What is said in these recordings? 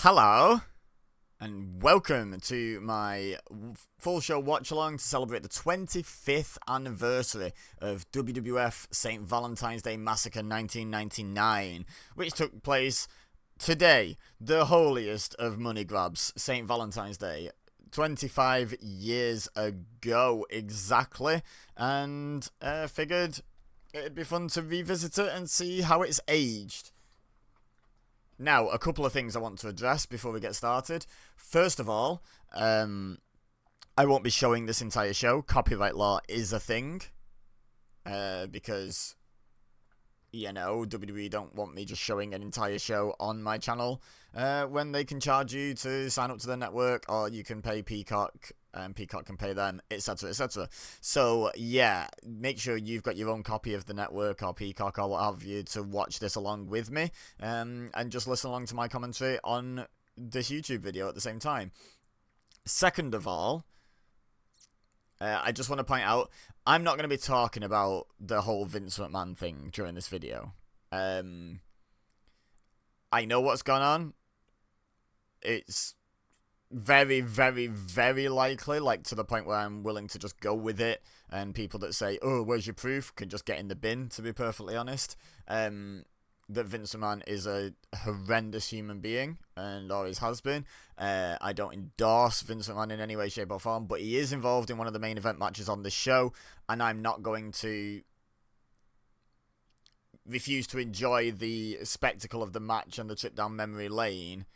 Hello, and welcome to my full show watch along to celebrate the 25th anniversary of WWF St. Valentine's Day Massacre 1999, which took place today, the holiest of money grabs, St. Valentine's Day. 25 years ago exactly, and figured it'd be fun to revisit it and see how it's aged. Now, a couple of things I want to address before we get started. First of all, I won't be showing this entire show. Copyright law is a thing. Because, WWE don't want me just showing an entire show on my channel when they can charge you to sign up to their network, or you can pay Peacock and Peacock can pay them, etc, etc. So yeah, make sure you've got your own copy of the network or Peacock or what have you to watch this along with me, and just listen along to my commentary on this YouTube video at the same time. Second of all, I just want to point out, I'm not going to be talking about the whole Vince McMahon thing during this video. I know what's gone on. It's very, very, very likely, like to the point where I'm willing to just go with it, and people that say, oh, where's your proof, can just get in the bin, to be perfectly honest. That Vince McMahon is a horrendous human being, and always has been. I don't endorse Vince McMahon in any way, shape, or form, but he is involved in one of the main event matches on the show, and I'm not going to refuse to enjoy the spectacle of the match and the trip down memory lane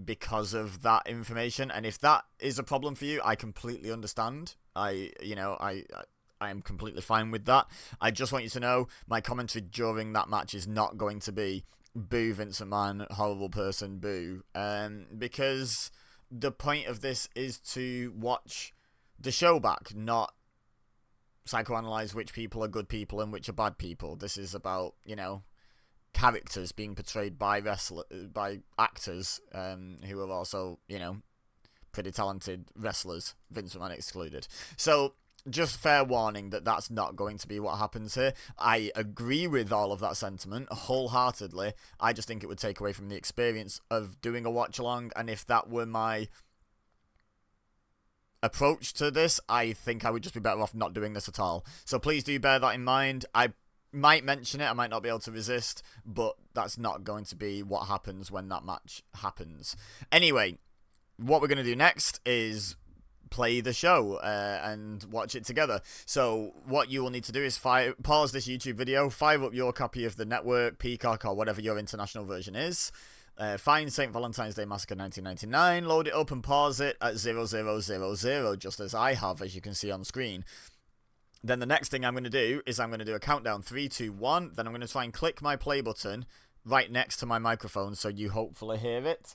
because of that information. And if that is a problem for you, I completely understand. I am completely fine with that. I just want you to know my commentary during that match is not going to be boo Vince McMahon, horrible person, boo. Because the point of this is to watch the show back, not psychoanalyze which people are good people and which are bad people. This is about, characters being portrayed by actors who are also, pretty talented wrestlers, Vince McMahon excluded. So, just fair warning that that's not going to be what happens here. I agree with all of that sentiment wholeheartedly. I just think it would take away from the experience of doing a watch along, and if that were my approach to this, I think I would just be better off not doing this at all. So please do bear that in mind. I might mention it, I might not be able to resist, but that's not going to be what happens when that match happens. Anyway, what we're going to do next is play the show and watch it together. So what you will need to do is pause this YouTube video, fire up your copy of the network, Peacock, or whatever your international version is. Find St. Valentine's Day Massacre 1999, load it up and pause it at 0000, just as I have, as you can see on screen. Then the next thing I'm going to do is I'm going to do a countdown, 3, 2, 1. Then I'm going to try and click my play button right next to my microphone so you hopefully hear it.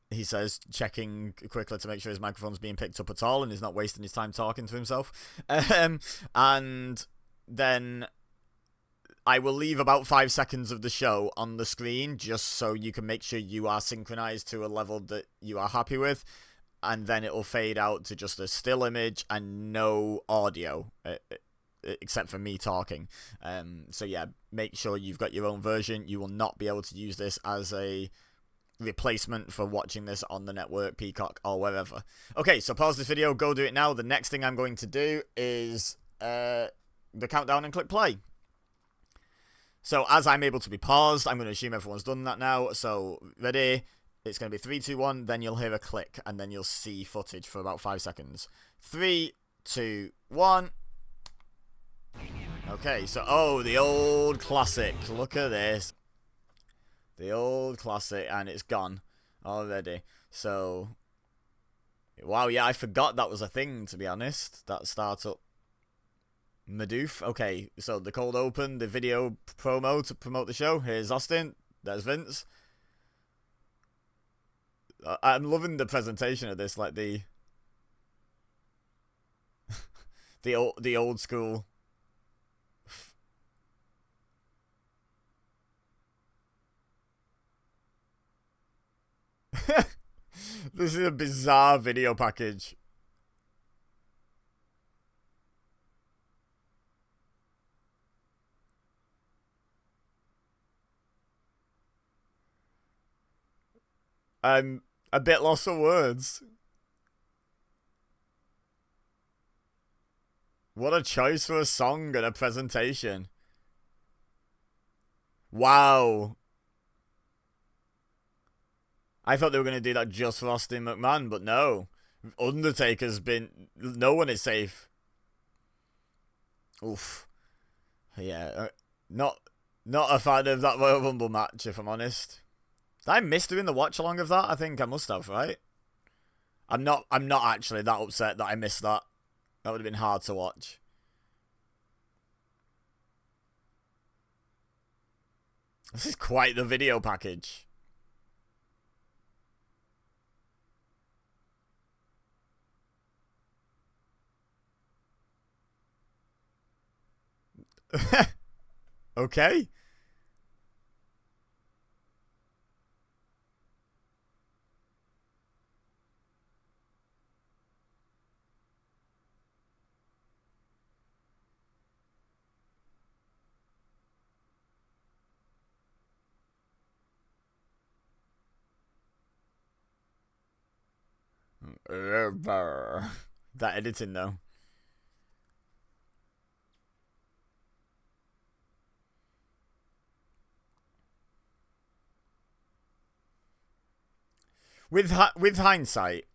He says, checking quickly to make sure his microphone's being picked up at all and he's not wasting his time talking to himself. And then I will leave about 5 seconds of the show on the screen just so you can make sure you are synchronized to a level that you are happy with. And then it will fade out to just a still image and no audio, except for me talking. So yeah, make sure you've got your own version. You will not be able to use this as a replacement for watching this on the network, Peacock, or wherever. Okay, so pause this video, go do it now. The next thing I'm going to do is the countdown and click play. So as I'm able to be paused, I'm going to assume everyone's done that now. So ready? It's going to be 3, 2, 1, then you'll hear a click, and then you'll see footage for about 5 seconds. 3, 2, 1. Okay, so, oh, the old classic. Look at this. The old classic, and it's gone already. So, wow, yeah, I forgot that was a thing, to be honest. That startup. Madoof. Okay, so the cold open, the video promo to promote the show. Here's Austin. There's Vince. I'm loving the presentation of this, like the the old school. This is a bizarre video package. I'm a bit lost for words. What a choice for a song and a presentation. Wow. I thought they were going to do that just for Austin McMahon, but no. Undertaker's been... No one is safe. Oof. Yeah. Not a fan of that Royal Rumble match, if I'm honest. Did I miss doing the watch along of that? I think I must have, right? I'm not actually that upset that I missed that. That would have been hard to watch. This is quite the video package. Okay. That editing though. With hindsight,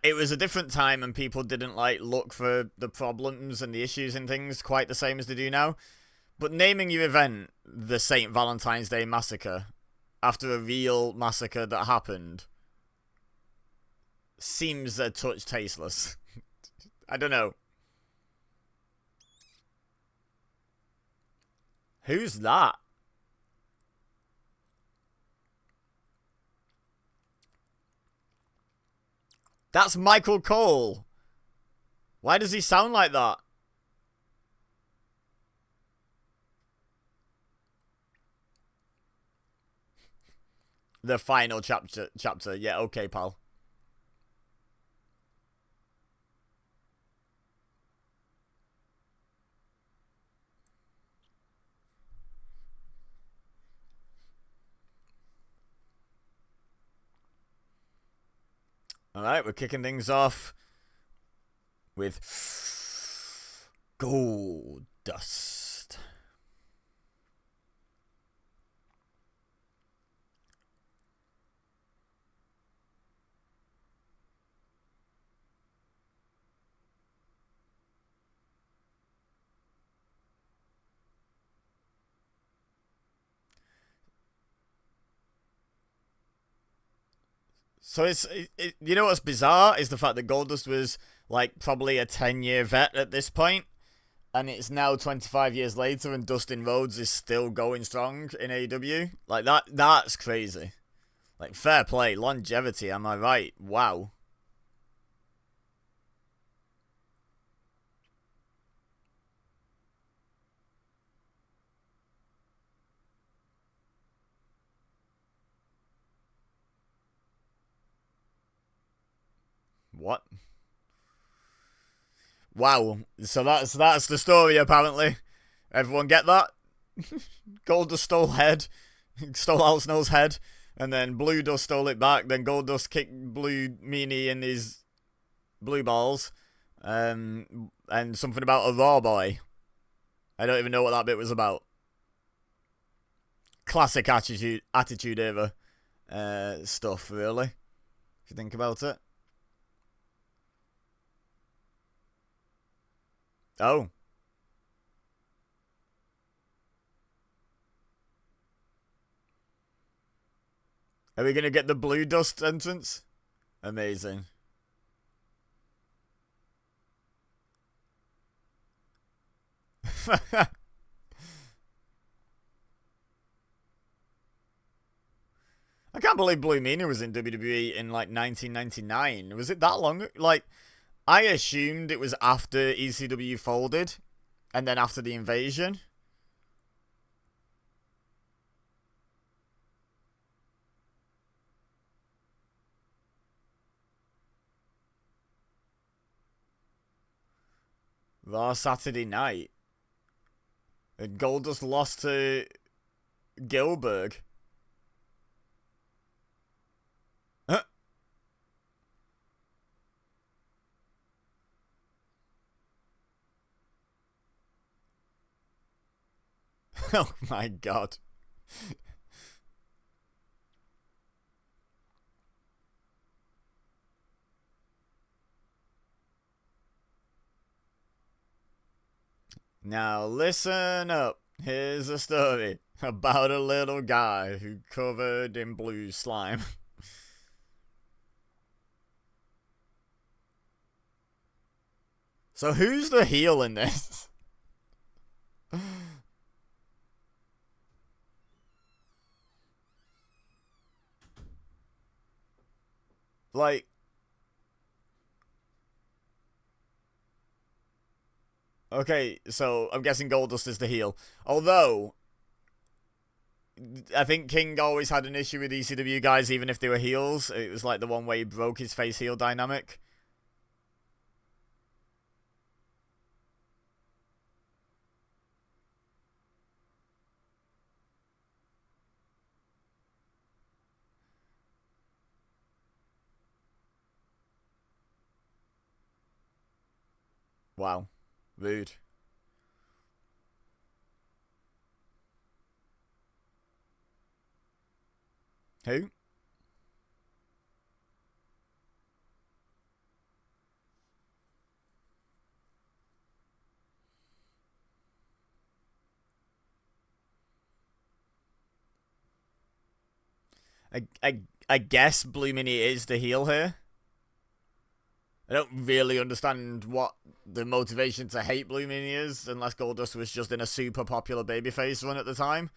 it was a different time and people didn't like look for the problems and the issues and things quite the same as they do now. But naming your event the St. Valentine's Day Massacre after a real massacre that happened seems a touch tasteless. I don't know. Who's that? That's Michael Cole. Why does he sound like that? The final chapter. Yeah, okay, pal. Alright, we're kicking things off with Gold Dust. So you know what's bizarre is the fact that Goldust was like probably a 10-year vet at this point, and it's now 25 years later, and Dustin Rhodes is still going strong in AEW. Like that's crazy. Like fair play, longevity. Am I right? Wow. What? Wow. So that's the story apparently. Everyone get that? Goldust stole Al Snow's head, and then Blue Dust stole it back. Then Goldust kicked Blue Meanie in his blue balls, and something about a raw boy. I don't even know what that bit was about. Classic attitude era stuff, really. If you think about it. Oh. Are we gonna get the Blue Dust entrance? Amazing. I can't believe Blue Meanie was in WWE in like 1999. Was it that long? Like, I assumed it was after ECW folded, and then after the invasion. Raw Saturday night. And Goldust lost to Gilbert. Oh my god. Now listen up. Here's a story about a little guy who covered in blue slime. So who's the heel in this? Like, okay, so I'm guessing Goldust is the heel. Although, I think King always had an issue with ECW guys, even if they were heels. It was like the one way he broke his face heel dynamic. Wow. Rude. Who? I guess Blue Mini is the heel here. I don't really understand what the motivation to hate Blue Mini is, unless Goldust was just in a super popular babyface run at the time.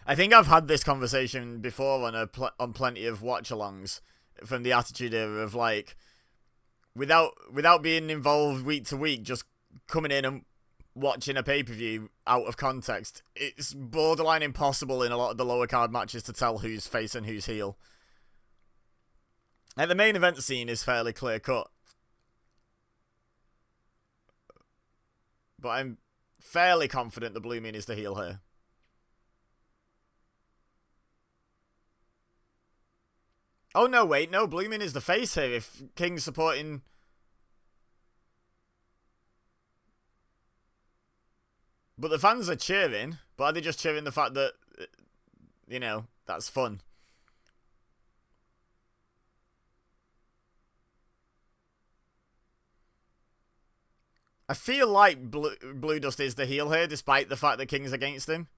I think I've had this conversation before on plenty of watch-alongs from the Attitude Era of like, without being involved week to week, just coming in and watching a pay-per-view out of context, it's borderline impossible in a lot of the lower card matches to tell who's face and who's heel. Like, the main event scene is fairly clear cut, but I'm fairly confident the Blue Mean is the heel here. Oh no, wait, no, Blue Mean is the face here if King's supporting. But the fans are cheering, but are they just cheering the fact that, you know, that's fun? I feel like Blue Dust is the heel here, despite the fact that King's against him.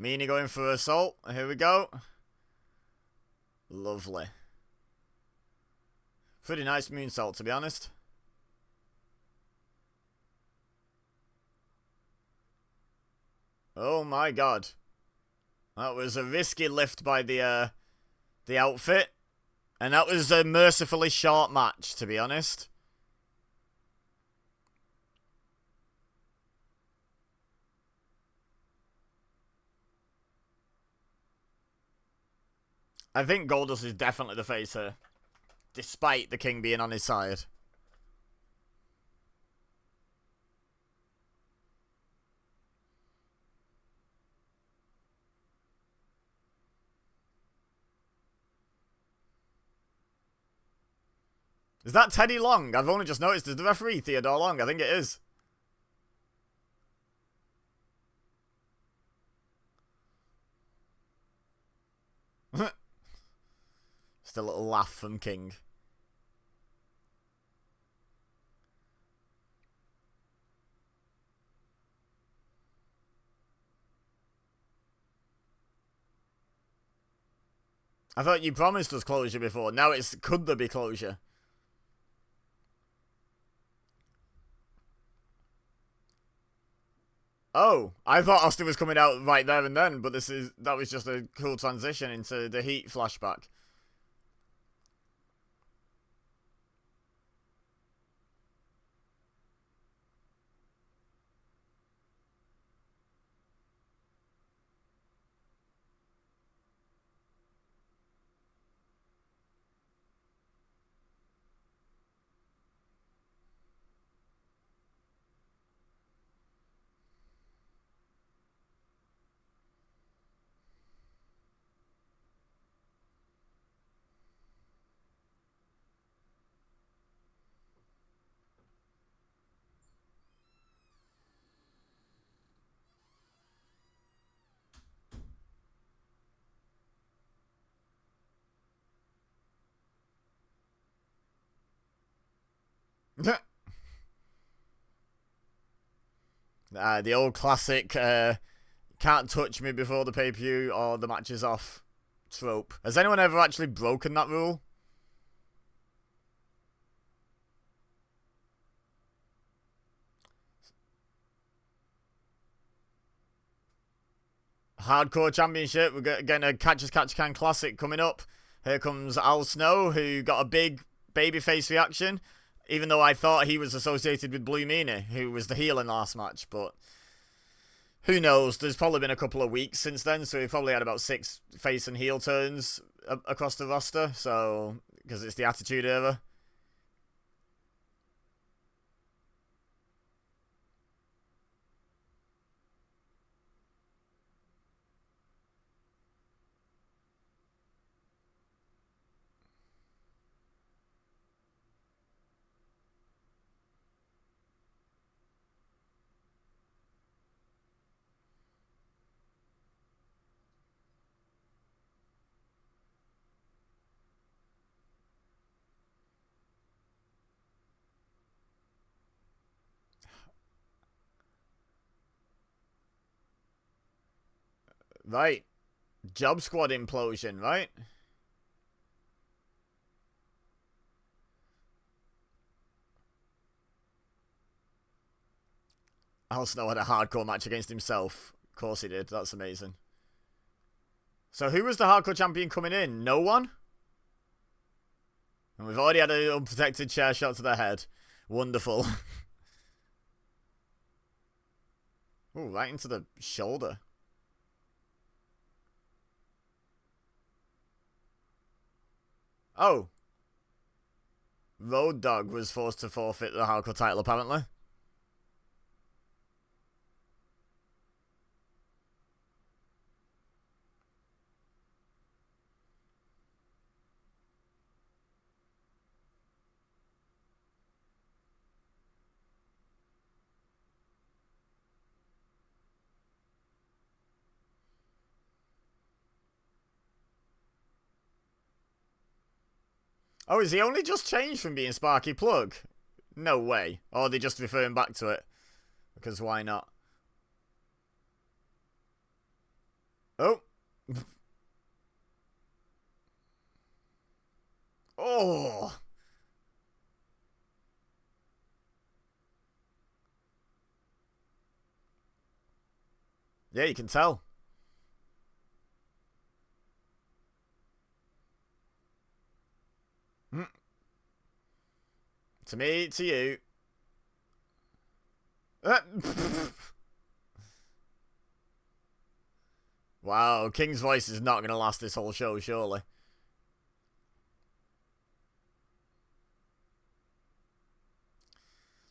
Meanie going for assault. Here we go. Lovely. Pretty nice moonsault, to be honest. Oh my god. That was a risky lift by the outfit. And that was a mercifully short match, to be honest. I think Goldust is definitely the face here, despite the King being on his side. Is that Teddy Long? I've only just noticed. Is the referee Theodore Long? I think it is. Just a little laugh from King. I thought you promised us closure before. Now it's, could there be closure? Oh, I thought Austin was coming out right there and then, but that was just a cool transition into the Heat flashback. The old classic, can't touch me before the pay-per-view or the match is off trope. Has anyone ever actually broken that rule? Hardcore Championship, we're getting a Catch as Catch Can Classic coming up. Here comes Al Snow, who got a big babyface reaction, even though I thought he was associated with Blue Meanie, who was the heel in the last match, but who knows? There's probably been a couple of weeks since then, so we've probably had about 6 face and heel turns across the roster, so, because it's the Attitude Era. Right. Job Squad implosion, right? Al Snow had a hardcore match against himself. Of course he did. That's amazing. So who was the hardcore champion coming in? No one? And we've already had an unprotected chair shot to the head. Wonderful. Ooh, right into the shoulder. Oh. Road Dogg was forced to forfeit the hardcore title, apparently. Oh, is he only just changed from being Sparky Plug? No way. Or are they just referring back to it? Because why not? Oh. Oh. Yeah, you can tell. To me, to you. Wow, King's voice is not going to last this whole show, surely.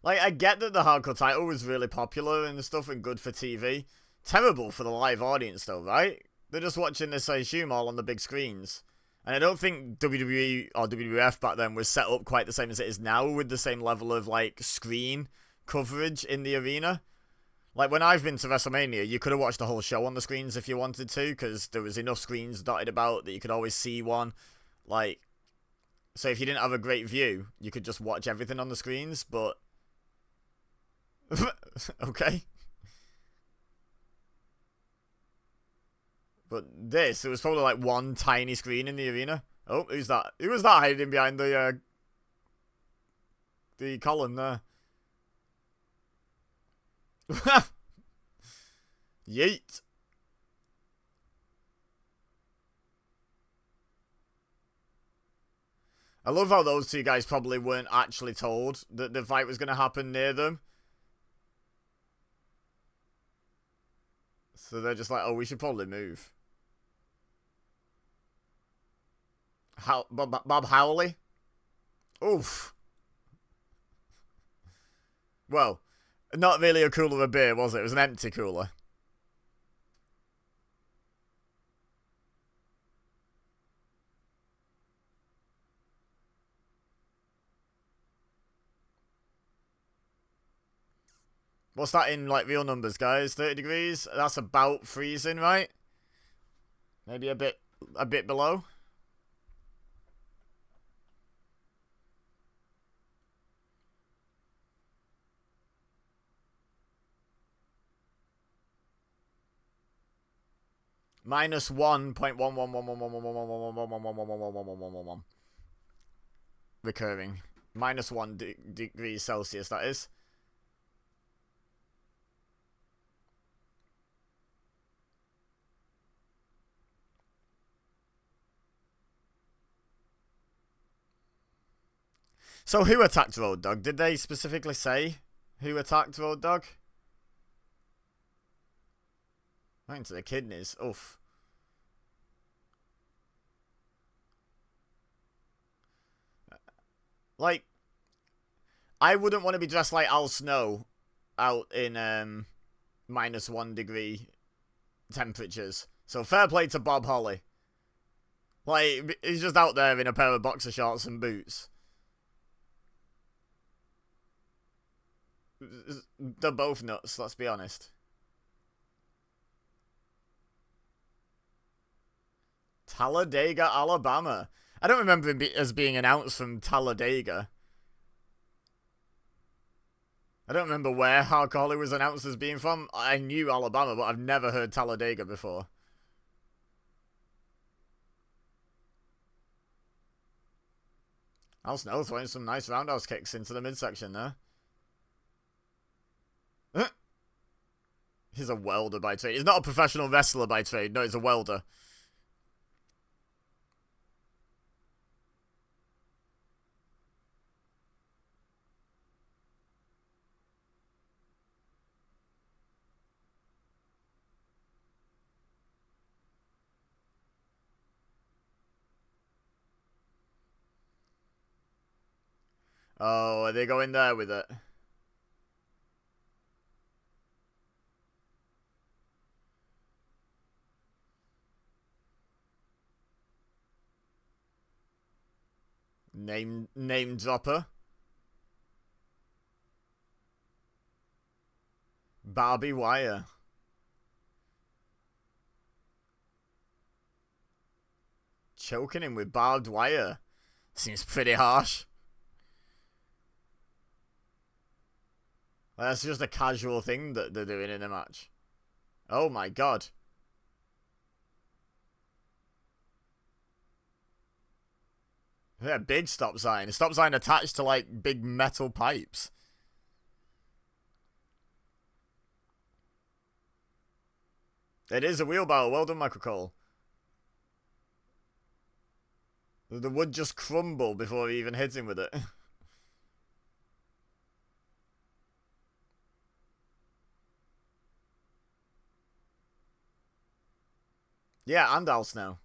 Like, I get that the hardcore title was really popular and stuff and good for TV. Terrible for the live audience, though, right? They're just watching this, I assume, all on the big screens. And I don't think WWE or WWF back then was set up quite the same as it is now, with the same level of, like, screen coverage in the arena. Like, when I've been to WrestleMania, you could have watched the whole show on the screens if you wanted to, because there was enough screens dotted about that you could always see one. Like, so if you didn't have a great view, you could just watch everything on the screens, but... okay. But this, there was probably like one tiny screen in the arena. Oh, who's that? Who was that hiding behind the column there? Yeet. I love how those two guys probably weren't actually told that the fight was going to happen near them. So they're just like, oh, we should probably move. Bob Howley? Oof. Well, not really a cooler of beer, was it? It was an empty cooler. What's that in, like, real numbers, guys? 30 degrees? That's about freezing, right? Maybe a bit below? Minus 1.11111111111111111 recurring. Minus 1 degrees Celsius, that is. So who attacked Road Dogg? Did they specifically say who attacked Road Dogg? Right into the kidneys. Oof. Like, I wouldn't want to be dressed like Al Snow out in minus 1 degree temperatures. So fair play to Bob Holly. Like, he's just out there in a pair of boxer shorts and boots. They're both nuts, let's be honest. Talladega, Alabama. I don't remember him as being announced from Talladega. I don't remember where Hardcore Holly was announced as being from. I knew Alabama, but I've never heard Talladega before. Al Snow throwing some nice roundhouse kicks into the midsection there. He's a welder by trade. He's not a professional wrestler by trade. No, he's a welder. Oh, are they going there with it? Name dropper. Barbie wire. Choking him with barbed wire. Seems pretty harsh. That's just a casual thing that they're doing in a match. Oh my god. Yeah, big stop sign. A stop sign attached to, like, big metal pipes. It is a wheelbarrow. Well done, Michael Cole. The wood just crumbled before he even hit him with it. Yeah, and Al Snow.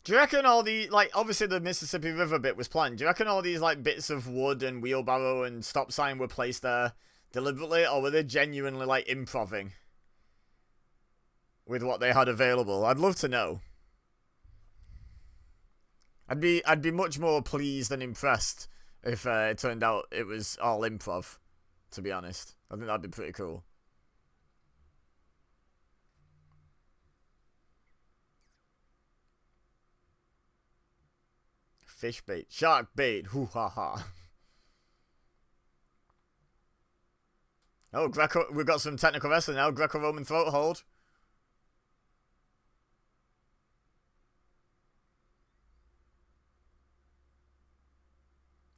Do you reckon all the, like, obviously the Mississippi River bit was planned. Do you reckon all these, like, bits of wood and wheelbarrow and stop sign were placed there deliberately, or were they genuinely, like, improving with what they had available? I'd love to know. I'd be much more pleased and impressed if it turned out it was all improv, to be honest. I think that'd be pretty cool. Fish bait. Shark bait. Hoo ha ha. Oh, Greco. We've got some technical wrestling now. Greco-Roman throat hold.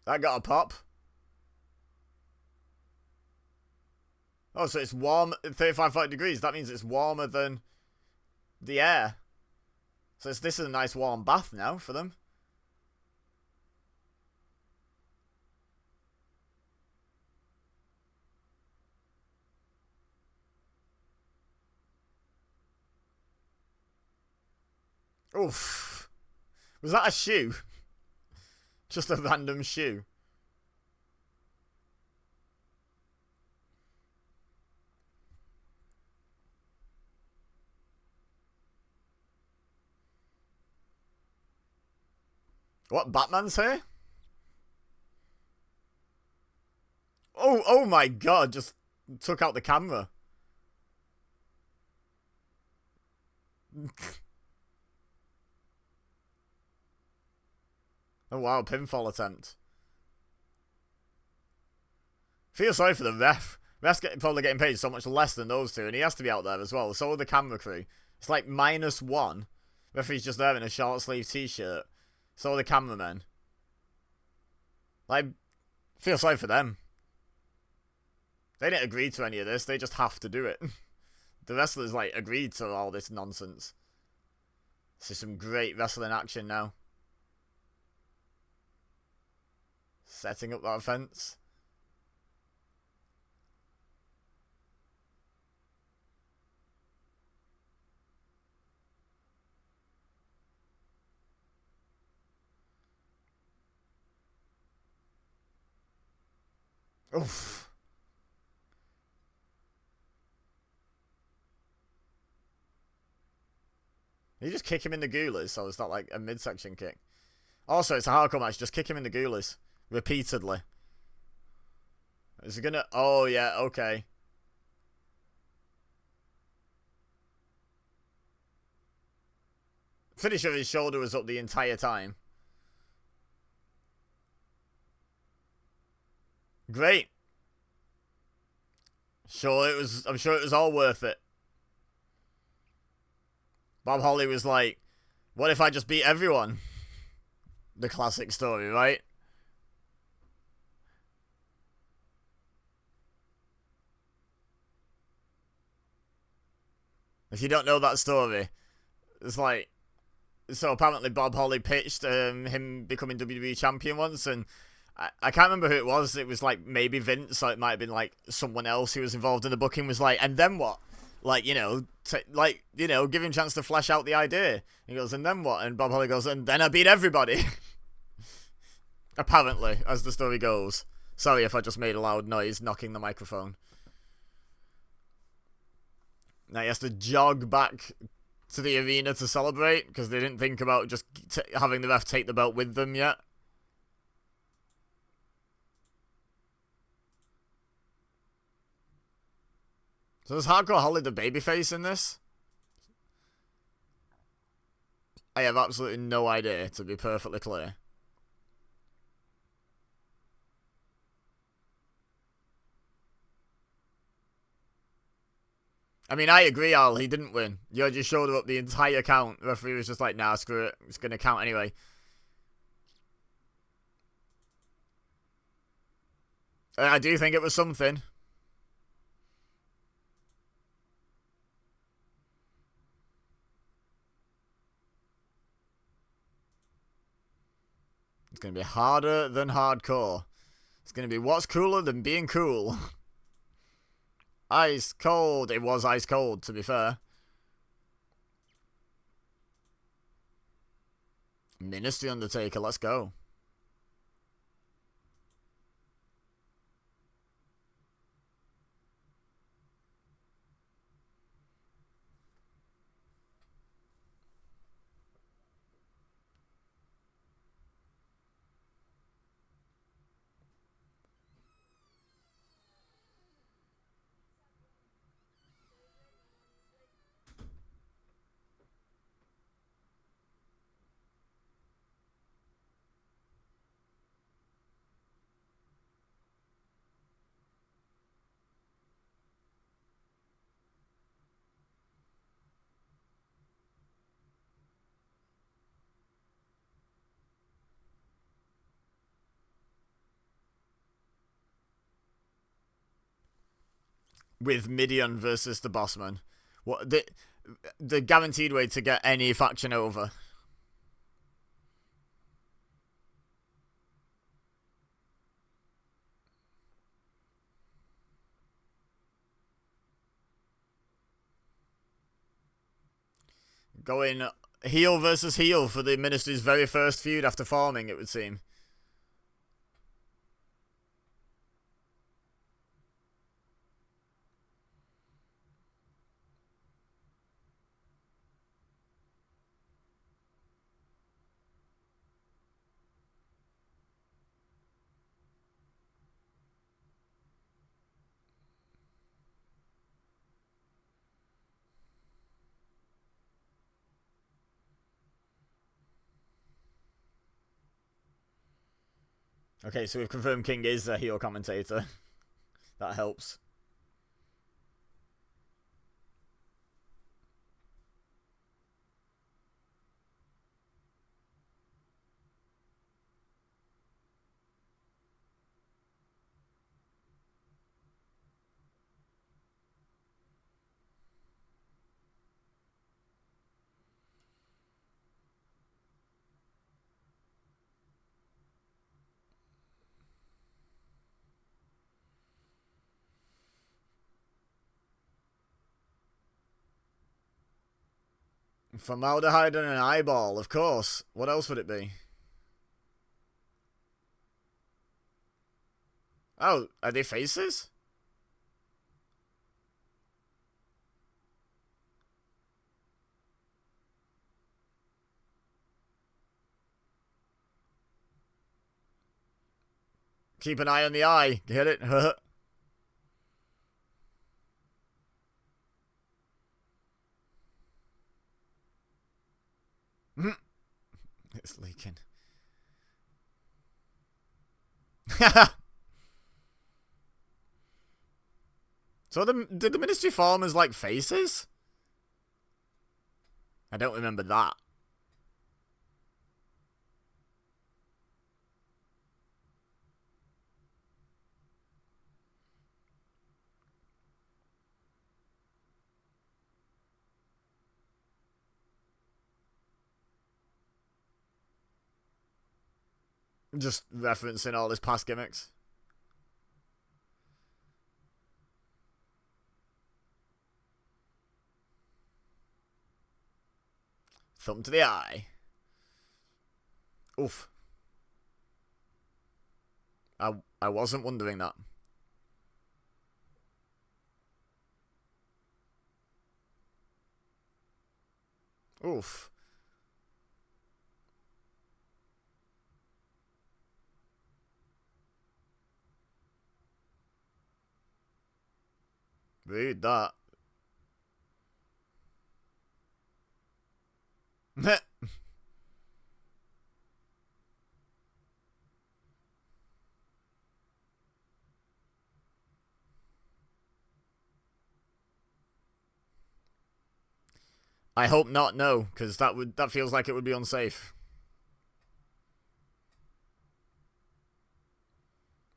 That got a pop. Oh, so it's warm. 35, 40 degrees. That means it's warmer than the air. So this is a nice warm bath now for them. Oof. Was that a shoe? Just a random shoe. What, Batman's here? Oh my god, just took out the camera. Oh wow, pinfall attempt. Feel sorry for the ref. Ref's probably getting paid so much less than those two, and he has to be out there as well. So are the camera crew. It's like -1. Referee's just there in a short sleeve t-shirt. So are the cameramen. Like, feel sorry for them. They didn't agree to any of this, they just have to do it. The wrestlers, like, agreed to all this nonsense. This is some great wrestling action now. Setting up that fence. Oof. You just kick him in the goolies, so it's not like a midsection kick. Also, it's a hardcore match, just kick him in the goolies. Repeatedly. Is it gonna... Oh, yeah, okay. Finish of his shoulder was up the entire time. Great. I'm sure it was all worth it. Bob Holly was like, what if I just beat everyone? The classic story, right? If you don't know that story, it's like... So apparently Bob Holly pitched him becoming WWE champion once, and I can't remember who it was. It was like maybe Vince, or it might have been like someone else who was involved in the booking, was like, and then what? Like, give him a chance to flesh out the idea. He goes, and then what? And Bob Holly goes, and then I beat everybody. Apparently, as the story goes. Sorry if I just made a loud noise knocking the microphone. Now he has to jog back to the arena to celebrate, because they didn't think about just having the ref take the belt with them yet. So is Hardcore Holly the babyface in this? I have absolutely no idea, to be perfectly clear. I mean, I agree, Al, he didn't win. You just showed up the entire count. The referee was just like, nah, screw it. It's going to count anyway. I do think it was something. It's going to be harder than hardcore. It's going to be what's cooler than being cool. Ice cold. It was ice cold, to be fair. Ministry Undertaker, let's go. With Midian versus the Bossman. What the guaranteed way to get any faction over. Going heel versus heel for the Ministry's very first feud after forming, it would seem. Okay, so we've confirmed King is a heel commentator. That helps. Formaldehyde and an eyeball, of course. What else would it be? Oh, are they faces? Keep an eye on the eye. Get it? It's leaking. So did the Ministry form as like faces? I don't remember that. Just referencing all his past gimmicks. Thumb to the eye. Oof. I wasn't wondering that. Oof. Read that. I hope not, no, because that feels like it would be unsafe.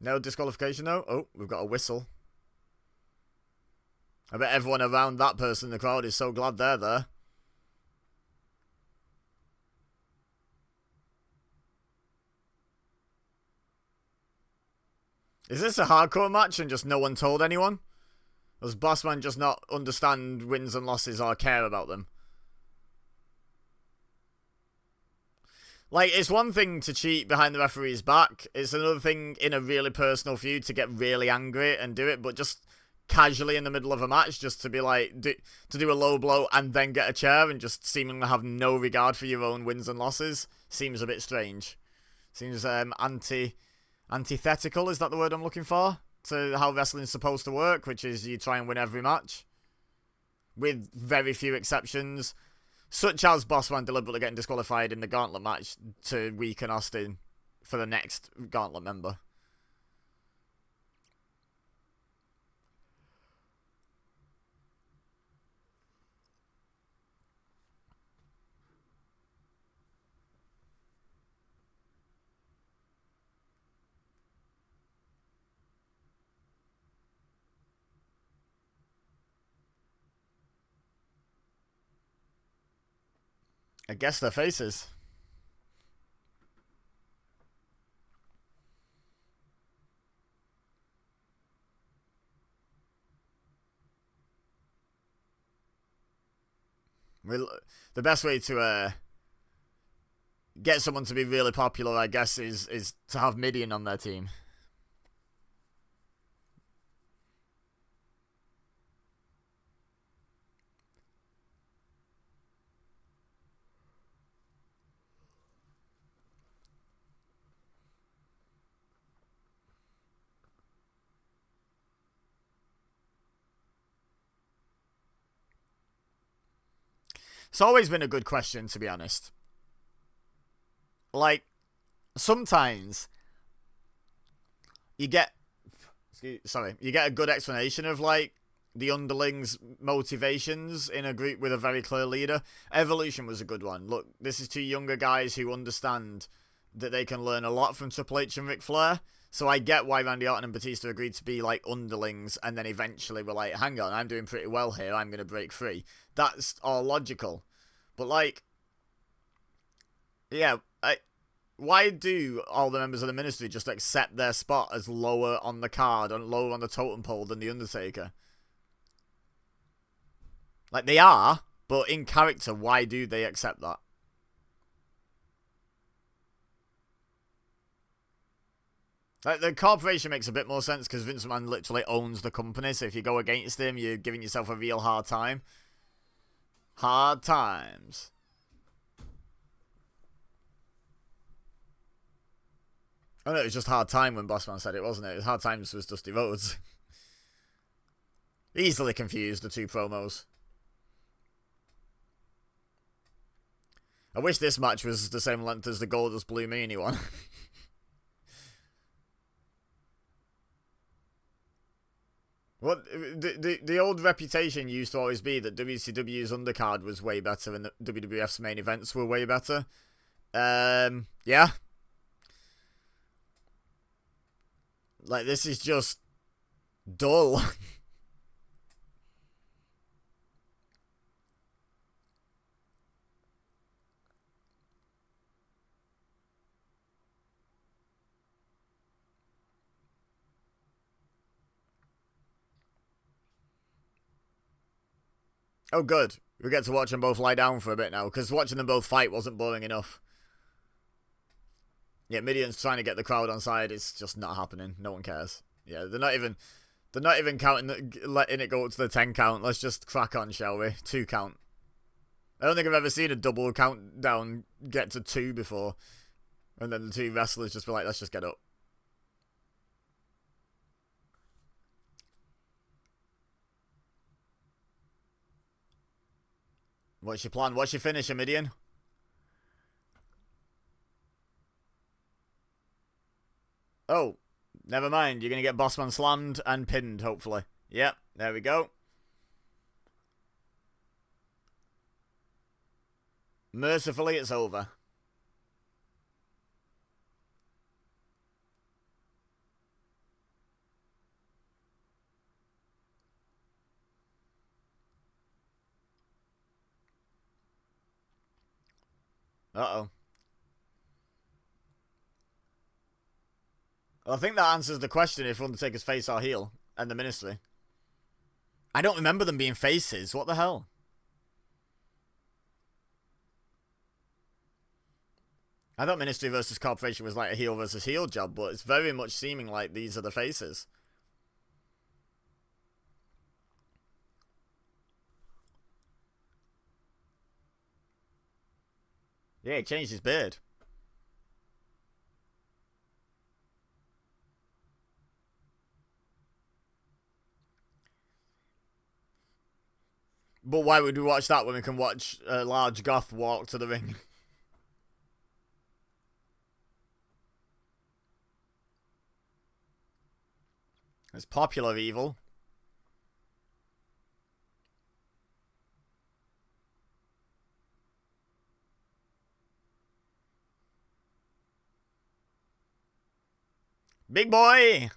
No disqualification though? Oh, we've got a whistle. I bet everyone around that person in the crowd is so glad they're there. Is this a hardcore match and just no one told anyone? Does Bossman just not understand wins and losses or care about them? Like, it's one thing to cheat behind the referee's back. It's another thing in a really personal feud to get really angry and do it, but just casually in the middle of a match, just to be like, to do a low blow and then get a chair and just seemingly have no regard for your own wins and losses seems a bit strange. Seems antithetical, is that the word I'm looking for? To how wrestling's supposed to work, which is you try and win every match. With very few exceptions. Such as Bossman deliberately getting disqualified in the Gauntlet match to weaken Austin for the next Gauntlet member. I guess their faces. The best way to get someone to be really popular, I guess, is to have Midian on their team. It's always been a good question, to be honest. Like, sometimes you get, sorry, you get a good explanation of like the underlings' motivations in a group with a very clear leader. Evolution was a good one. Look, this is two younger guys who understand that they can learn a lot from Triple H and Ric Flair. So I get why Randy Orton and Batista agreed to be like underlings, and then eventually were like, hang on, I'm doing pretty well here, I'm going to break free. That's all logical. But like, yeah, why do all the members of the Ministry just accept their spot as lower on the card, and lower on the totem pole than The Undertaker? Like, they are, but in character, why do they accept that? Like, the corporation makes a bit more sense because Vince McMahon literally owns the company, so if you go against him, you're giving yourself a real hard time. Hard times. Oh no, it was just hard time when Bossman said it, wasn't it? It was hard times was Dusty Rhodes. Easily confused, the two promos. I wish this match was the same length as the Goldust Blue Meanie one. What the old reputation used to always be that WCW's undercard was way better and the WWF's main events were way better. Yeah. Like, this is just dull. Oh, good. We get to watch them both lie down for a bit now, because watching them both fight wasn't boring enough. Yeah, Midian's trying to get the crowd on side. It's just not happening. No one cares. Yeah, they're not even counting, letting it go up to the 10 count. Let's just crack on, shall we? 2 count. I don't think I've ever seen a double countdown get to 2 before. And then the two wrestlers just be like, let's just get up. What's your plan? What's your finisher, Midian? Oh, never mind. You're going to get Bossman slammed and pinned, hopefully. Yep, there we go. Mercifully, it's over. Uh-oh. Well, I think that answers the question if Undertaker's face or heel and the Ministry. I don't remember them being faces. What the hell? I thought Ministry versus Corporation was like a heel versus heel job, but it's very much seeming like these are the faces. Yeah, he changed his beard. But why would we watch that when we can watch a large goth walk to the ring? It's popular evil. Big boy!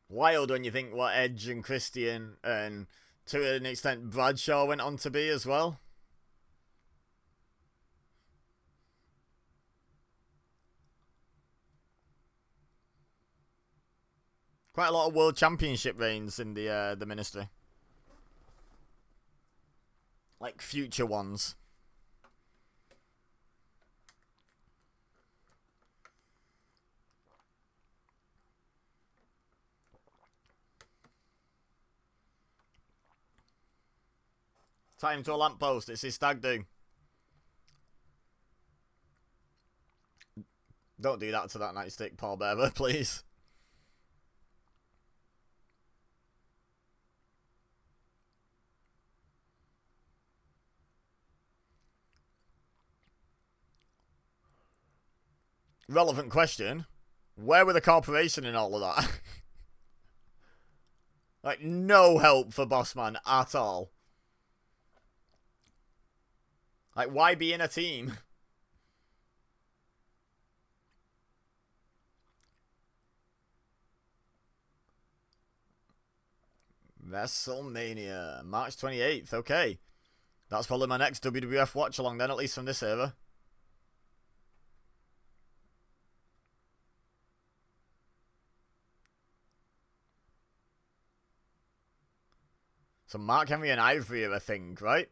Wild when you think what Edge and Christian and to an extent Bradshaw went on to be as well. Quite a lot of world championship reigns in the Ministry. Like future ones. Tie him to a lamppost. It's his stag do. Don't do that to that nightstick, Paul Bearer, please. Relevant question. Where were the corporation in all of that? Like, no help for Bossman at all. Like, why be in a team? WrestleMania, March 28th, okay. That's probably my next WWF watch along then, at least from this era. So Mark Henry and Ivory are a thing, right?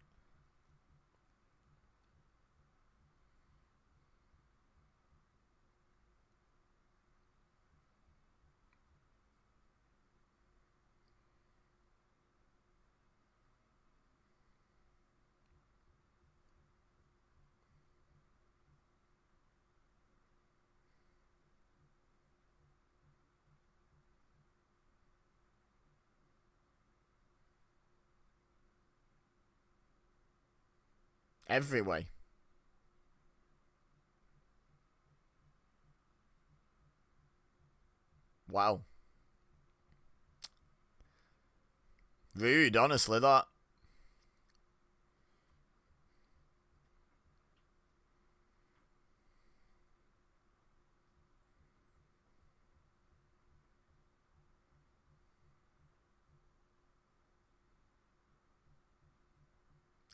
Every way. Wow. Rude, honestly, that.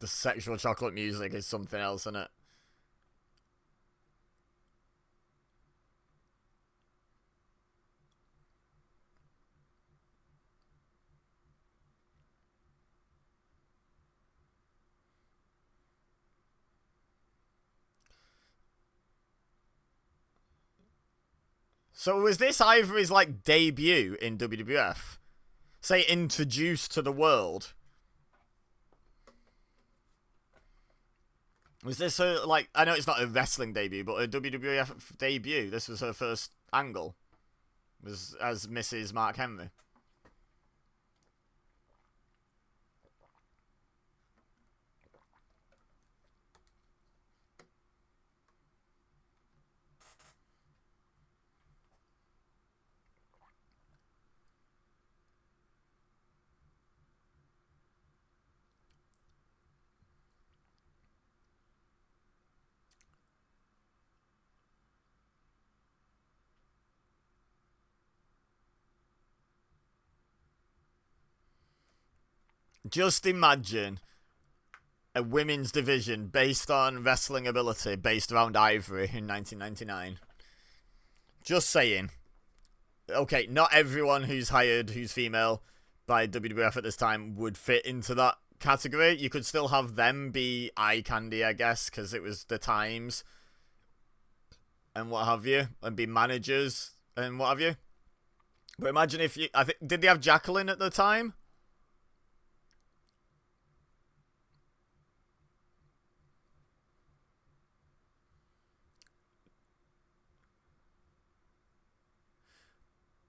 The sexual chocolate music is something else, isn't it? So was this Ivory's, like, debut in WWF? Say, introduced to the world? Was this her, like, I know it's not a wrestling debut, but a WWF debut? This was her first angle? Was as Mrs. Mark Henry? Just imagine a women's division based on wrestling ability based around Ivory in 1999. Just saying. Okay, not everyone who's hired who's female by WWF at this time would fit into that category. You could still have them be eye candy, I guess, because it was the times and what have you, and be managers and what have you. But imagine if you, I think, did they have Jacqueline at the time?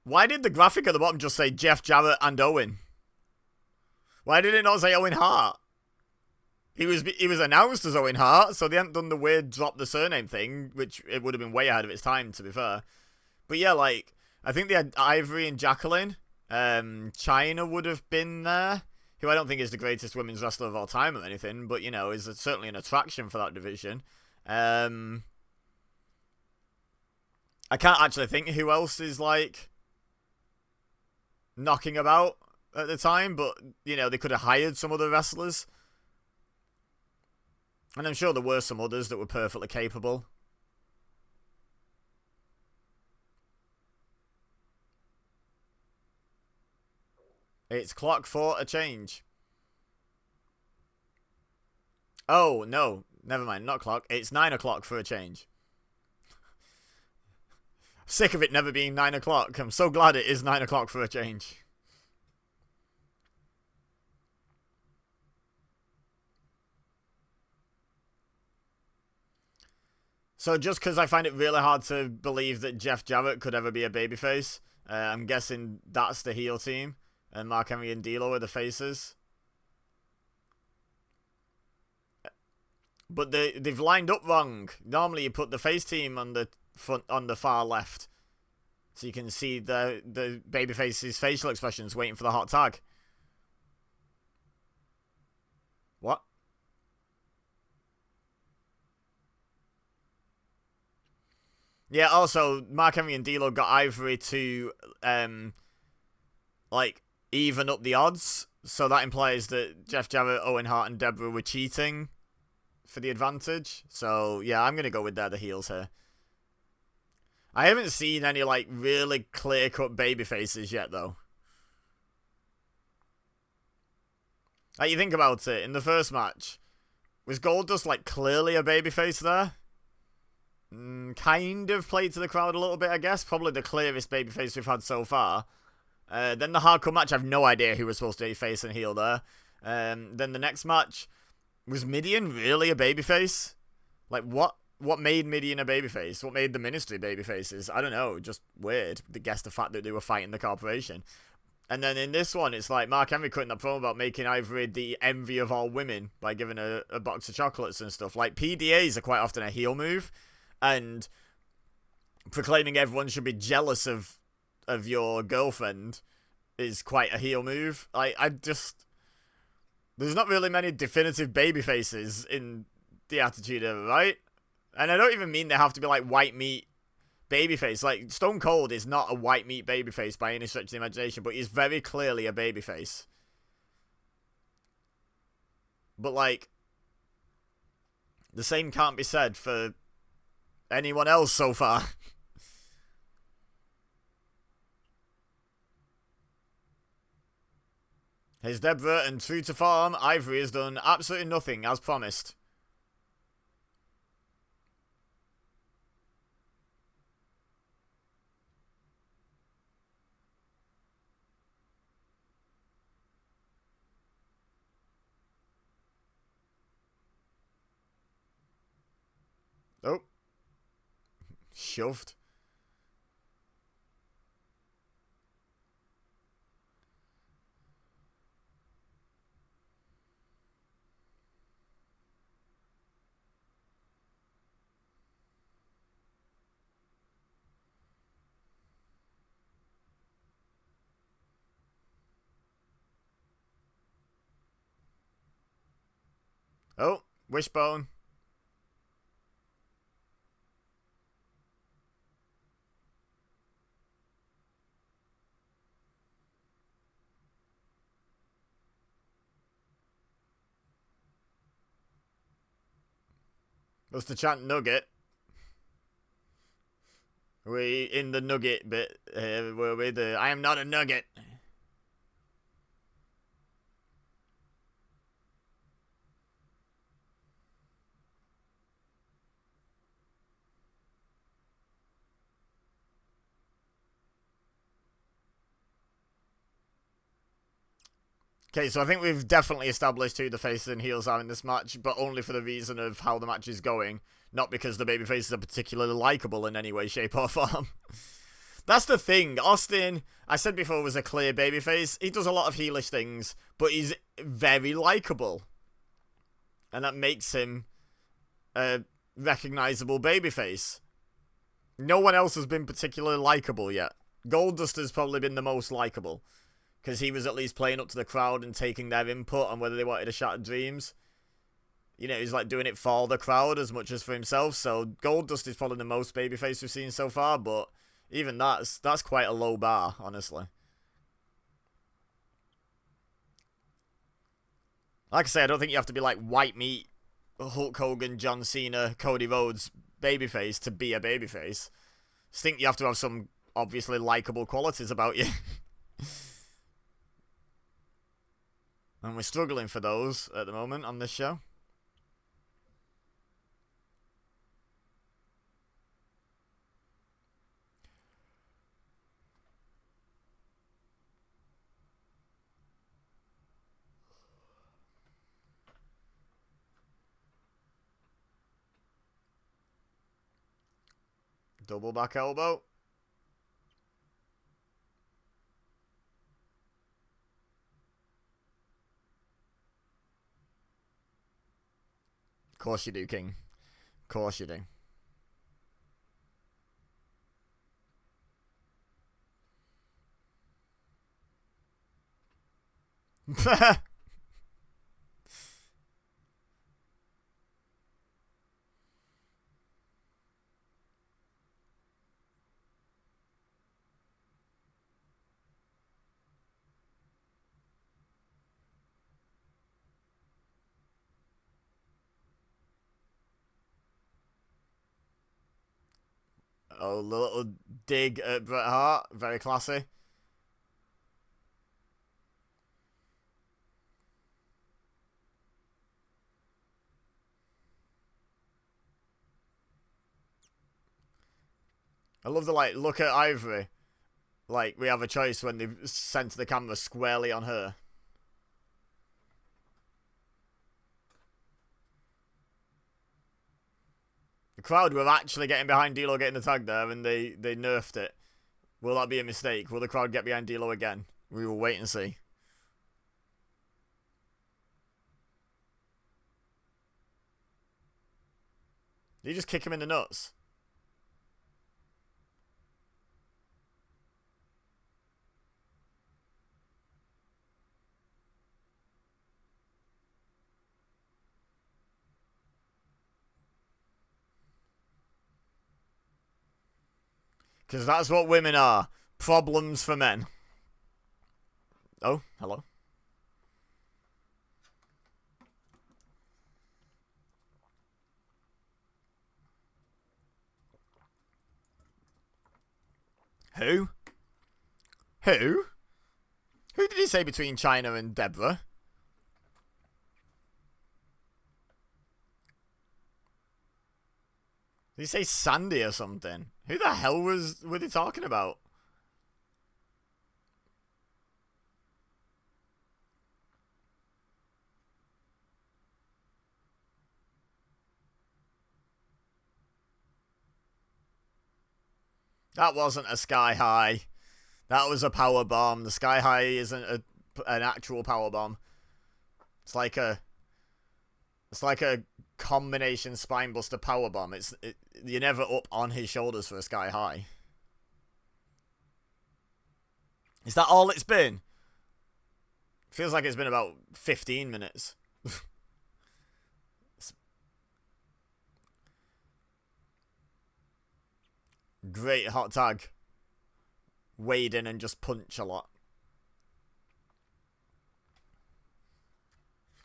Why did the graphic at the bottom just say Jeff Jarrett and Owen? Why did it not say Owen Hart? He was announced as Owen Hart, so they hadn't done the weird drop the surname thing, which it would have been way ahead of its time, to be fair. But yeah, like, I think they had Ivory and Jacqueline. Chyna would have been there, who I don't think is the greatest women's wrestler of all time or anything, but, you know, is certainly an attraction for that division. I can't actually think who else is, like, knocking about at the time, but, you know, they could have hired some other wrestlers. And I'm sure there were some others that were perfectly capable. It's clock for a change. Oh, no. Never mind, not clock. It's 9 o'clock for a change. Sick of it never being 9 o'clock. I'm so glad it is 9 o'clock for a change. So just because I find it really hard to believe that Jeff Jarrett could ever be a babyface, I'm guessing that's the heel team, and Mark Henry and D'Lo are the faces. But they've lined up wrong. Normally you put the face team on the front, on the far left, so you can see the babyface's facial expressions waiting for the hot tag. What? Yeah, also, Mark Henry and D'Lo got Ivory to, like, even up the odds. So that implies that Jeff Jarrett, Owen Hart, and Deborah were cheating for the advantage. So, yeah, I'm going to go with the heels here. I haven't seen any, like, really clear-cut baby faces yet, though. Like, you think about it, in the first match, was Goldust, like, clearly a babyface there? Kind of played to the crowd a little bit, I guess. Probably the clearest babyface we've had so far. Then the hardcore match, I have no idea who was supposed to be face and heel there. Then the next match, was Midian really a babyface? Like, what made Midian a babyface? What made the Ministry babyfaces? I don't know, just weird. I guess the fact that they were fighting the corporation. And then in this one, it's like Mark Henry cutting that promo about making Ivory the envy of all women by giving a box of chocolates and stuff. Like, PDAs are quite often a heel move. And proclaiming everyone should be jealous of your girlfriend is quite a heel move. I just... There's not really many definitive baby faces in the Attitude Era, right? And I don't even mean they have to be like white meat babyface. Like, Stone Cold is not a white meat babyface by any stretch of the imagination, but he's very clearly a babyface. But, like, the same can't be said for anyone else so far. Here's Deborah, and true to form, Ivory has done absolutely nothing as promised. Oh. Shoved. Oh, wishbone. That's the chant nugget. We in the nugget bit were we the I am not a nugget. Okay, so I think we've definitely established who the faces and heels are in this match, but only for the reason of how the match is going, not because the baby faces are particularly likable in any way, shape, or form. That's the thing. Austin, I said before, was a clear babyface. He does a lot of heelish things, but he's very likable. And that makes him a recognizable babyface. No one else has been particularly likable yet. Goldust has probably been the most likable, because he was at least playing up to the crowd and taking their input on whether they wanted a Shattered Dreams. You know, he's like doing it for the crowd as much as for himself. So Goldust is probably the most babyface we've seen so far, but even that's quite a low bar, honestly. Like I say, I don't think you have to be like white meat, Hulk Hogan, John Cena, Cody Rhodes babyface to be a babyface. I just think you have to have some obviously likable qualities about you. And we're struggling for those at the moment on this show. Double back elbow. Of course you do, King. Of course you do. Oh, little dig at Bret Hart. Very classy. I love the, like, look at Ivory. Like, we have a choice when they've sent the camera squarely on her. The crowd were actually getting behind D'Lo getting the tag there, and they nerfed it. Will that be a mistake? Will the crowd get behind D'Lo again? We will wait and see. Did you just kick him in the nuts? Because that's what women are. Problems for men. Oh, hello. Who? Who? Who did he say between China and Deborah? Did he say Sandy or something? Who the hell were they talking about? That wasn't a sky high. That was a power bomb. The sky high isn't an actual power bomb. It's like a combination spinebuster power bomb. You're never up on his shoulders for a sky high. Is that all it's been? Feels like it's been about 15 minutes. Great hot tag. Wade in and just punch a lot.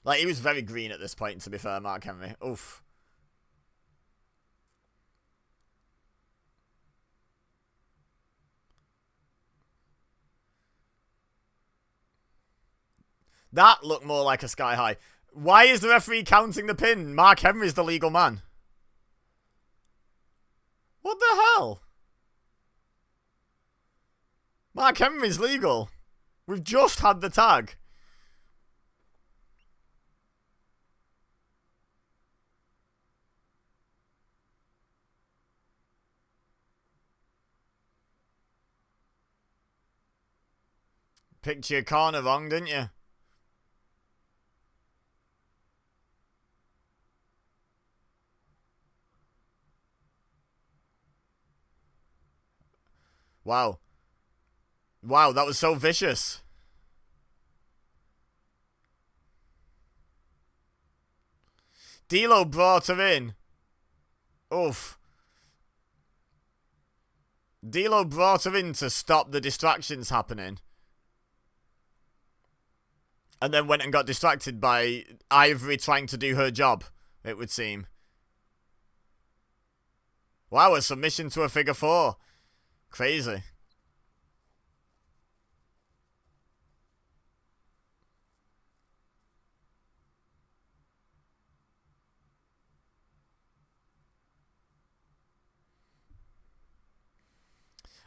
Like, he was very green at this point, to be fair, Mark Henry. Oof. That looked more like a sky high. Why is the referee counting the pin? Mark Henry's the legal man. What the hell? Mark Henry's legal. We've just had the tag. Picked your corner wrong, didn't you? Wow. Wow, that was so vicious. D'Lo brought her in. Oof. D'Lo brought her in to stop the distractions happening. And then went and got distracted by Ivory trying to do her job, it would seem. Wow, a submission to a figure four. Crazy.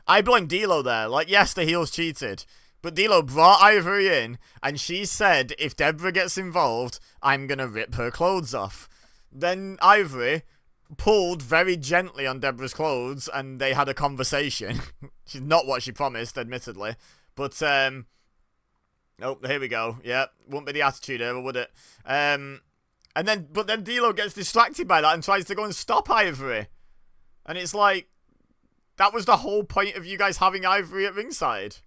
I blame D'Lo there. Like, yes, the heels cheated. But D'Lo brought Ivory in, and she said, if Deborah gets involved, I'm going to rip her clothes off. Then Ivory pulled very gently on Deborah's clothes and they had a conversation. She's not what she promised, admittedly. But, oh, here we go. Yeah, wouldn't be the Attitude Era, would it? But then D'Lo gets distracted by that and tries to go and stop Ivory. And it's like, that was the whole point of you guys having Ivory at ringside.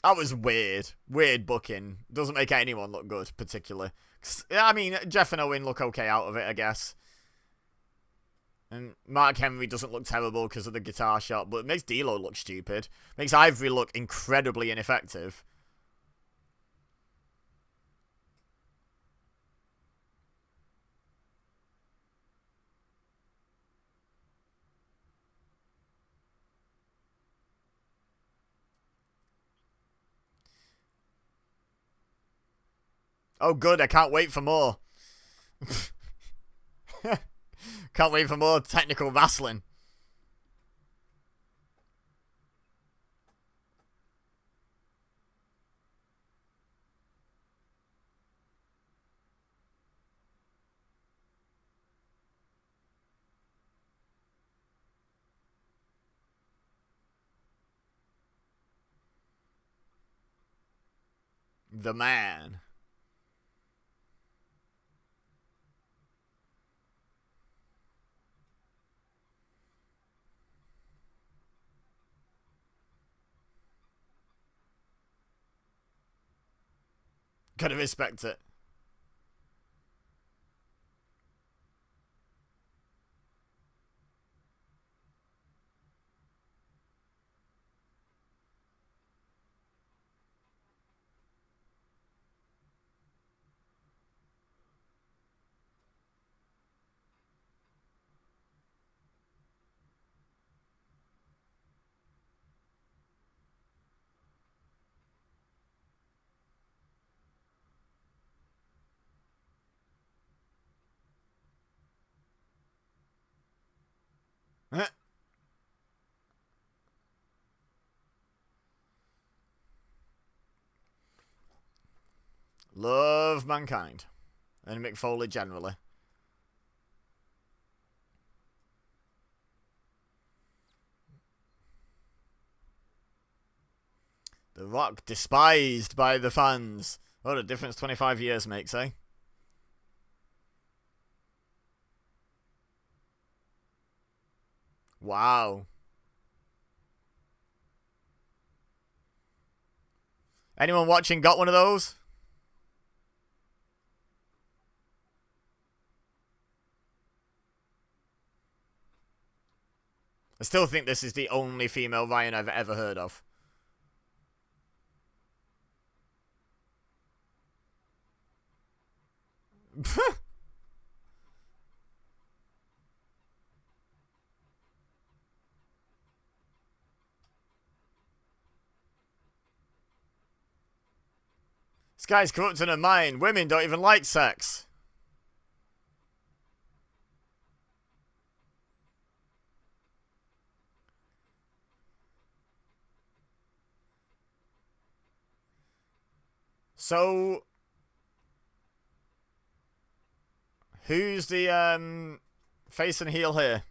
That was weird. Weird booking. Doesn't make anyone look good, particularly. I mean, Jeff and Owen look okay out of it, I guess. And Mark Henry doesn't look terrible because of the guitar shot, but it makes D'Lo look stupid. Makes Ivory look incredibly ineffective. Oh, good. I can't wait for more. Can't wait for more technical wrestling. The man. Gotta respect it. Love Mankind. And Mick Foley generally. The Rock despised by the fans. What a difference 25 years makes, eh? Wow. Anyone watching got one of those? I still think this is the only female Ryan I've ever heard of. This guy's corrupting her mind. Women don't even like sex. So, who's the face and heel here?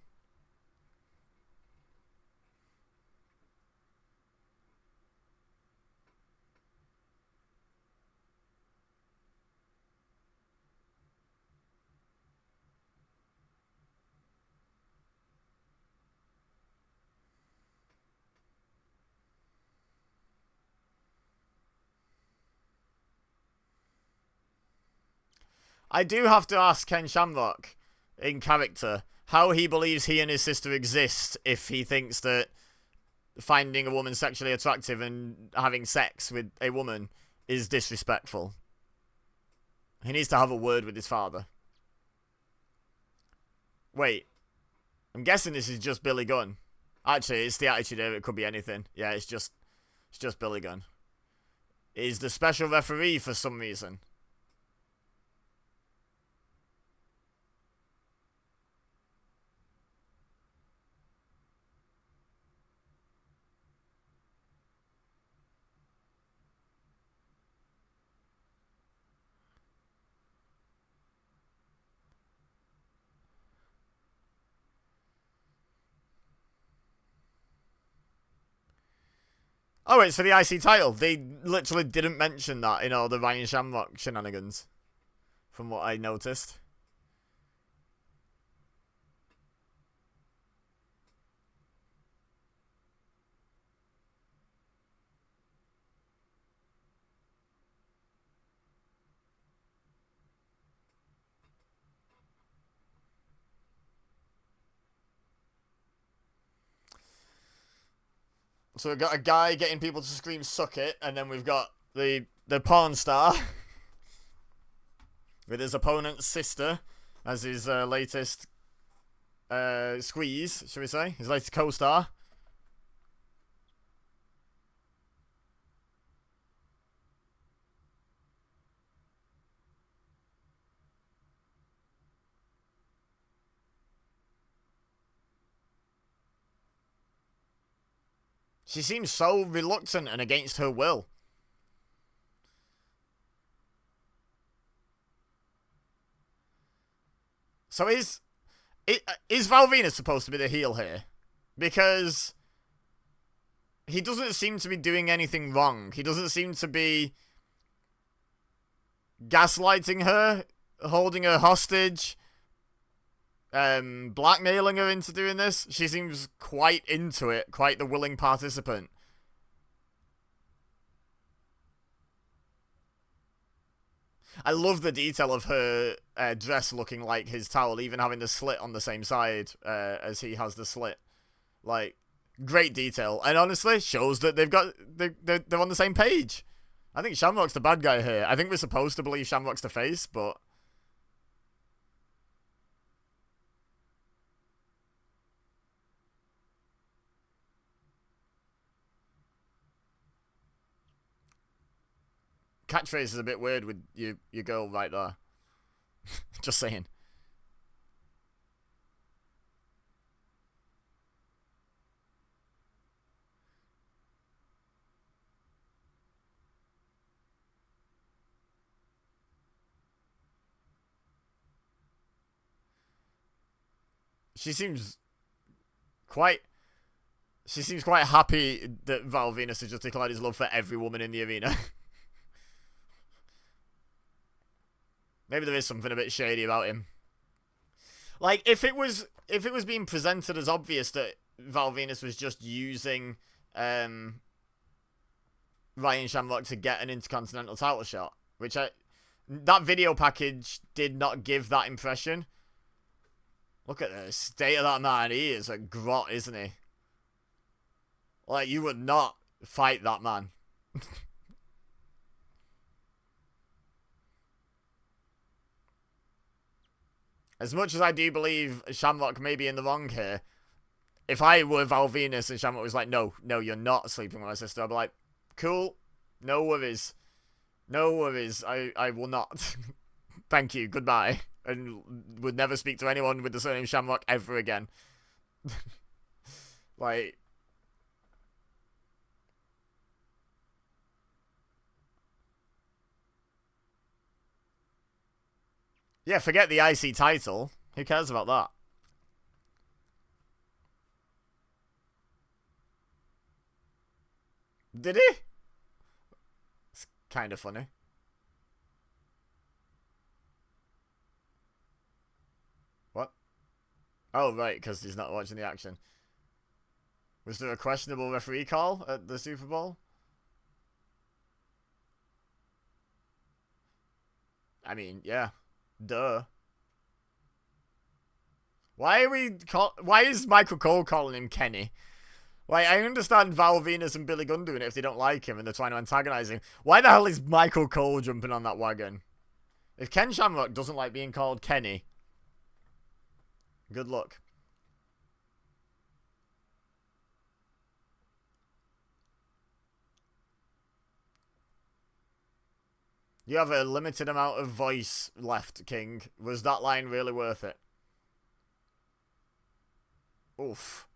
I do have to ask Ken Shamrock, in character, how he believes he and his sister exist if he thinks that finding a woman sexually attractive and having sex with a woman is disrespectful. He needs to have a word with his father. Wait, I'm guessing this is just Billy Gunn. Actually, it's the Attitude Era. It could be anything. Yeah, it's just Billy Gunn. Is the special referee for some reason. Oh, it's for the IC title. They literally didn't mention that in all the Ryan Shamrock shenanigans, from what I noticed. So we've got a guy getting people to scream "suck it," and then we've got the porn star with his opponent's sister as his latest squeeze, should we say? His latest co-star. She seems so reluctant and against her will. So is Val Venis supposed to be the heel here? Because he doesn't seem to be doing anything wrong. He doesn't seem to be gaslighting her, holding her hostage, blackmailing her into doing this. She seems quite into it, quite the willing participant. I love the detail of her dress looking like his towel, even having the slit on the same side as he has the slit. Like, great detail, and honestly, shows that they're on the same page. I think Shamrock's the bad guy here. I think we're supposed to believe Shamrock's the face, but catchphrase is a bit weird with your girl right there. Just saying. She seems quite happy that Val Venis has just declared his love for every woman in the arena. Maybe there is something a bit shady about him. Like, if it was being presented as obvious that Val Venis was just using Ryan Shamrock to get an Intercontinental title shot, that video package did not give that impression. Look at the state of that man. He is a grot, isn't he? Like, you would not fight that man. As much as I do believe Shamrock may be in the wrong here, if I were Val Venis and Shamrock was like, no, you're not sleeping with my sister, I'd be like, cool, no worries. No worries, I will not. Thank you, goodbye. And would never speak to anyone with the surname Shamrock ever again. Like, yeah, forget the IC title. Who cares about that? Did he? It's kind of funny. What? Oh, right, because he's not watching the action. Was there a questionable referee call at the Super Bowl? I mean, yeah. Duh. Why is Michael Cole calling him Kenny? Like, I understand Val Venis and Billy Gunn doing it if they don't like him and they're trying to antagonize him. Why the hell is Michael Cole jumping on that wagon? If Ken Shamrock doesn't like being called Kenny, good luck. You have a limited amount of voice left, King. Was that line really worth it? Oof.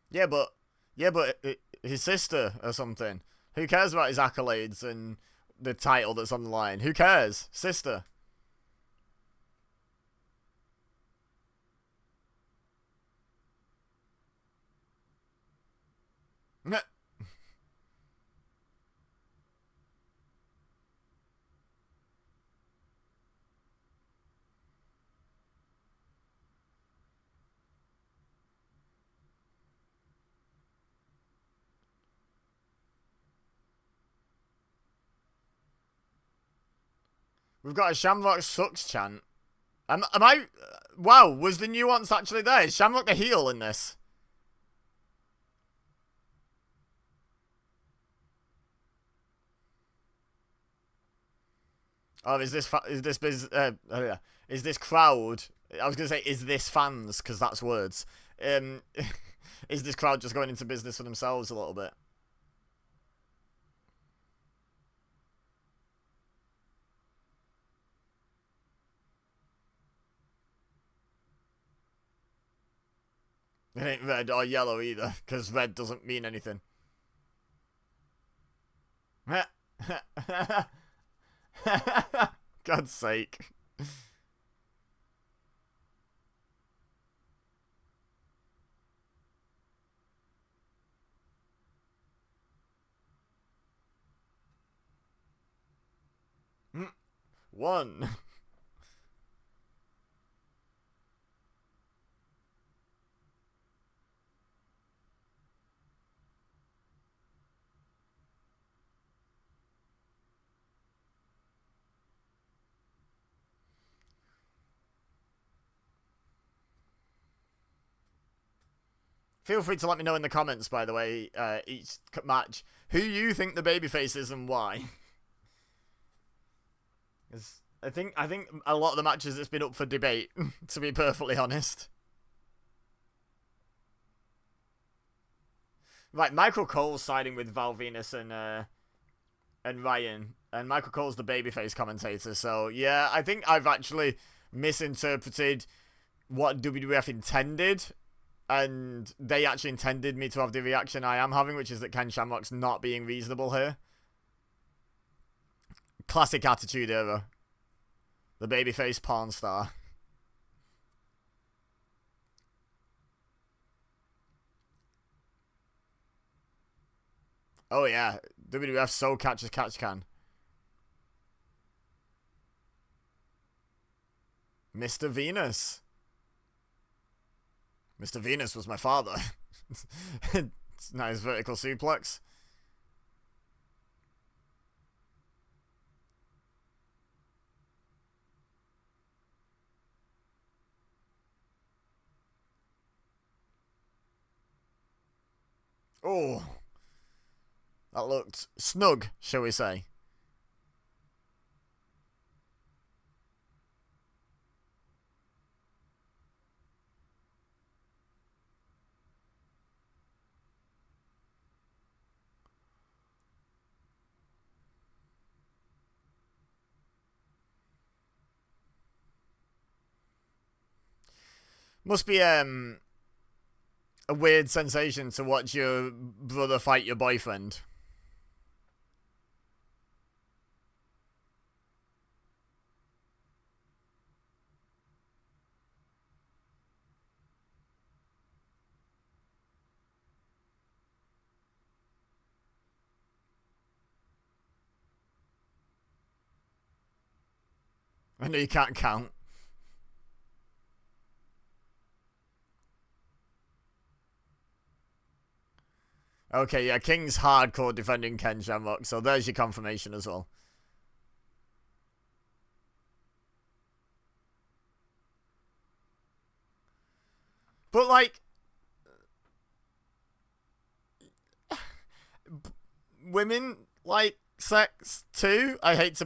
Yeah, but his sister or something. Who cares about his accolades and the title that's on the line? Who cares? Sister. We've got a Shamrock sucks chant. Am I... Wow, was the nuance actually there? Is Shamrock the heel in this? Oh, is this is this crowd? I was gonna say, is this fans? Because that's words. Is this crowd just going into business for themselves a little bit? It ain't red or yellow either, because red doesn't mean anything. God's sake. One. Feel free to let me know in the comments, by the way, each match, who you think the babyface is and why. I think a lot of the matches it's been up for debate, to be perfectly honest. Right, Michael Cole's siding with Val Venus and Ryan, and Michael Cole's the babyface commentator. So yeah, I think I've actually misinterpreted what WWF intended. And they actually intended me to have the reaction I am having, which is that Ken Shamrock's not being reasonable here. Classic Attitude Era. The babyface porn star. Oh yeah, WWF so catch as catch can. Mr. Venus. Mr. Venus was my father. Nice vertical suplex. Oh. That looked snug, shall we say. Must be a weird sensation to watch your brother fight your boyfriend. I know you can't count. Okay, yeah, King's hardcore defending Ken Shamrock, so there's your confirmation as well. But, like, women like sex too. I hate to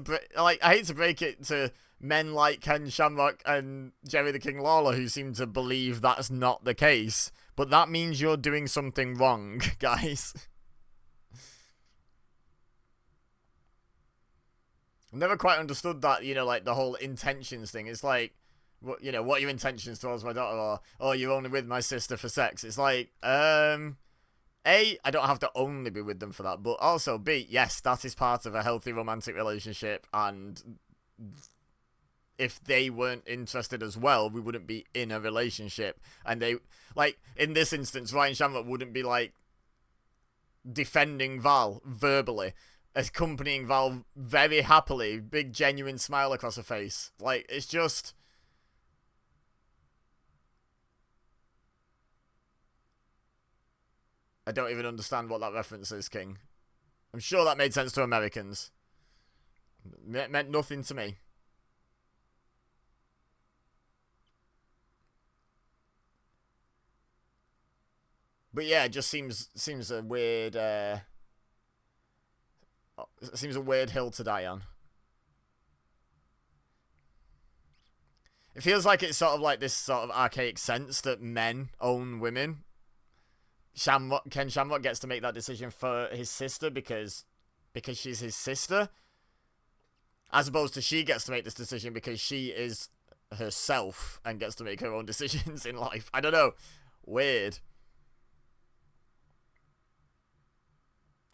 break it to men like Ken Shamrock and Jerry the King Lawler who seem to believe that's not the case. But that means you're doing something wrong, guys. I've never quite understood that, you know, like the whole intentions thing. It's like, what, you know, what are your intentions towards my daughter? Or, oh, you're only with my sister for sex. It's like, A, I don't have to only be with them for that, but also B, yes, that is part of a healthy romantic relationship, and if they weren't interested as well, we wouldn't be in a relationship. And they, like, in this instance, Ryan Shamrock wouldn't be, like, defending Val verbally, accompanying Val very happily, big genuine smile across her face. Like, it's just... I don't even understand what that reference is, King. I'm sure that made sense to Americans. It meant nothing to me. But yeah, it just seems a weird seems a weird hill to die on. It feels like it's sort of like this sort of archaic sense that men own women. Ken Shamrock gets to make that decision for his sister because she's his sister, as opposed to she gets to make this decision because she is herself and gets to make her own decisions in life. I don't know. Weird.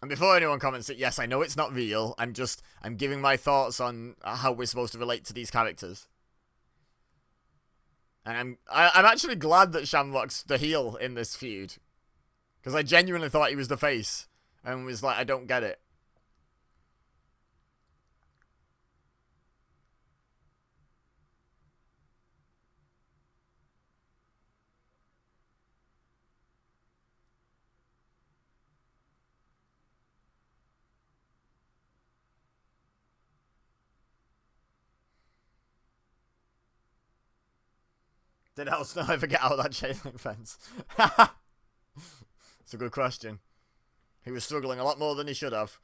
And before anyone comments it, yes, I know it's not real. I'm giving my thoughts on how we're supposed to relate to these characters. And I'm actually glad that Shamrock's the heel in this feud, because I genuinely thought he was the face and was like, I don't get it. Did El Snow ever get out of that chain link fence? It's a good question. He was struggling a lot more than he should have.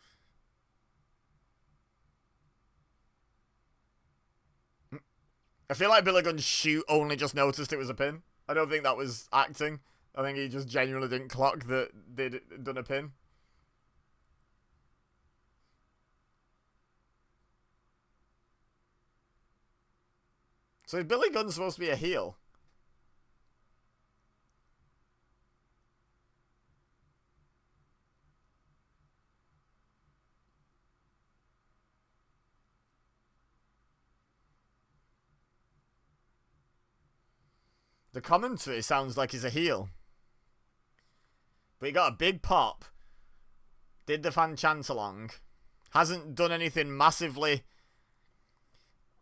I feel like Billy Gunn's shoot only just noticed it was a pin. I don't think that was acting. I think he just genuinely didn't clock that they'd done a pin. So is Billy Gunn supposed to be a heel? The commentary sounds like he's a heel. But he got a big pop. Did the fan chant along. Hasn't done anything massively.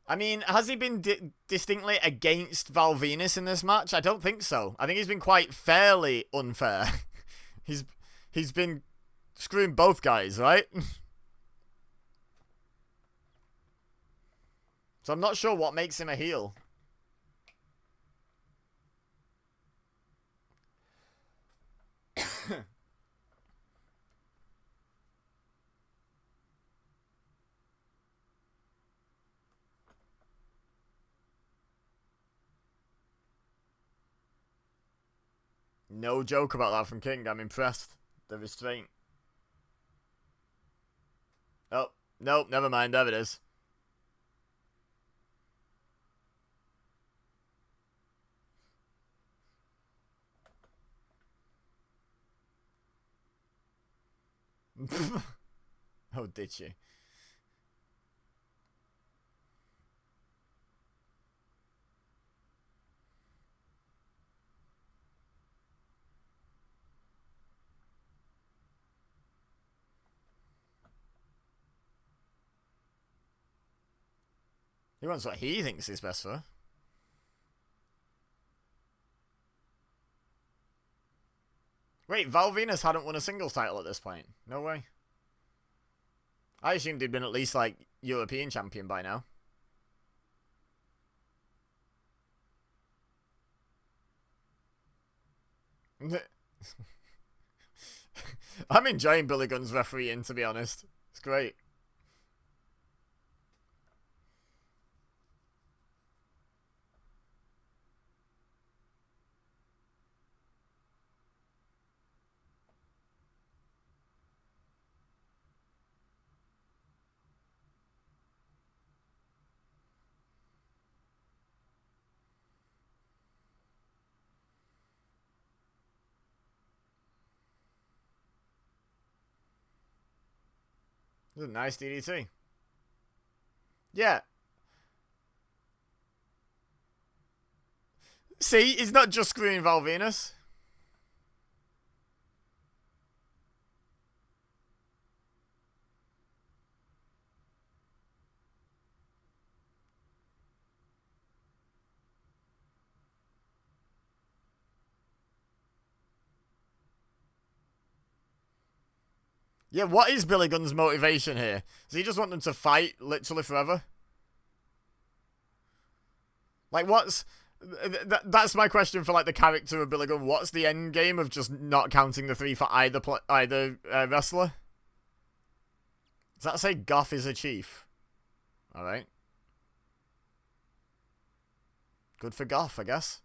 I mean, has he been distinctly against Val Venus in this match? I don't think so. I think he's been quite fairly unfair. he's been screwing both guys, right? So I'm not sure what makes him a heel. No joke about that from King. I'm impressed. The restraint. Oh, no, never mind. There it is. Oh, did she? He wants what he thinks is best for her. Wait, Val Venus hadn't won a singles title at this point. No way. I assumed he'd been at least, like, European champion by now. I'm enjoying Billy Gunn's refereeing, to be honest. It's great. It was a nice DDT. Yeah. See, he's not just screwing Val Venus. Yeah, what is Billy Gunn's motivation here? Does he just want them to fight literally forever? Like, what's... That's my question for, like, the character of Billy Gunn. What's the end game of just not counting the 3 for either wrestler? Does that say Goff is a chief? Alright. Good for Goff, I guess.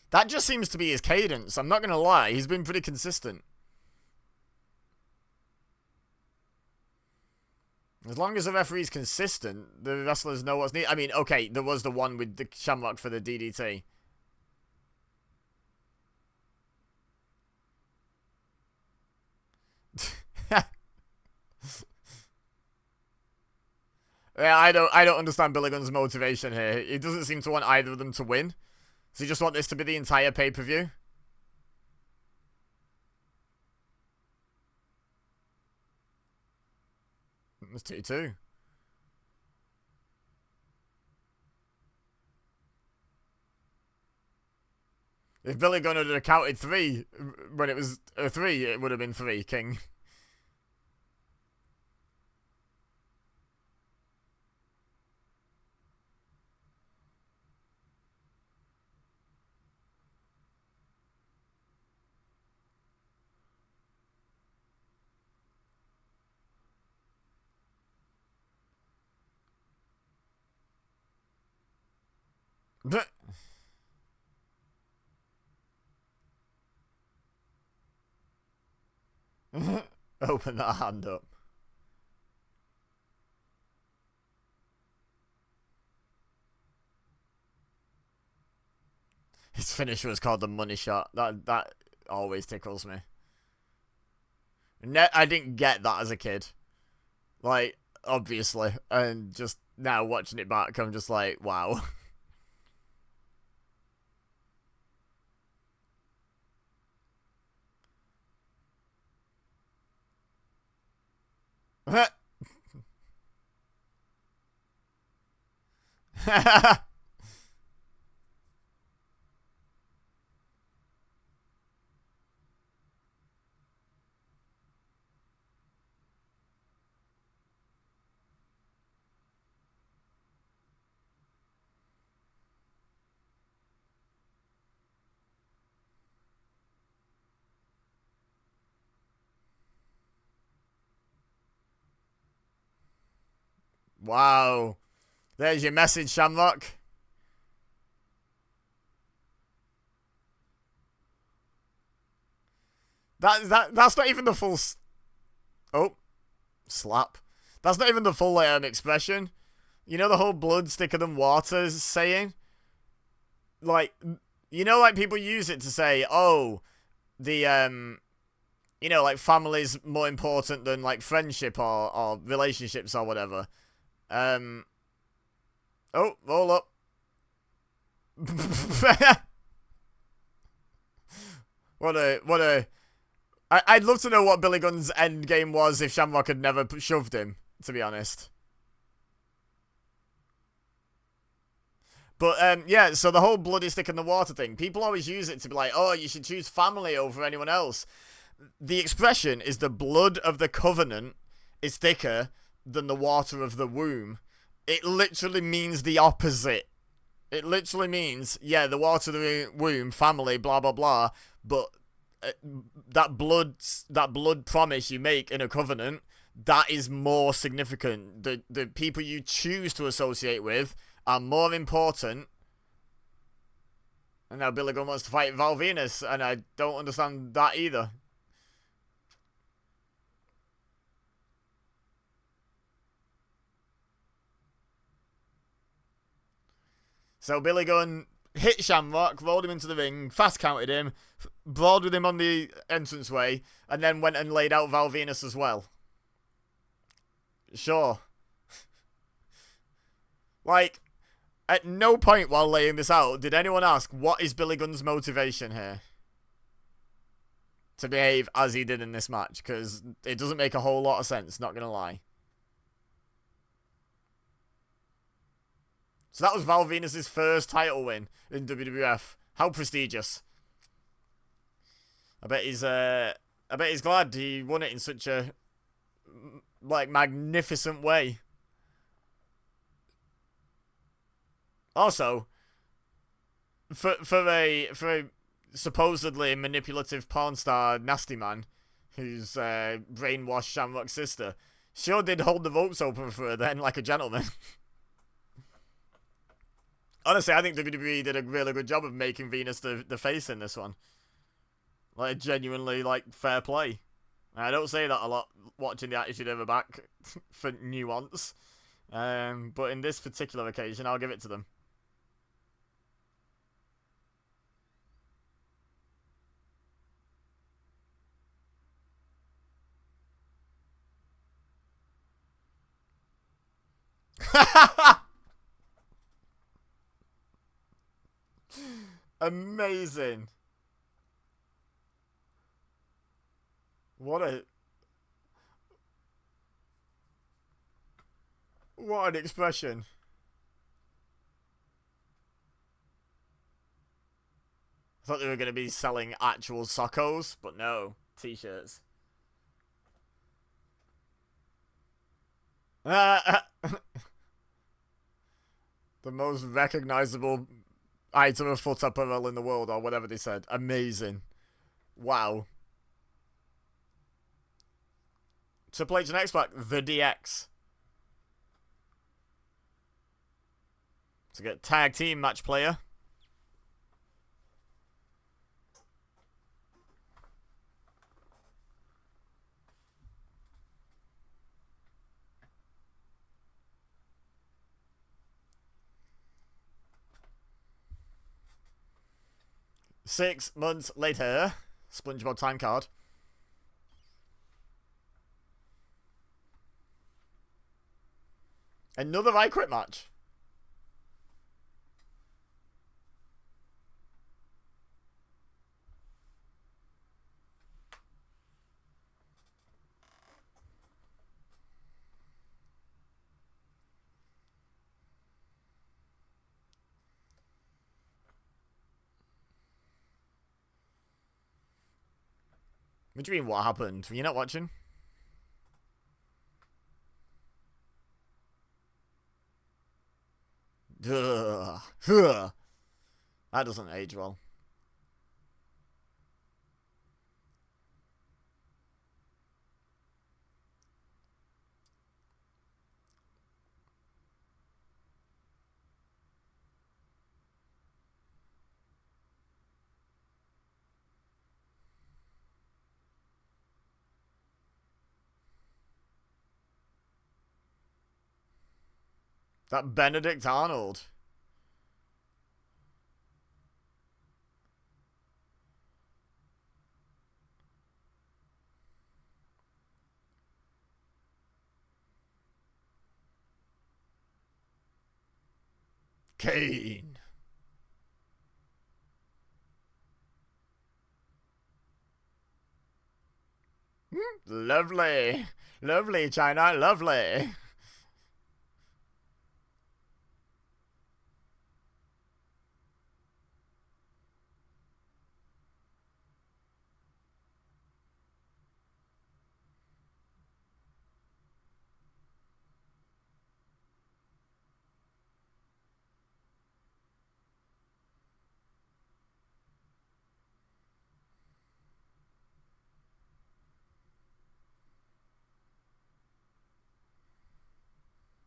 That just seems to be his cadence. I'm not going to lie. He's been pretty consistent. As long as the referee's consistent, the wrestlers know what's needed. I mean, okay, there was the one with the Shamrock for the DDT. Yeah, I don't understand Billy Gunn's motivation here. He doesn't seem to want either of them to win. Does he just want this to be the entire pay-per-view? It's 2-2. If Billy Gunn had counted 3 when it was a 3, it would have been 3, King. Open that hand up. His finisher was called the money shot. That always tickles me. I didn't get that as a kid. Like, obviously. And just now watching it back, I'm just like, wow. Wow. There's your message, Shamrock. That's not even the full... Oh. Slap. That's not even the full expression. You know the whole blood thicker than water saying? Like, you know, like, people use it to say, oh, the, you know, like, family's more important than, like, friendship or relationships or whatever. Oh, roll up. I'd love to know what Billy Gunn's end game was if Shamrock had never shoved him, to be honest. But, yeah, so the whole blood is thicker than the water thing, people always use it to be like, oh, you should choose family over anyone else. The expression is the blood of the covenant is thicker than the water of the womb. It literally means the opposite. It literally means, yeah, the water of the womb, family, blah, blah, blah, but that blood promise you make in a covenant, that is more significant. The people you choose to associate with are more important. And now Billy Gunn wants to fight Val Venus, and I don't understand that either. So Billy Gunn hit Shamrock, rolled him into the ring, fast counted him, brawled with him on the entranceway, and then went and laid out Val Venus as well. Sure. Like, at no point while laying this out did anyone ask, what is Billy Gunn's motivation here to behave as he did in this match? Because it doesn't make a whole lot of sense, not gonna lie. So that was Val Venus' first title win in WWF. How prestigious. I bet he's glad he won it in such a like magnificent way. Also, for a supposedly manipulative porn star nasty man who's brainwashed Shamrock's sister, sure did hold the ropes open for her then like a gentleman. Honestly, I think WWE did a really good job of making Venus the face in this one. Like, genuinely, like, fair play. I don't say that a lot watching the Attitude Era back for nuance. But in this particular occasion, I'll give it to them. Amazing. What an expression. I thought they were going to be selling actual sockos, but no, t-shirts. The most recognizable item of foot apparel in the world, or whatever they said. Amazing. Wow. Triple H and X-Pac, the DX. To get tag team match player. Six months later, SpongeBob time card. Another I Quit match. What do you mean, what happened? Were you not watching? Ugh. Ugh. That doesn't age well. That Benedict Arnold. Kane. Lovely. Lovely, China. Lovely.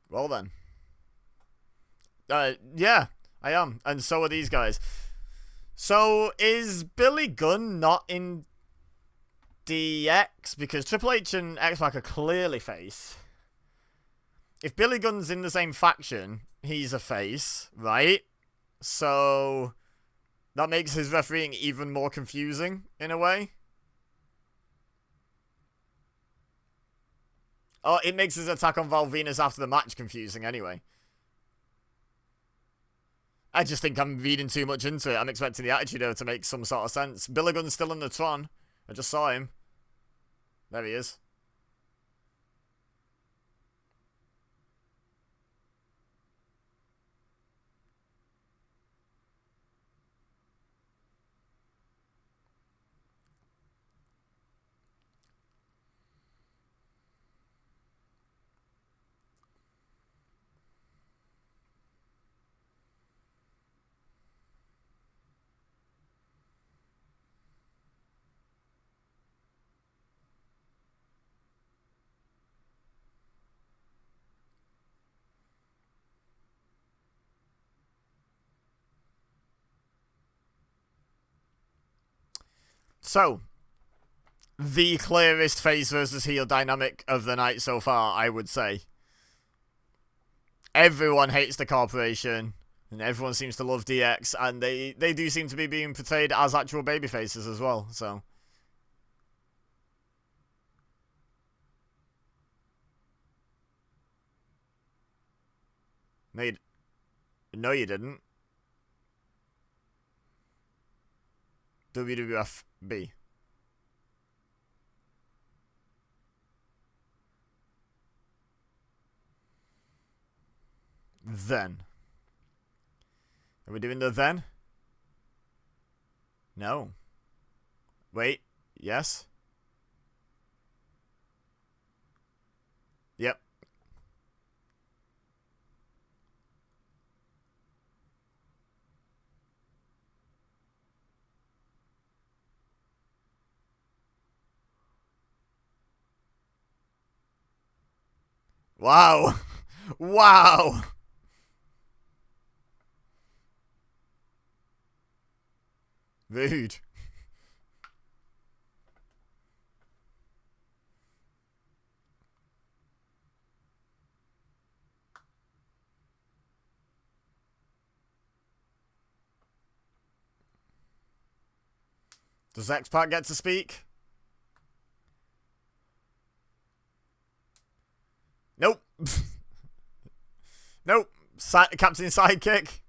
Well then. Yeah, I am. And so are these guys. So, is Billy Gunn not in DX? Because Triple H and X-Pac are clearly face. If Billy Gunn's in the same faction, he's a face, right? So that makes his refereeing even more confusing in a way. Oh, it makes his attack on Val Venus after the match confusing anyway. I just think I'm reading too much into it. I'm expecting the Attitude Era to make some sort of sense. Billigan's still in the Tron. I just saw him. There he is. So, the clearest face versus heel dynamic of the night so far, I would say. Everyone hates the corporation, and everyone seems to love DX, and they do seem to be being portrayed as actual baby faces as well, so. No, you didn't. WWF B. Then. Are we doing the then? No. Wait. Yes? Yep. Wow. Wow. Rude. Does X-Pac get to speak? Nope. Nope. Captain Sidekick.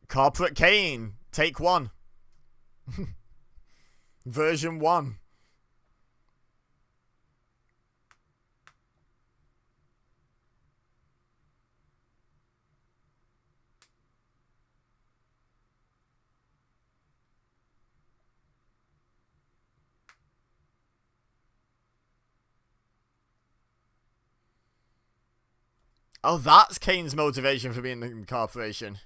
Corporate Kane. Take 1. Version 1. Oh, that's Kane's motivation for being in the corporation.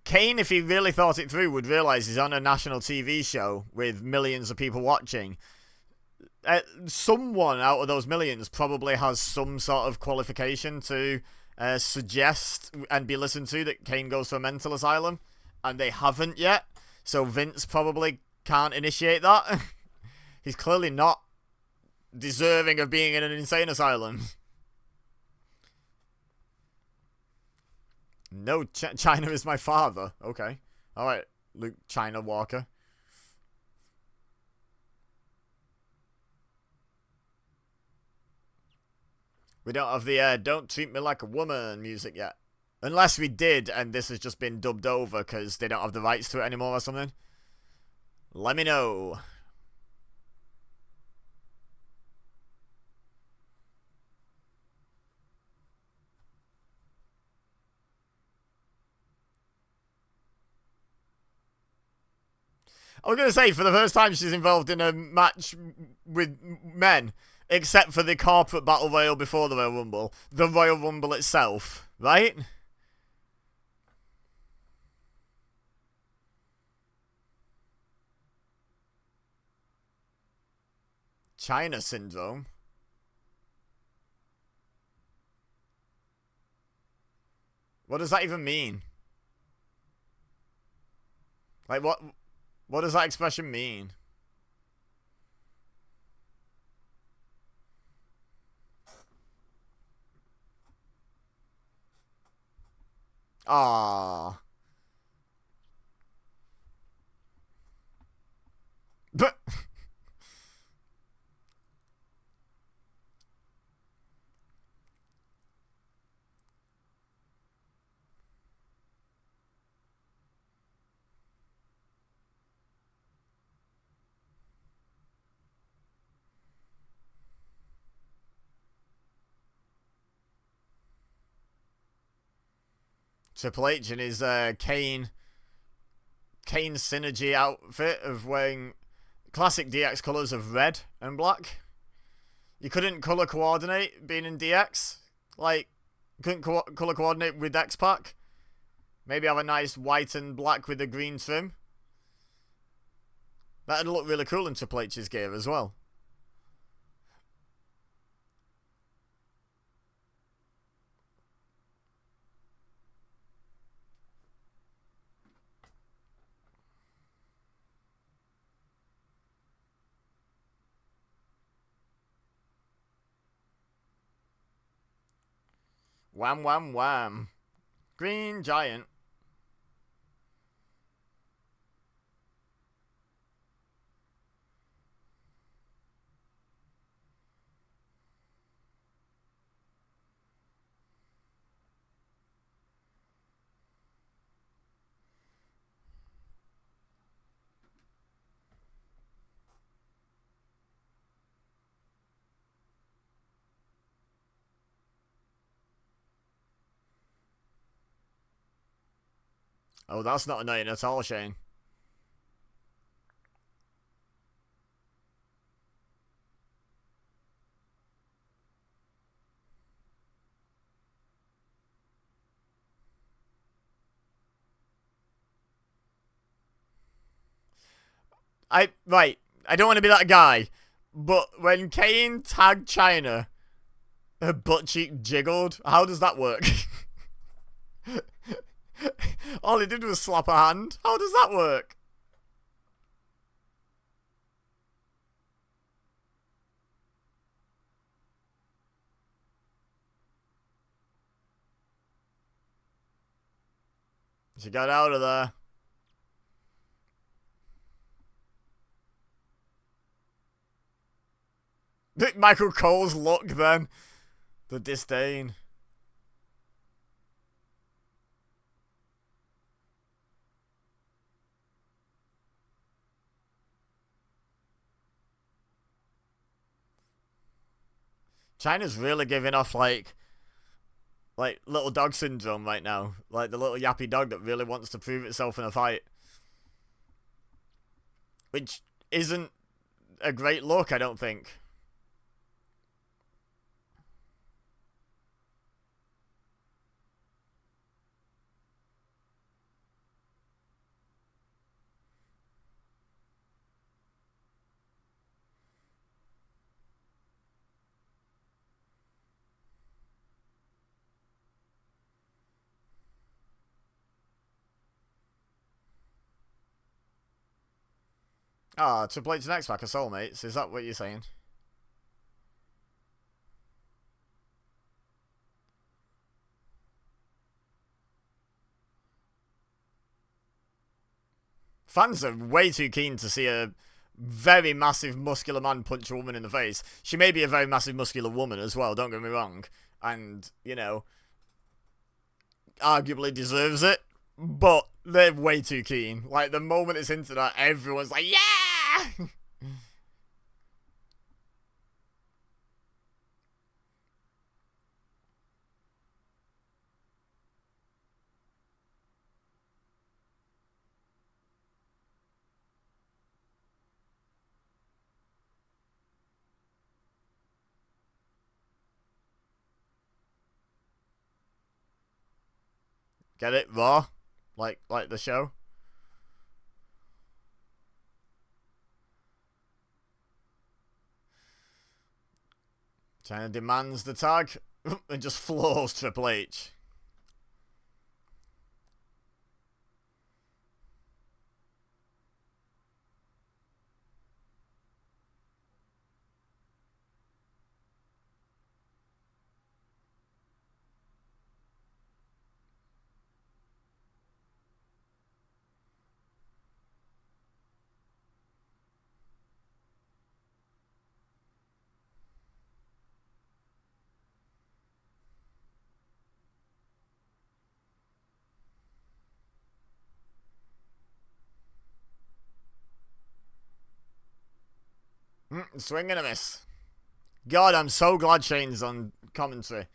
Kane, if he really thought it through, would realise he's on a national TV show with millions of people watching. Someone out of those millions probably has some sort of qualification to suggest and be listened to that Kane goes to a mental asylum, and they haven't yet. So Vince probably can't initiate that. He's clearly not deserving of being in an insane asylum. No, China is my father. Okay. Alright, Luke China Walker. We don't have the Don't Treat Me Like a Woman music yet. Unless we did, and this has just been dubbed over because they don't have the rights to it anymore or something. Let me know. I was going to say, for the first time she's involved in a match with men, except for the corporate battle royal before the Royal Rumble. The Royal Rumble itself, right? China syndrome. What does that even mean? Like, what does that expression mean? Ah. But Triple H in his Kane synergy outfit of wearing classic DX colours of red and black. You couldn't colour coordinate being in DX. Like, couldn't colour coordinate with X-Pac. Maybe have a nice white and black with a green trim. That'd look really cool in Triple H's gear as well. Wham, wham, wham. Green Giant. Oh, that's not annoying at all, Shane. Right, I don't want to be that guy, but when Kane tagged China, her butt cheek jiggled. How does that work? All he did was slap her hand. How does that work? She got out of there. Michael Cole's look then. The disdain. China's really giving off like little dog syndrome right now. Like the little yappy dog that really wants to prove itself in a fight. Which isn't a great look, I don't think. Ah, Triple H and X-Pac are soulmates. Is that what you're saying? Fans are way too keen to see a very massive muscular man punch a woman in the face. She may be a very massive muscular woman as well, don't get me wrong. And, you know, arguably deserves it. But they're way too keen. Like, the moment it's into that, everyone's like, yeah! Get it? Raw? Like the show? China demands the tag and just floors Triple H. Swing and a miss. God, I'm so glad Shane's on commentary.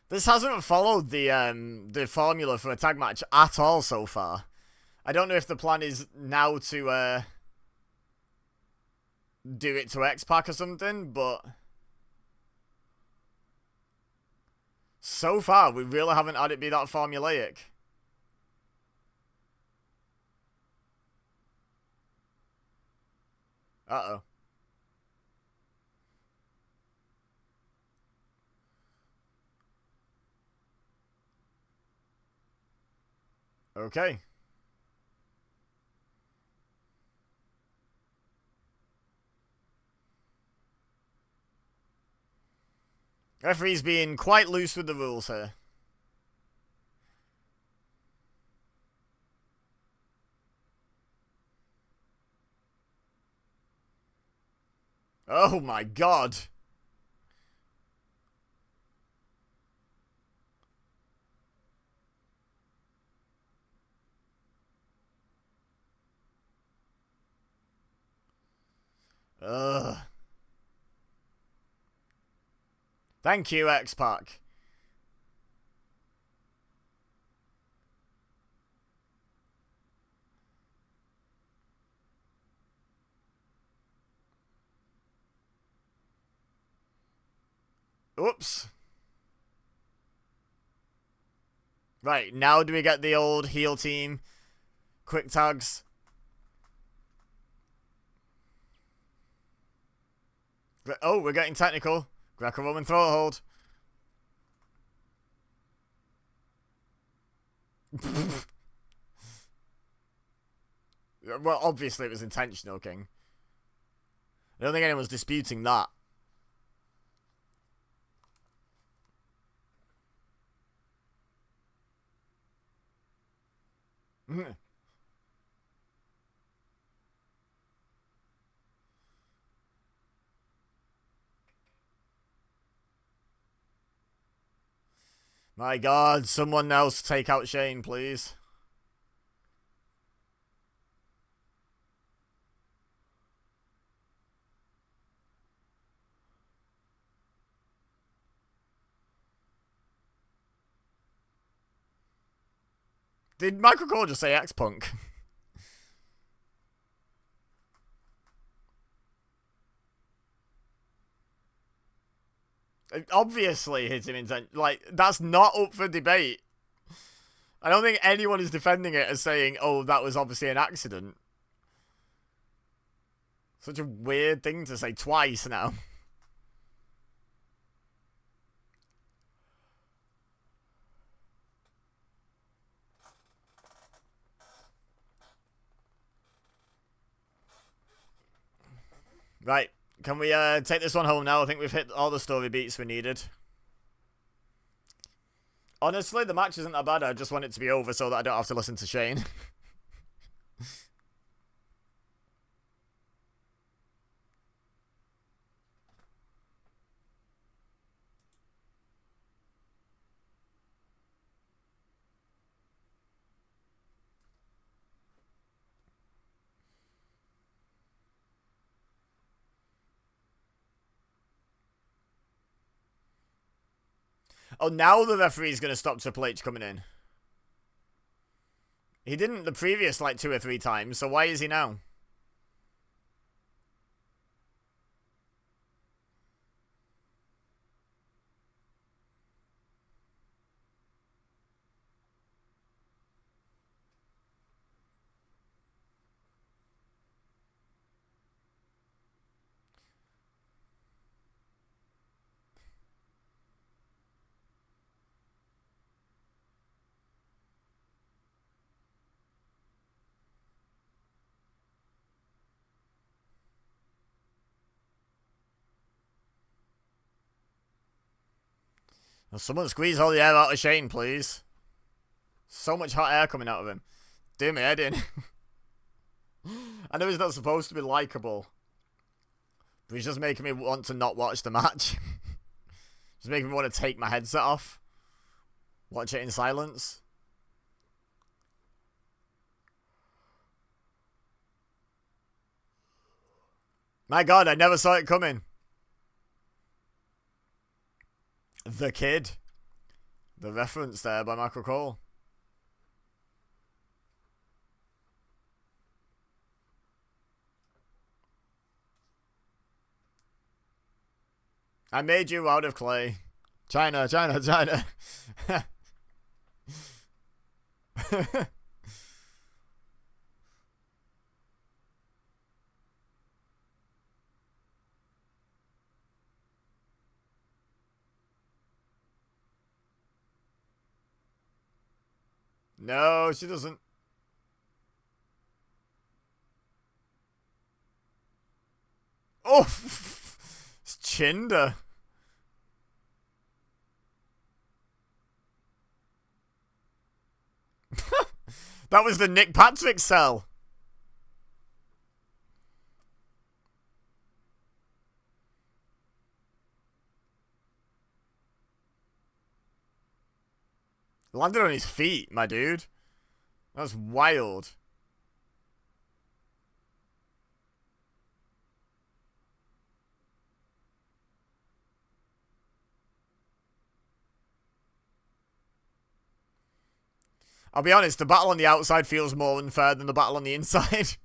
This hasn't followed the formula for a tag match at all so far. I don't know if the plan is now to do it to X-Pac or something, but so far we really haven't had it be that formulaic. Uh-oh. Okay. Referee's being quite loose with the rules here. Oh my god. Ugh. Thank you, X-Pac. Oops. Right, now do we get the old heel team quick tags? Oh, we're getting technical. Greco-Roman throw hold. Well, obviously it was intentional, King. I don't think anyone's disputing that. My god, someone else take out Shane, please. Did Michael Cole just say X-Punk? It obviously hit him like, that's not up for debate. I don't think anyone is defending it as saying, oh, that was obviously an accident. Such a weird thing to say twice now. Right, can we take this one home now? I think we've hit all the story beats we needed. Honestly, the match isn't that bad. I just want it to be over so that I don't have to listen to Shane. Oh, now the referee's going to stop Triple H coming in. He didn't the previous, like, 2 or 3 times, so why is he now? Someone squeeze all the air out of Shane, please. So much hot air coming out of him. Do my head in. I know he's not supposed to be likable, but he's just making me want to not watch the match. Just making me want to take my headset off. Watch it in silence. My god, I never saw it coming. The Kid. The reference there by Michael Cole. I made you out of clay. China, China, China. No, she doesn't. Oh, it's Chinder. That was the Nick Patrick cell. Landed on his feet, my dude. That's wild. I'll be honest, the battle on the outside feels more unfair than the battle on the inside.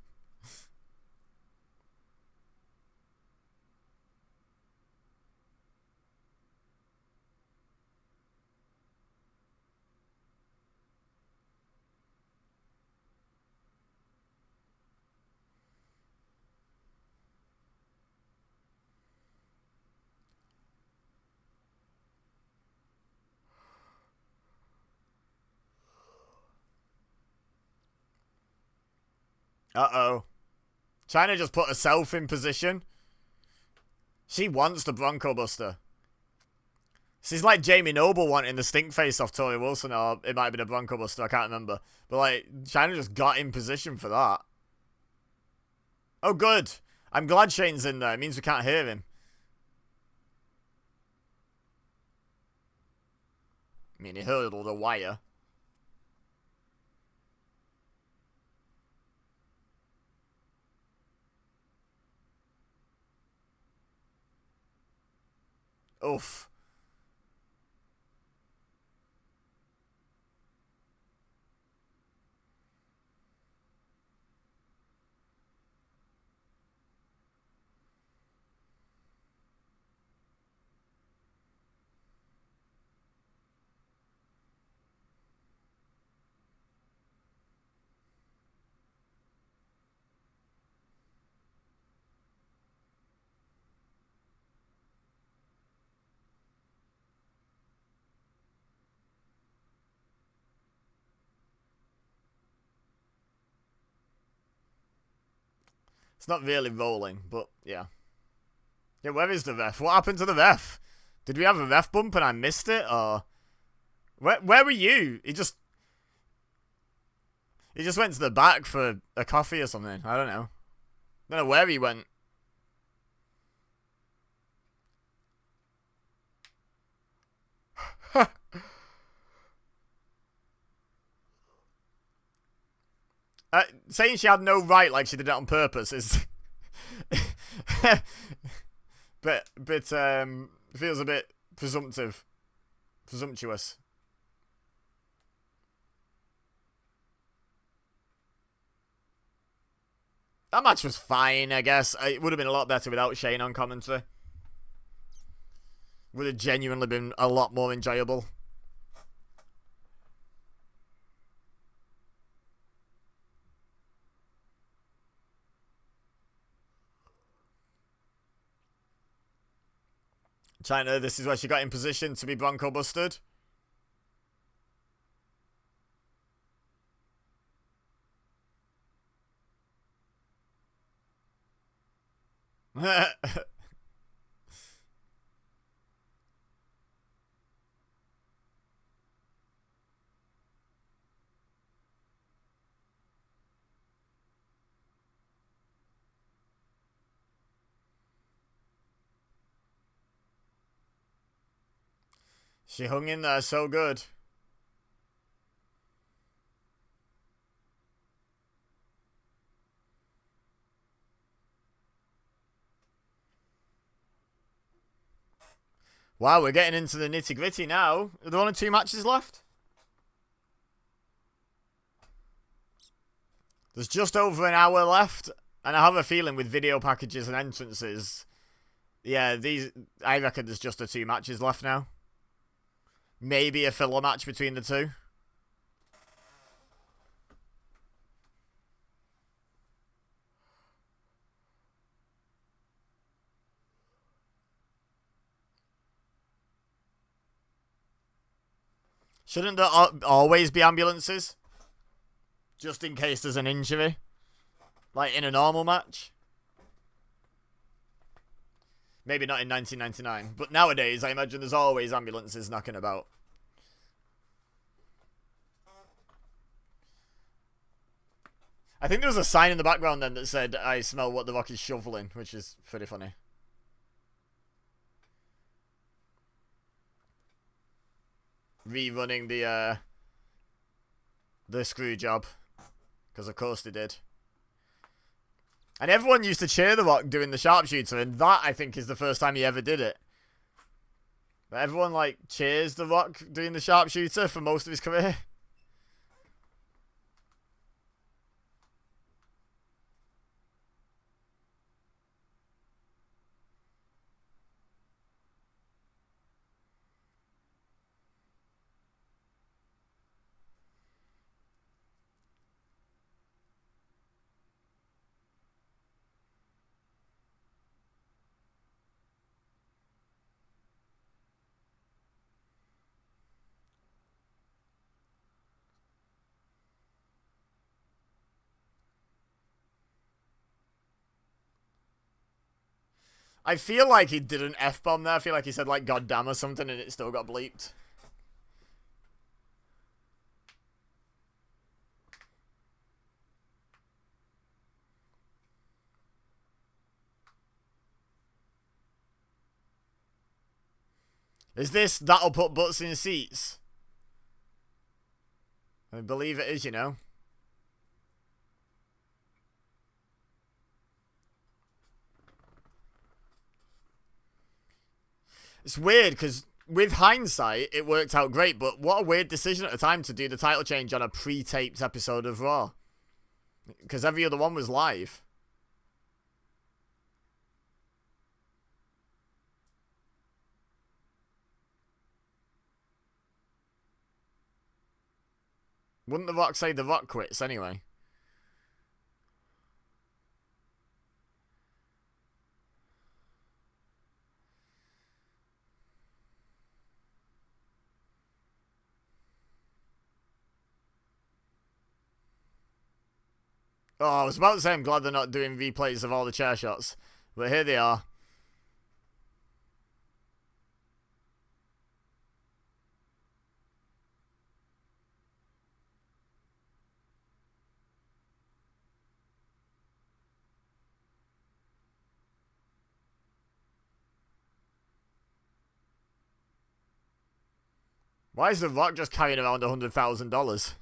Uh-oh. China just put herself in position. She wants the Bronco Buster. She's like Jamie Noble wanting the stink face off Tori Wilson, or it might be the Bronco Buster, I can't remember. But like, China just got in position for that. Oh, good. I'm glad Shane's in there. It means we can't hear him. I mean, he hurdled a wire. Oof. It's not really rolling, but yeah. Yeah, where is the ref? What happened to the ref? Did we have a ref bump and I missed it, or where were you? He just went to the back for a coffee or something. I don't know. Don't know where he went. Saying she had no right, like she did it on purpose, is but feels a bit presumptuous. That match was fine, I guess. It would have been a lot better without Shane on commentary. Would have genuinely been a lot more enjoyable. China, this is where she got in position to be Bronco busted. She hung in there so good. Wow, we're getting into the nitty gritty now. Are there only 2 matches left? There's just over an hour left, and I have a feeling with video packages and entrances, yeah, I reckon there's just the 2 matches left now. Maybe a filler match between the 2. Shouldn't there always be ambulances? Just in case there's an injury? Like in a normal match? Maybe not in 1999, but nowadays I imagine there's always ambulances knocking about. I think there was a sign in the background then that said, "I smell what the Rock is shoveling," which is pretty funny. Rerunning the screw job. Because of course they did. And everyone used to cheer The Rock doing the sharpshooter, and that, I think, is the first time he ever did it. But everyone, like, cheers The Rock doing the sharpshooter for most of his career. I feel like he did an F-bomb there. I feel like he said, like, goddamn or something, and it still got bleeped. Is this that'll put butts in seats? I believe it is, you know. It's weird, because with hindsight, it worked out great, but what a weird decision at the time to do the title change on a pre-taped episode of Raw. Because every other one was live. Wouldn't The Rock say The Rock quits anyway? Oh, I was about to say I'm glad they're not doing replays of all the chair shots. But here they are. Why is The Rock just carrying around $100,000?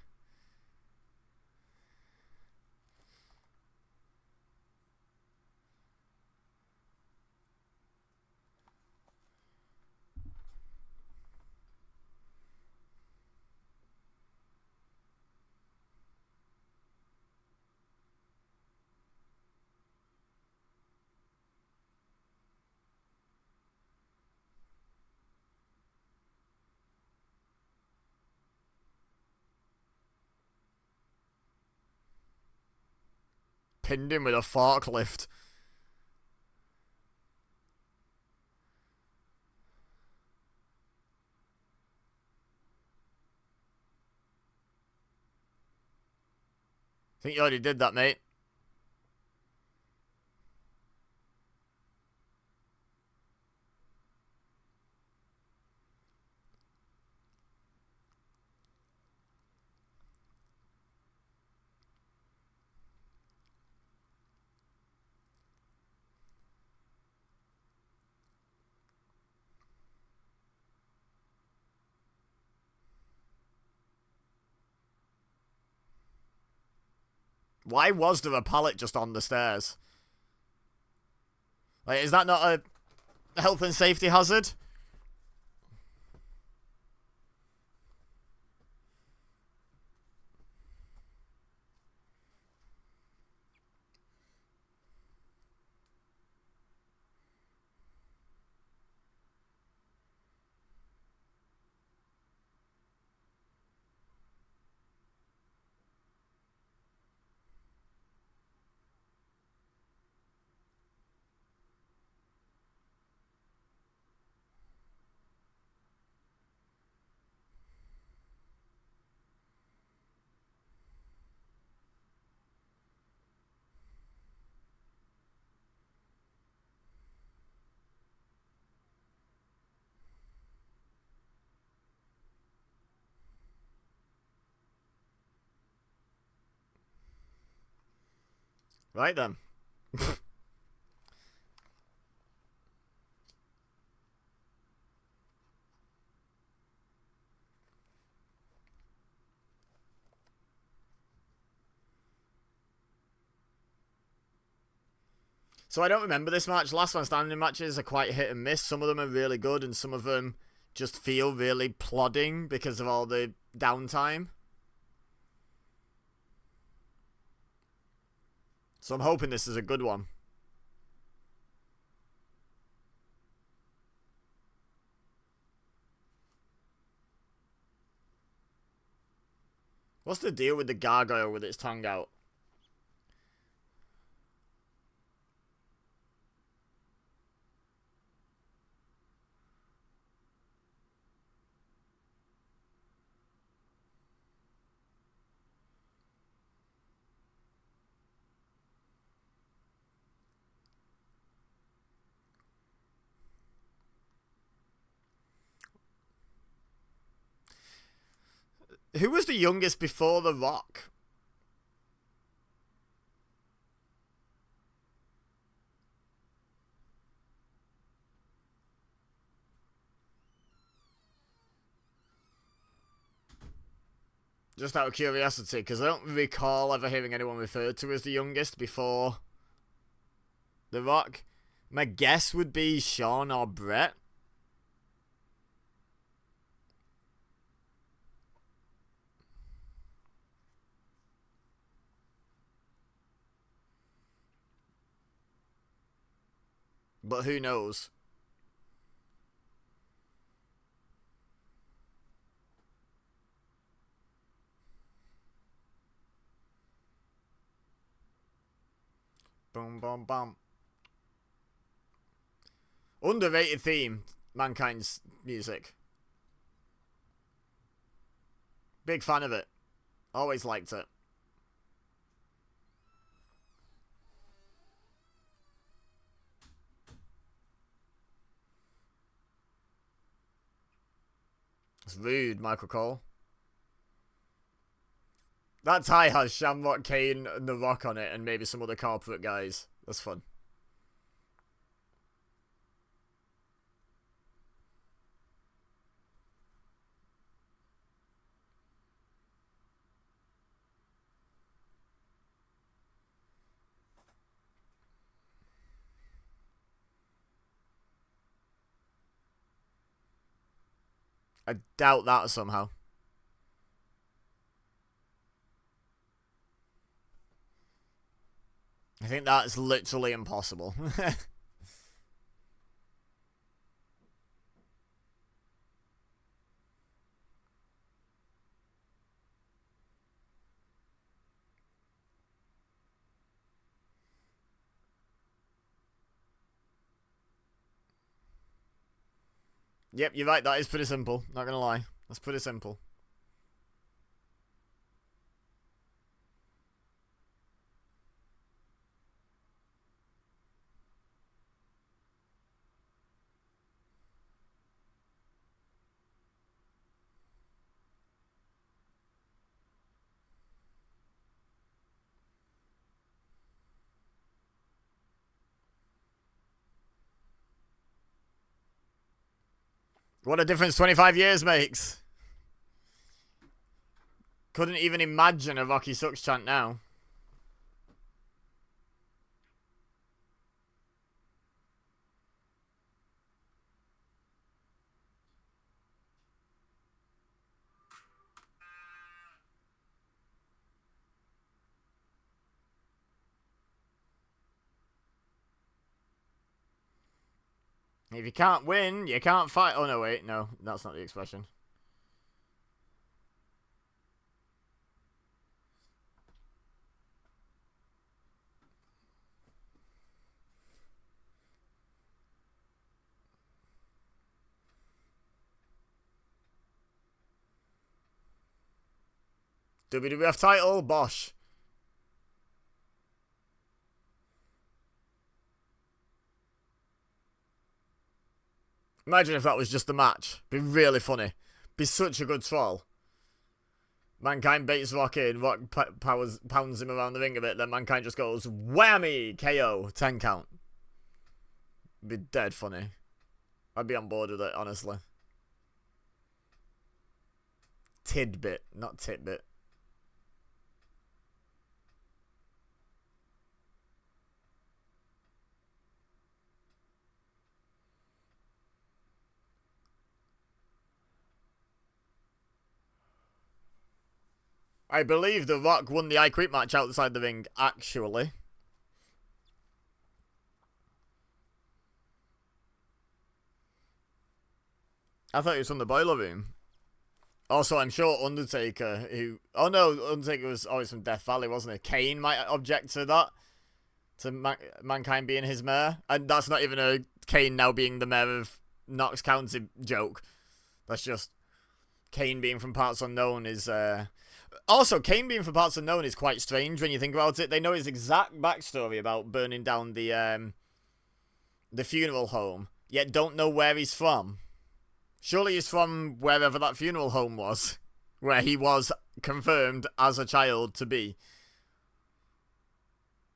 Pinned him with a forklift. I think you already did that, mate. Why was there a pallet just on the stairs? Like, is that not a health and safety hazard? Right then. So I don't remember this match. Last man standing matches are quite hit and miss. Some of them are really good and some of them just feel really plodding because of all the downtime. So I'm hoping this is a good one. What's the deal with the gargoyle with its tongue out? Who was the youngest before The Rock? Just out of curiosity, because I don't recall ever hearing anyone referred to as the youngest before The Rock. My guess would be Sean or Brett. But who knows? Boom, boom, boom. Underrated theme, Mankind's music. Big fan of it. Always liked it. It's rude, Michael Cole. That tie has Shamrock, Kane, and The Rock on it, and maybe some other corporate guys. That's fun. I doubt that somehow. I think that's literally impossible. Yep, you're right, that is pretty simple. Not gonna lie. That's pretty simple. What a difference 25 years makes. Couldn't even imagine a Rocky Sucks chant now. If you can't win, you can't fight. Oh, no, wait. No, that's not the expression. WWF title, Bosh. Imagine if that was just the match. Be really funny. Be such a good troll. Mankind baits Rock in, Rock pounds him around the ring a bit, then Mankind just goes, whammy, KO, 10 count. Be dead funny. I'd be on board with it, honestly. Tidbit, not titbit. I believe The Rock won the I Quit match outside the ring, actually. I thought he was from the boiler room. Also, I'm sure Undertaker, who... Oh no, Undertaker was always from Death Valley, wasn't he? Kane might object to that. To Mankind being his mayor. And that's not even a Kane now being the mayor of Knox County joke. That's just... Kane being from parts unknown is... Also, Kane being from parts unknown is quite strange when you think about it. They know his exact backstory about burning down the funeral home, yet don't know where he's from. Surely he's from wherever that funeral home was, where he was confirmed as a child to be.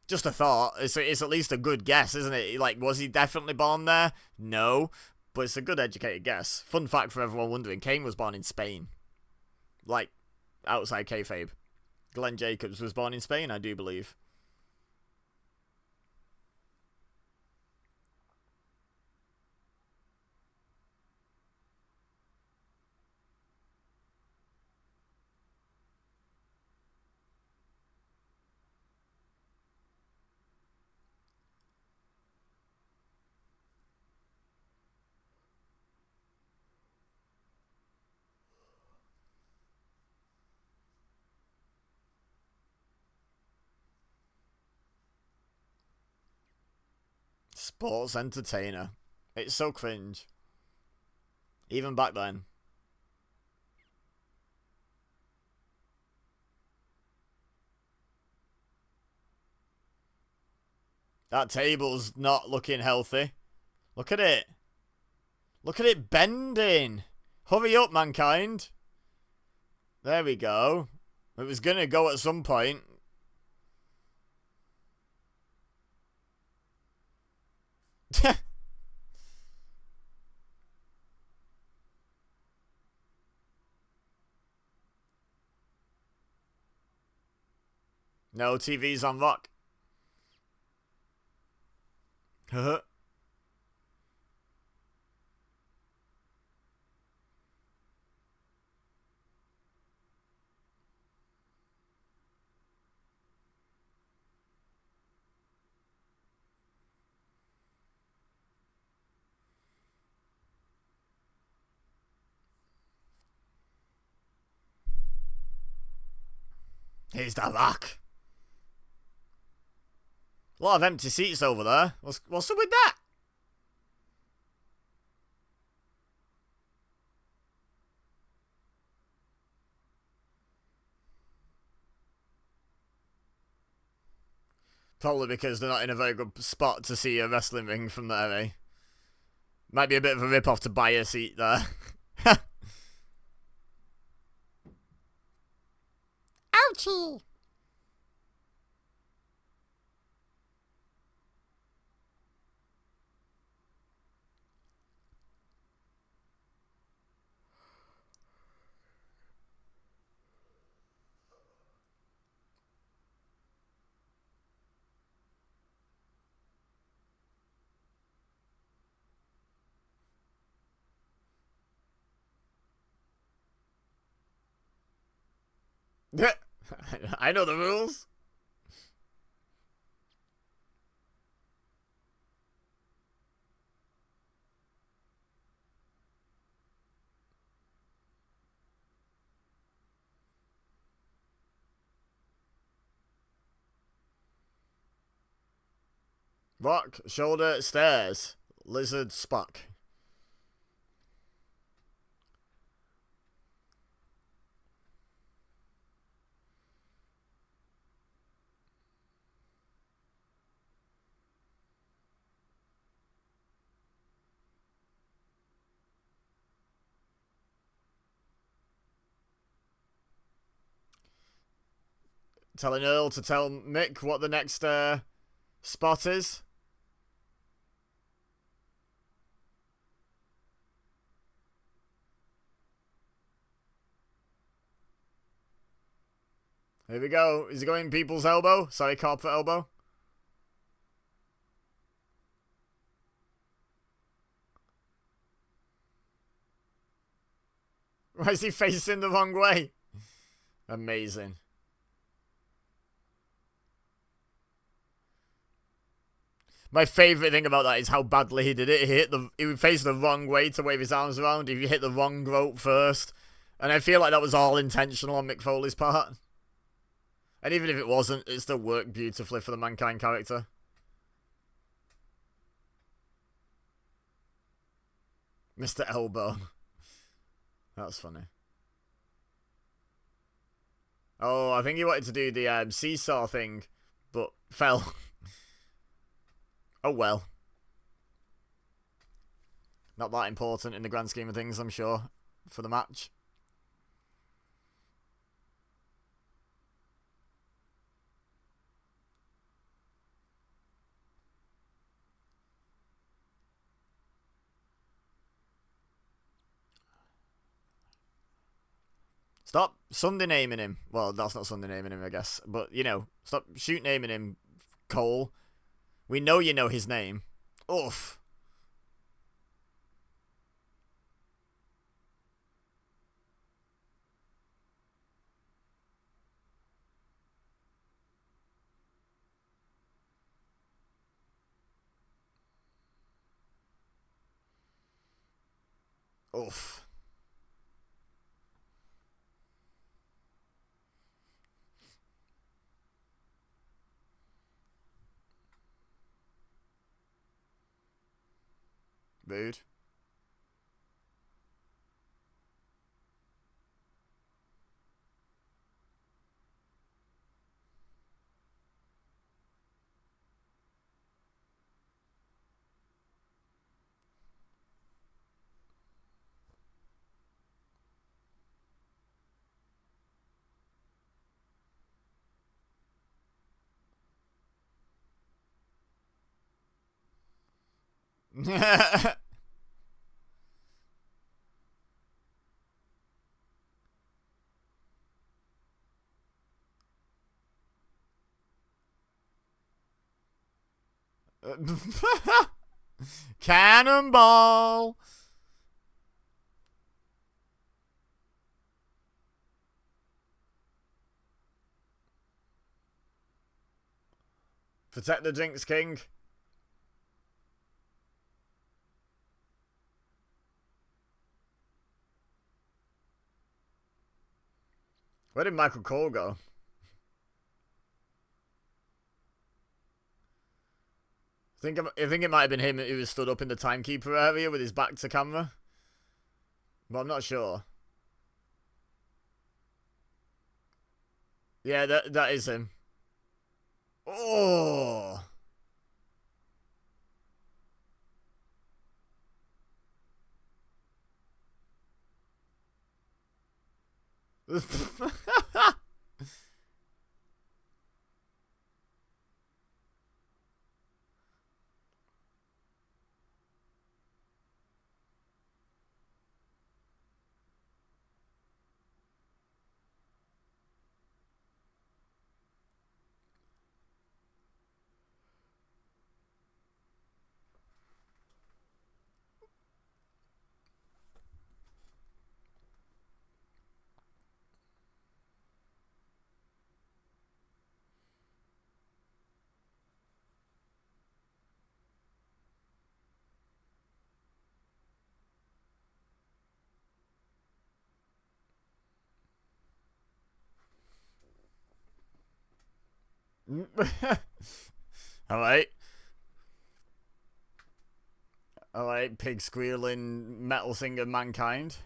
Just a thought. It's at least a good guess, isn't it? Like, was he definitely born there? No, but it's a good educated guess. Fun fact for everyone wondering, Kane was born in Spain. Like, outside kayfabe. Glenn Jacobs was born in Spain, I do believe. Sports entertainer. It's so cringe. Even back then. That table's not looking healthy. Look at it. Look at it bending. Hurry up, Mankind. There we go. It was going to go at some point. No TV's on Rock. Here's the Rock. A lot of empty seats over there. What's up with that? Probably because they're not in a very good spot to see a wrestling ring from there, eh? Might be a bit of a rip-off to buy a seat there. Ouchie! I know the rules. Rock, shoulder, stairs. Lizard, Spock. Telling Earl to tell Mick what the next spot is. Here we go. Is he going people's elbow? Sorry, corporate elbow. Why is he facing the wrong way? Amazing. My favourite thing about that is how badly he did it. He faced the wrong way to wave his arms around. He hit the wrong rope first. And I feel like that was all intentional on Mick Foley's part. And even if it wasn't, it still worked beautifully for the Mankind character. Mr. Elbow. That's funny. Oh, I think he wanted to do the seesaw thing, but fell. Oh well. Not that important in the grand scheme of things, I'm sure, for the match. Stop Sunday naming him. Well, that's not Sunday naming him, I guess. But, you know, stop shoot naming him Cole. We know you know his name. Oof. Oof. Rude. Cannonball. Protect the Jinx King. Where did Michael Cole go? I think it might have been him who was stood up in the timekeeper area with his back to camera. But I'm not sure. Yeah, that is him. Oh. Alright. Alright, pig squealing metal singer Mankind.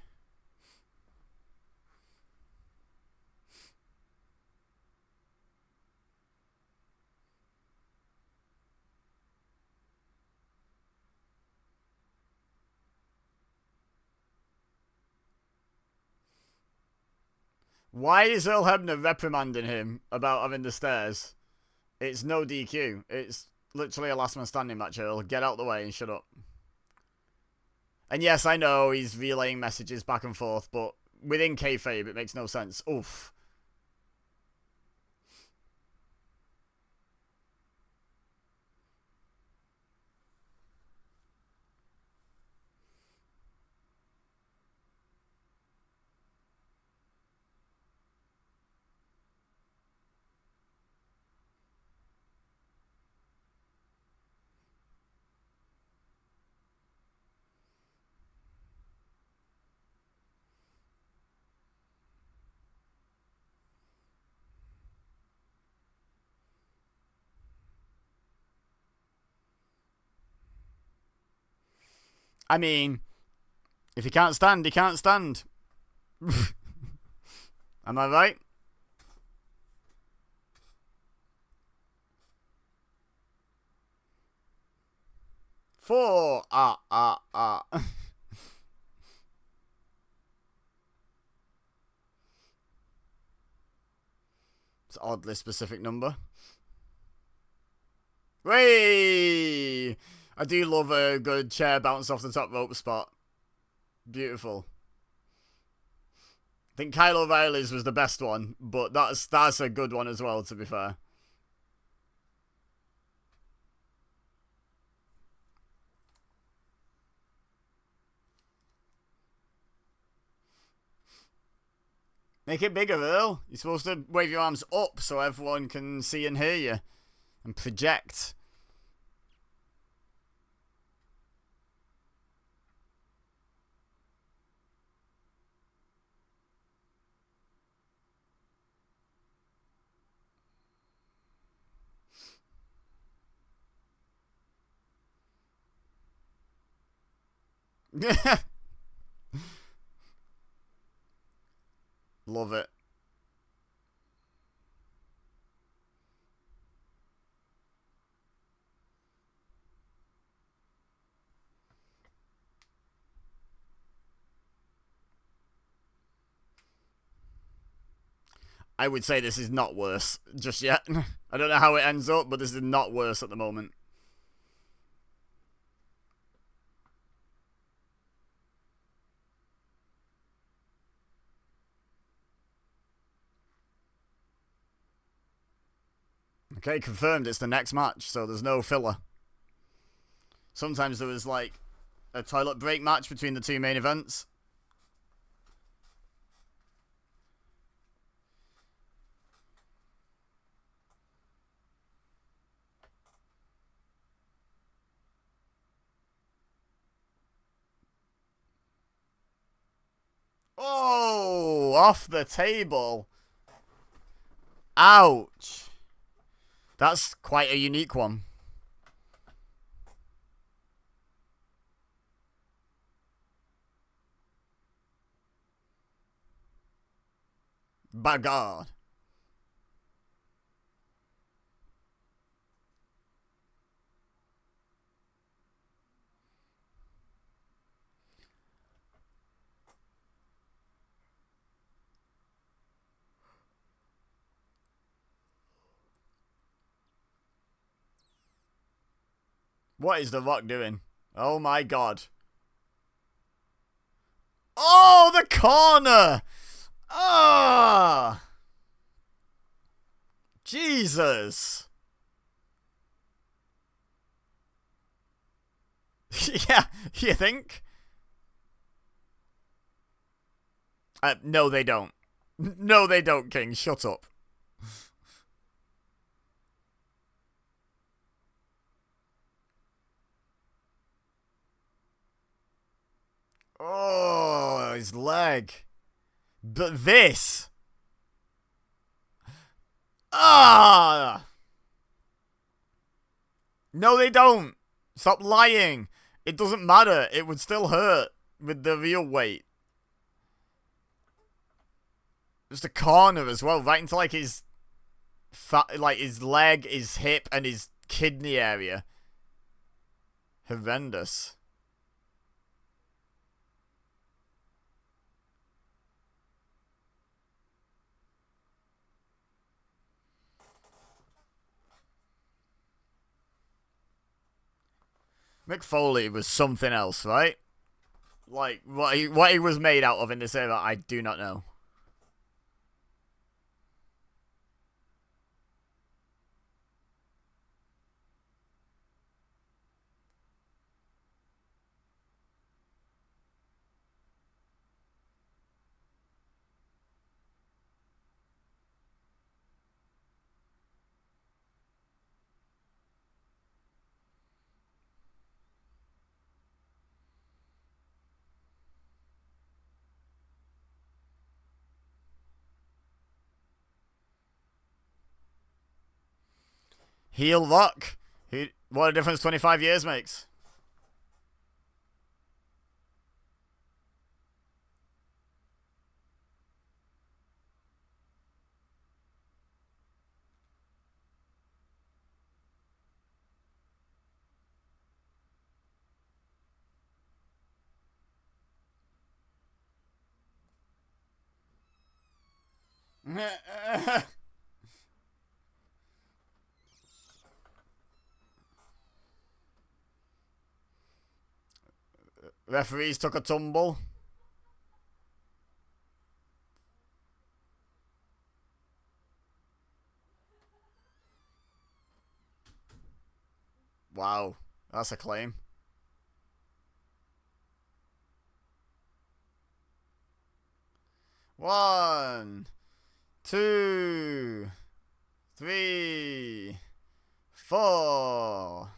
Why is Earl Hebner reprimanding him about having the stairs? It's no DQ. It's literally a last man standing match, Earl. Get out the way and shut up. And yes, I know he's relaying messages back and forth, but within kayfabe, it makes no sense. Oof. I mean, if he can't stand, he can't stand. Am I right? Four. It's an oddly specific number. Whey! I do love a good chair bounce off the top rope spot. Beautiful. I think Kyle O'Reilly's was the best one, but that's a good one as well, to be fair. Make it bigger, Earl. You're supposed to wave your arms up so everyone can see and hear you. And project. Love it. I would say this is not worse just yet. I don't know how it ends up, but this is not worse at the moment. Okay, confirmed it's the next match, so there's no filler. Sometimes there was like a toilet break match between the two main events. Oh, off the table. Ouch. That's quite a unique one. By God. What is The Rock doing? Oh my God. Oh, the corner! Ah! Jesus! Yeah, you think? No, they don't. No, they don't, King. Shut up. Oh, his leg. But this. Ah! No, they don't. Stop lying. It doesn't matter. It would still hurt with the real weight. Just the corner as well, right into like his like his leg, his hip, and his kidney area. Horrendous. Mick Foley was something else, right? Like, what he was made out of in this era, I do not know. Heel lock. What a difference 25 years makes. Referees took a tumble. Wow, that's a claim. One, two, three, four,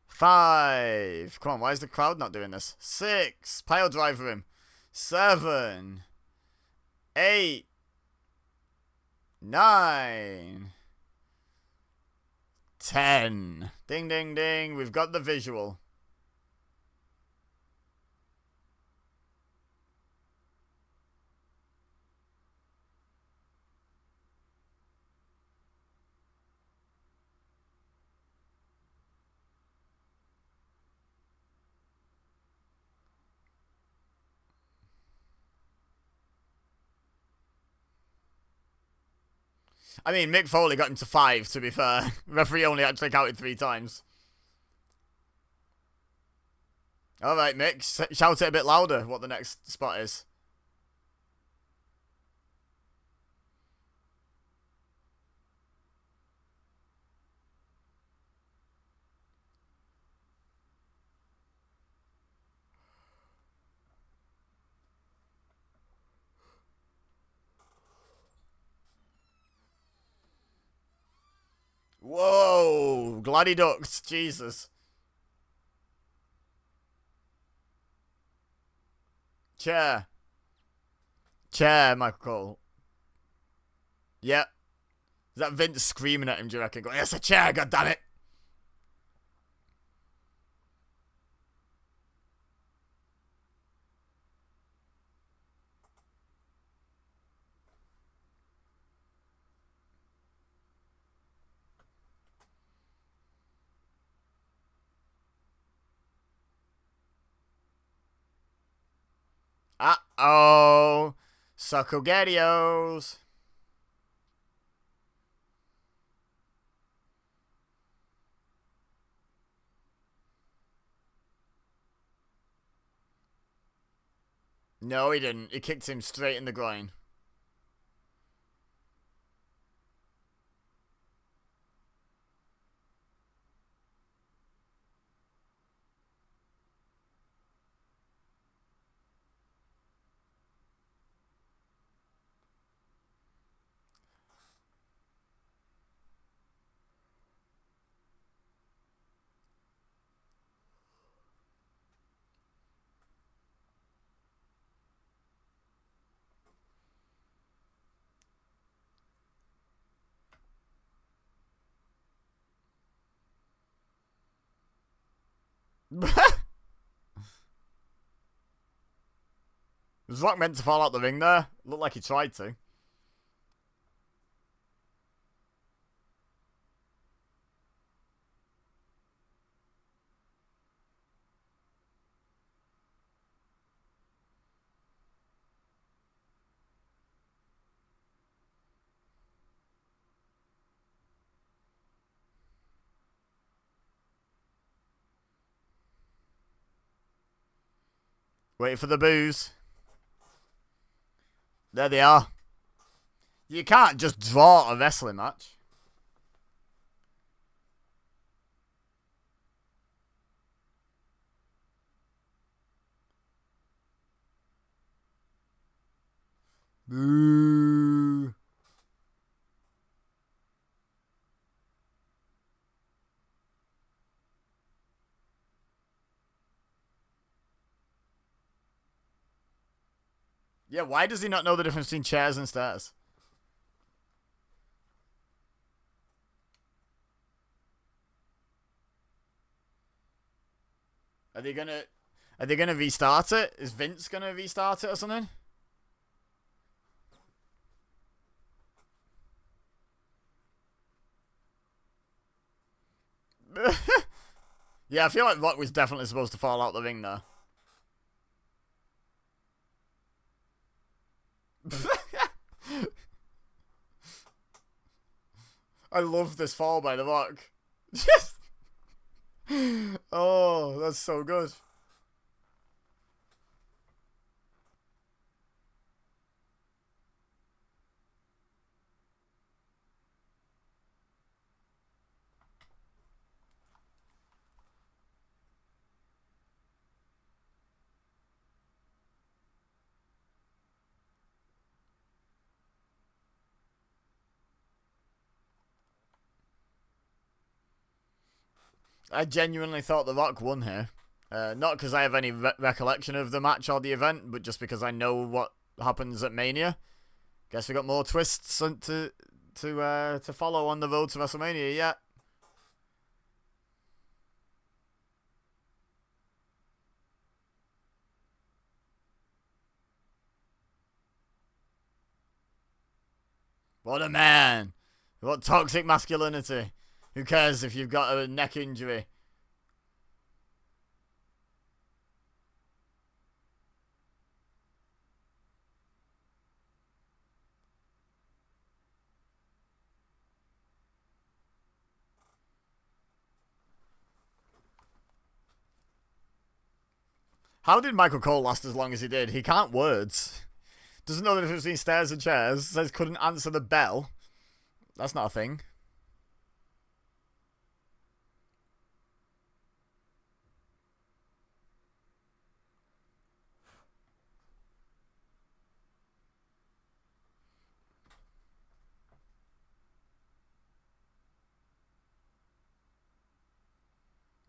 five. Come on, why is the crowd not doing this? 6. Pile driver him. 7, 8, 9, 10. Ding, ding, ding. We've got the visual. I mean, Mick Foley got him to 5, to be fair. Referee only actually counted 3 times. Alright, Mick, shout it a bit louder what the next spot is. Whoa, Gladdy Ducks, Jesus. Chair. Chair, Michael Cole. Yep. Is that Vince screaming at him, do you reckon? Going, it's a chair, goddammit. Uh-oh. Socogedios. No, he didn't. He kicked him straight in the groin. Was Rock meant to fall out the ring there? Looked like he tried to. Wait for the boos. There they are. You can't just draw a wrestling match. Boo. Yeah, why does he not know the difference between chairs and stairs? Are they gonna restart it? Is Vince gonna restart it or something? Yeah, I feel like Rock was definitely supposed to fall out the ring there. I love this fall by The Rock. Oh, that's so good. I genuinely thought The Rock won here. Not because I have any recollection of the match or the event, but just because I know what happens at Mania. Guess we got more twists to follow on the road to WrestleMania yet. What a man! What toxic masculinity! Who cares if you've got a neck injury? How did Michael Cole last as long as he did? He can't words. Doesn't know the difference between stairs and chairs. Says couldn't answer the bell. That's not a thing.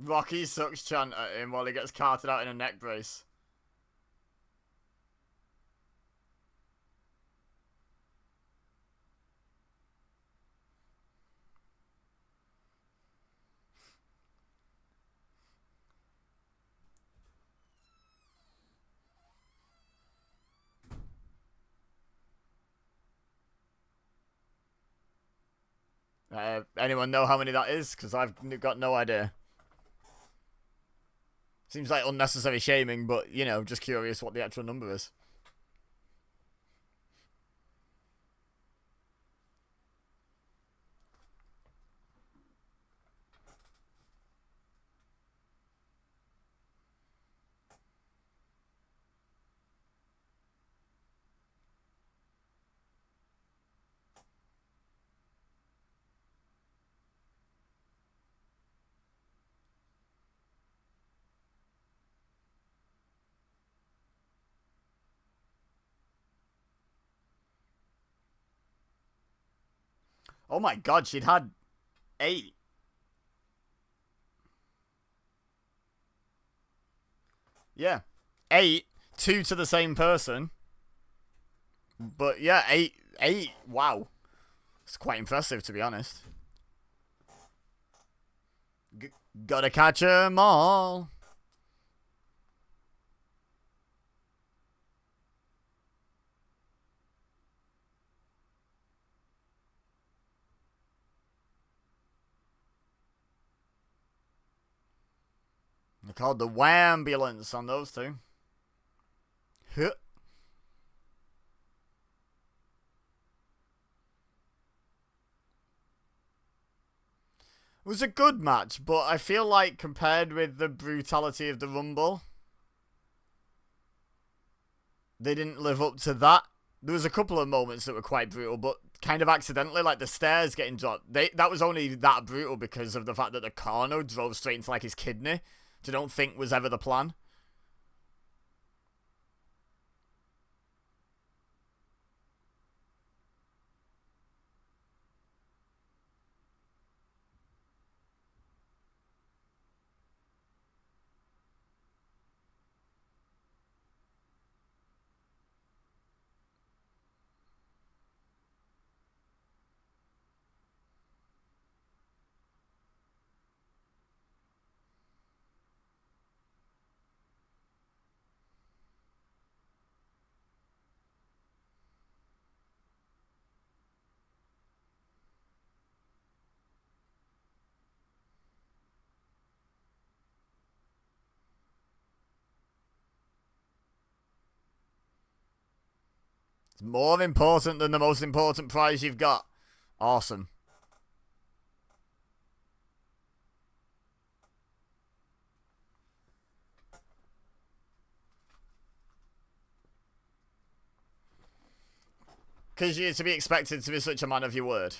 Rocky sucks chant at him while he gets carted out in a neck brace. Anyone know how many that is? Because I've got no idea. Seems like unnecessary shaming, but, you know, just curious what the actual number is. Oh my god, she'd had 8. Yeah. 8, 2 to the same person. But yeah, 8, wow. It's quite impressive, to be honest. Gotta catch 'em all. They're called the Wambulance on those two. Huh. It was a good match, but I feel like compared with the brutality of the Rumble, they didn't live up to that. There was a couple of moments that were quite brutal, but kind of accidentally, like the stairs getting dropped. That was only that brutal because of the fact that the corner drove straight into like his kidney, which I don't think was ever the plan. It's more important than the most important prize you've got. Awesome. Because you're to be expected to be such a man of your word.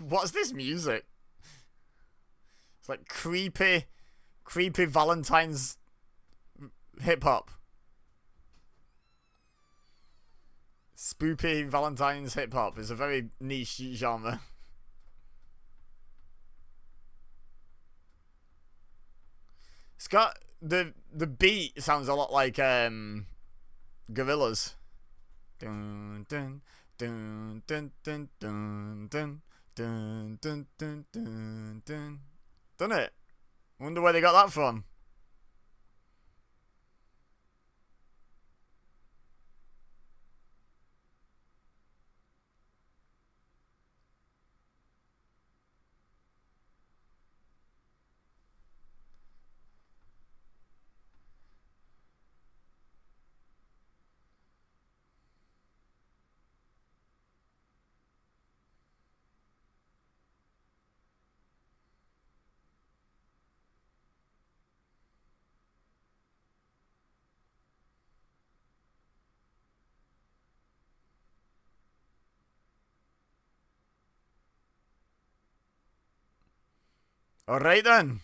What's this music? It's like creepy Valentine's hip-hop. Spoopy Valentine's hip-hop is a very niche genre. It's got... The beat sounds a lot like Gorillaz. Dun dun dun dun dun dun dun dun dun dun dun dun. Doesn't it? Wonder where they got that from. Alright then.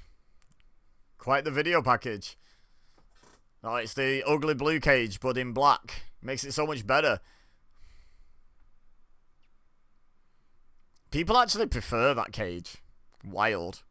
Quite the video package. Oh, it's the ugly blue cage, but in black. Makes it so much better. People actually prefer that cage. Wild.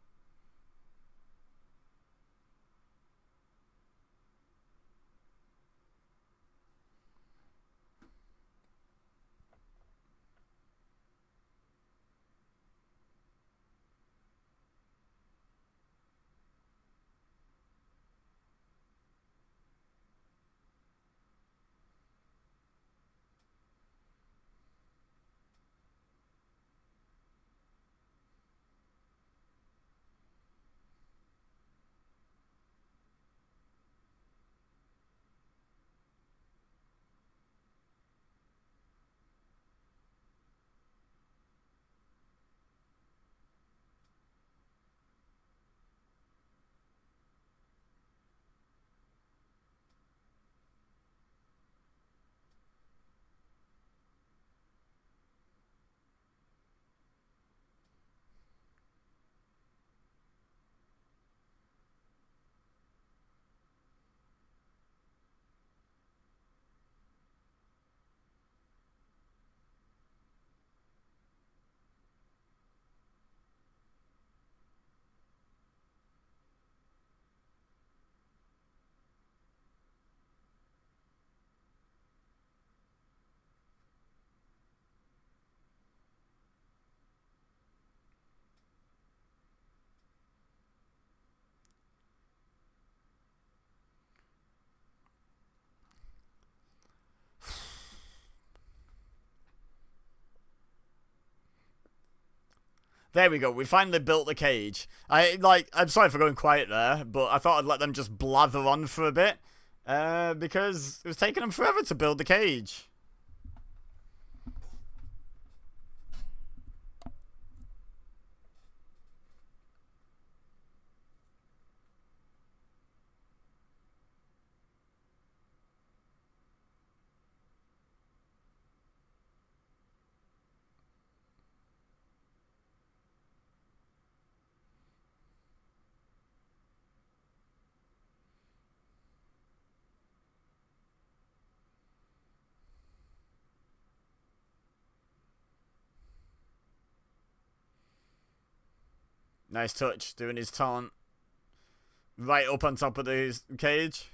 There we go. We finally built the cage. I'm sorry for going quiet there, but I thought I'd let them just blather on for a bit. Because it was taking them forever to build the cage. Nice touch, doing his taunt. Right up on top of the cage.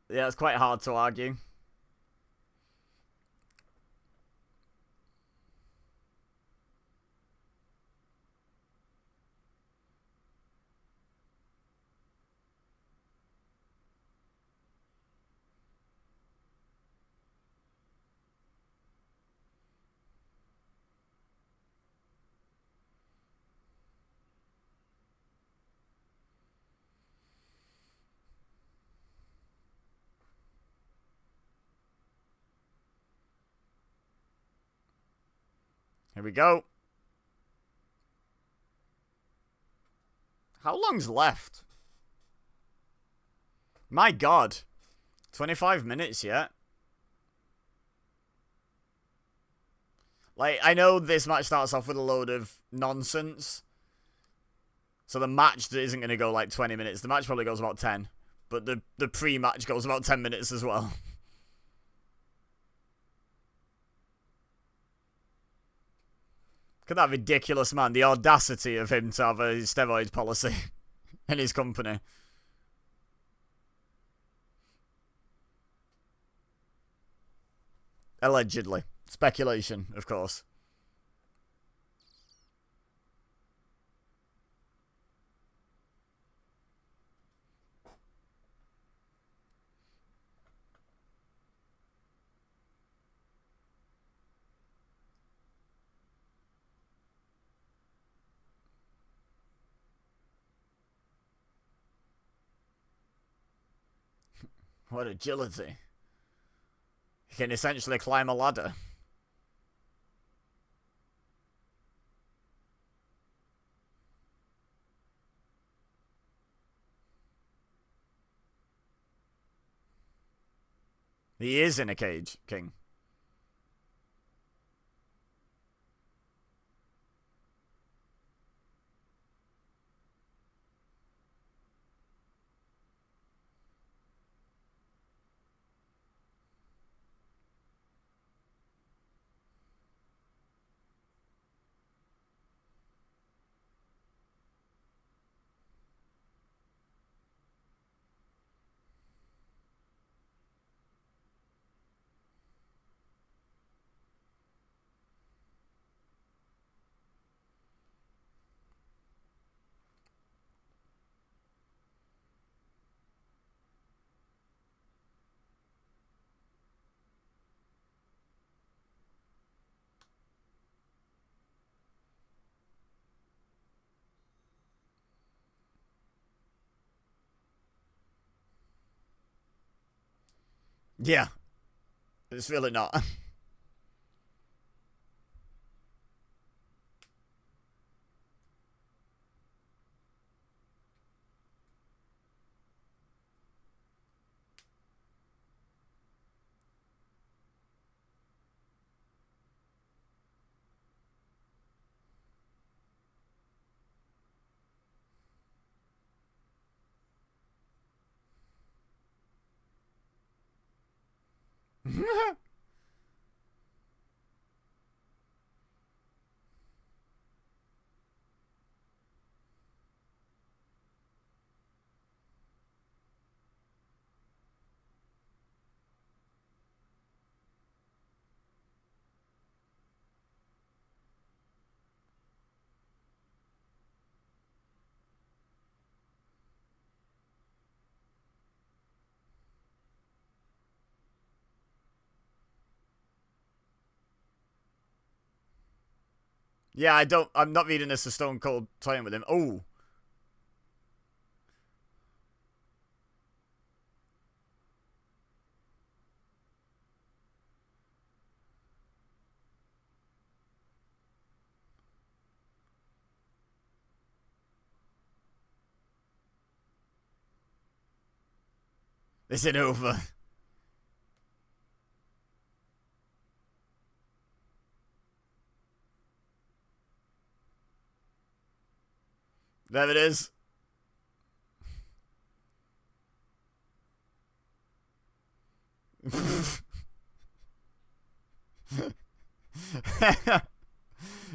Yeah, it's quite hard to argue. Here we go. How long's left? My god. 25 minutes yet. Like, I know this match starts off with a load of nonsense. So the match isn't going to go like 20 minutes. The match probably goes about 10. But the pre-match goes about 10 minutes as well. Look at that ridiculous man. The audacity of him to have a steroid policy in his company. Allegedly. Speculation, of course. What agility. He can essentially climb a ladder. He is in a cage, King. Yeah. It's really not. Yeah, I'm not reading this as Stone Cold toying with him. Oh. Is it over? There it is.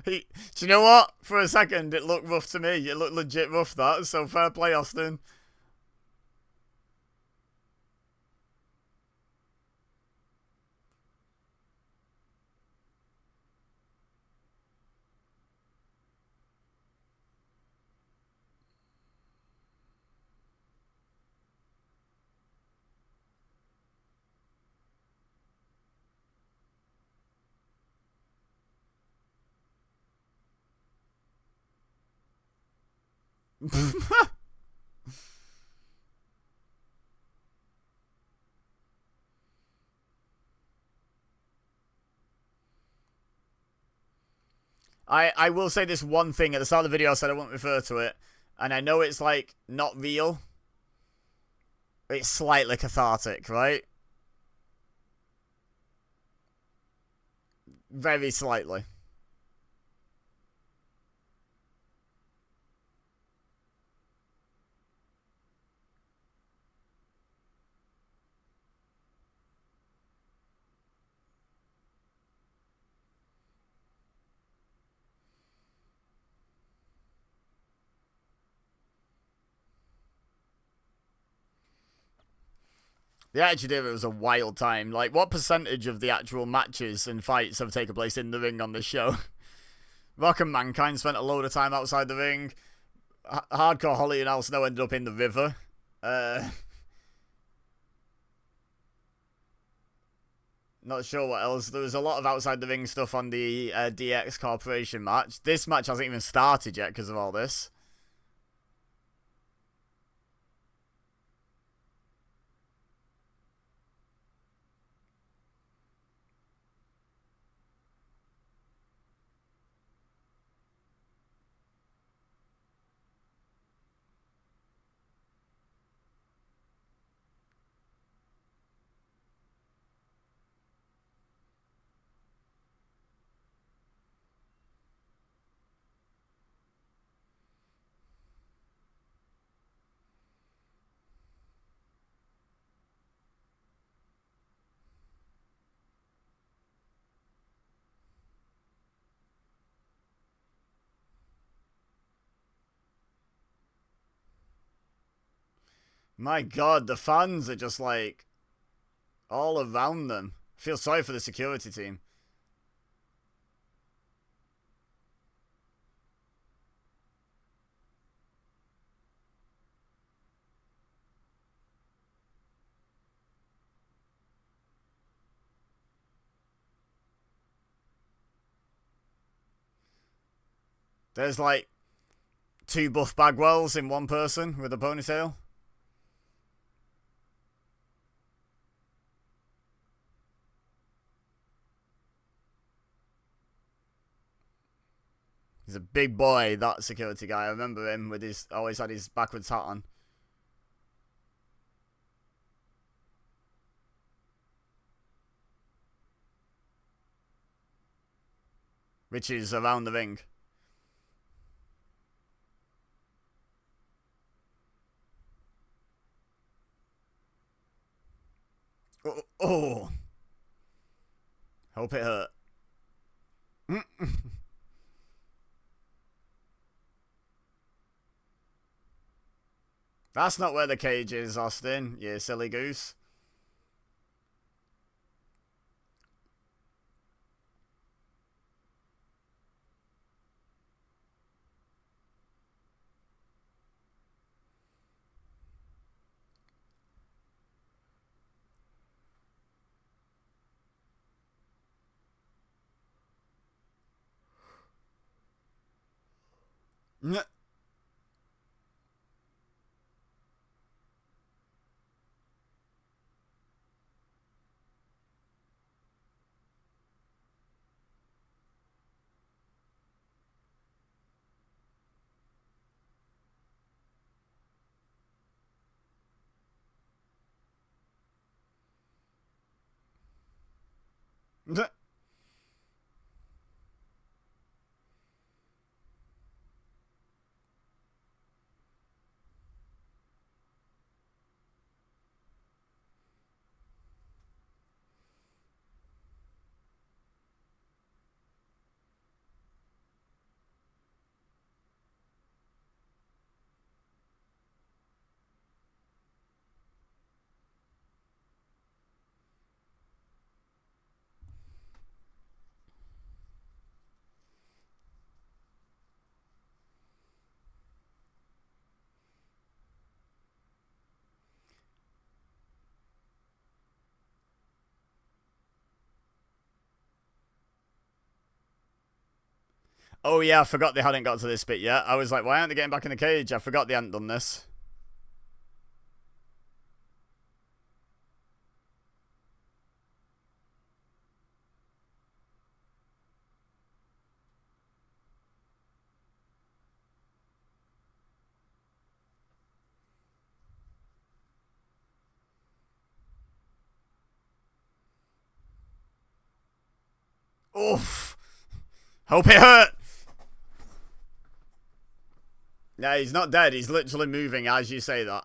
Do you know what? For a second, it looked rough to me. It looked legit rough, that. So fair play, Austin. I will say this one thing. At the start of the video, I said I won't refer to it. And I know it's, like, not real. It's slightly cathartic, right? Very slightly. The Attitude Era was a wild time. Like, what percentage of the actual matches and fights have taken place in the ring on this show? Rock and Mankind spent a load of time outside the ring. Hardcore Holly and Al Snow ended up in the river. Not sure what else. There was a lot of outside the ring stuff on the DX Corporation match. This match hasn't even started yet because of all this. My god, the fans are just like all around them. I feel sorry for the security team. There's like two Buff Bagwells in one person with a ponytail. He's a big boy, that security guy. I remember him with his always had his backwards hat on. Which is around the ring. Oh, oh. Hope it hurt. That's not where the cage is, Austin. You silly goose. Oh yeah, I forgot they hadn't got to this bit yet. I was like, why aren't they getting back in the cage? I forgot they hadn't done this. Oof. Hope it hurt. Yeah, he's not dead. He's literally moving as you say that.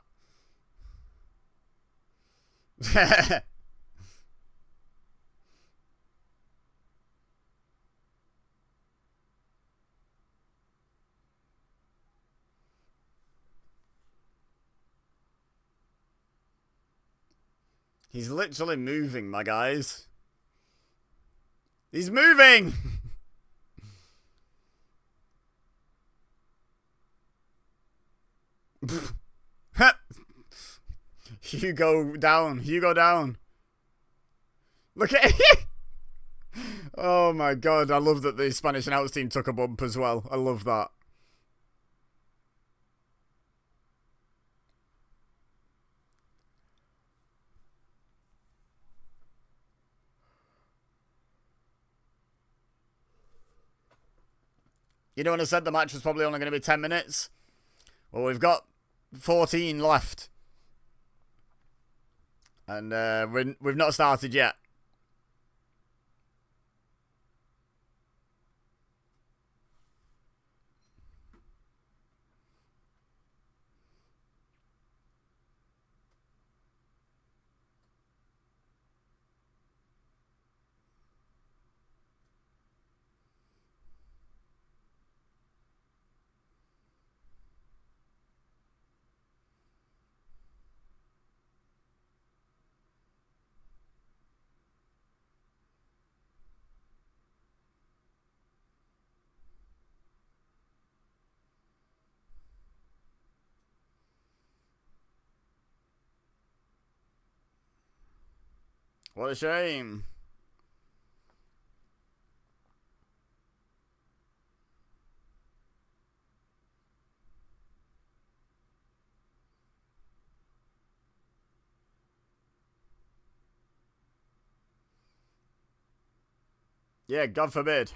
He's literally moving, my guys. He's moving! You go down. You go down. Look at it. Oh my god, I love that the Spanish announce team took a bump as well. I love that. You know when I said the match was probably only going to be 10 minutes? Well, we've got 14 left. And we've not started yet. What a shame. Yeah, God forbid.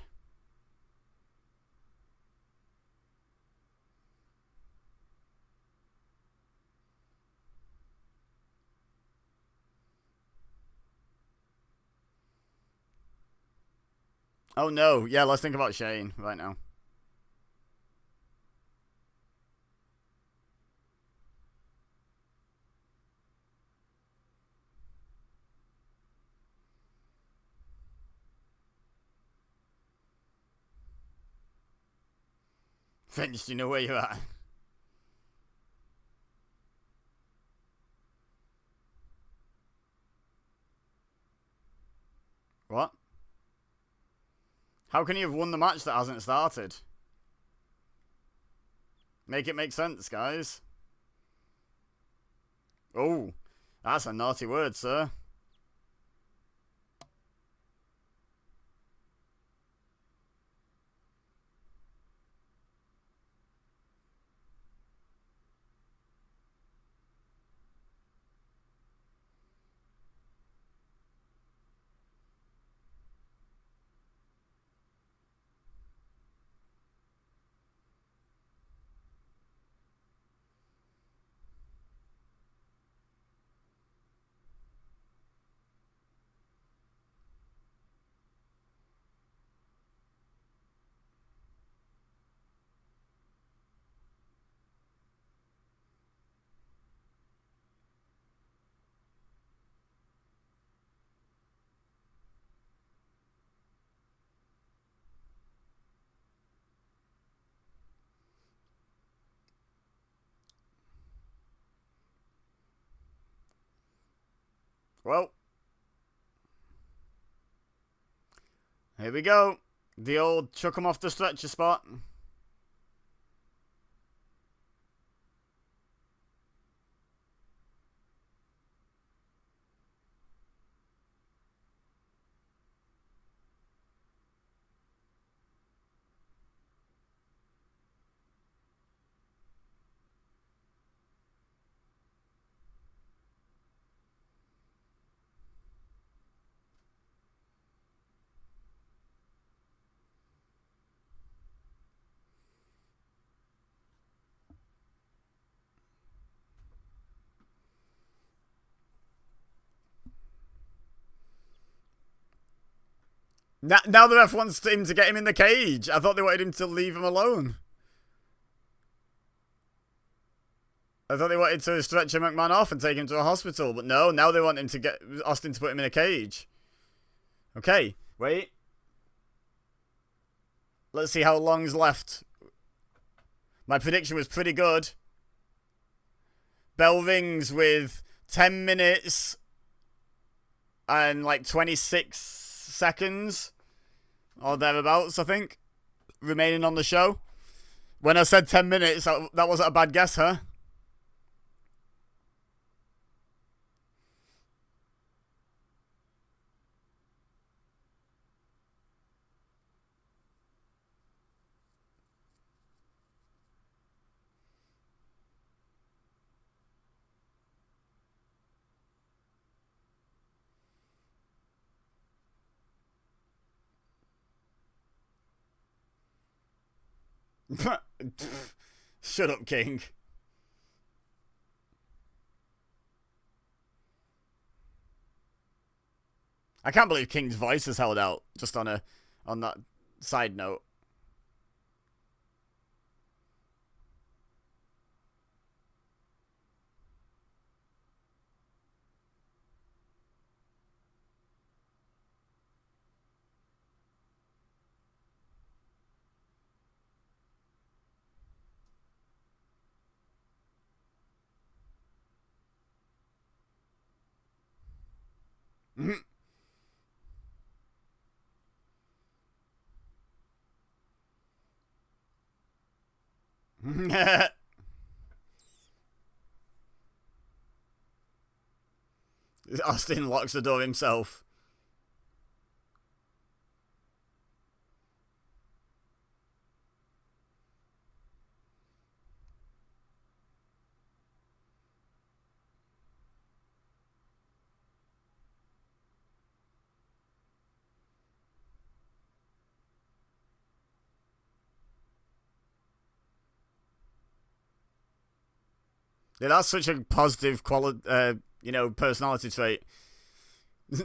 Oh no, yeah, let's think about Shane right now. Finch, you know where you're at. What? How can you have won the match that hasn't started? Make it make sense, guys. Oh, that's a naughty word, sir. Well, here we go. The old chuck 'em off the stretcher spot. Now the ref wants him to get him in the cage. I thought they wanted him to leave him alone. I thought they wanted to stretch McMahon off and take him to a hospital, but no, now they want him to get Austin to put him in a cage. Okay, wait. Let's see how long's left. My prediction was pretty good. Bell rings with 10 minutes and like 26 seconds or thereabouts, I think, remaining on the show. When I said 10 minutes, that wasn't a bad guess, huh? Shut up, King. I can't believe King's voice is held out, just on that side note. Austin locks the door himself. Yeah, that's such a positive personality trait.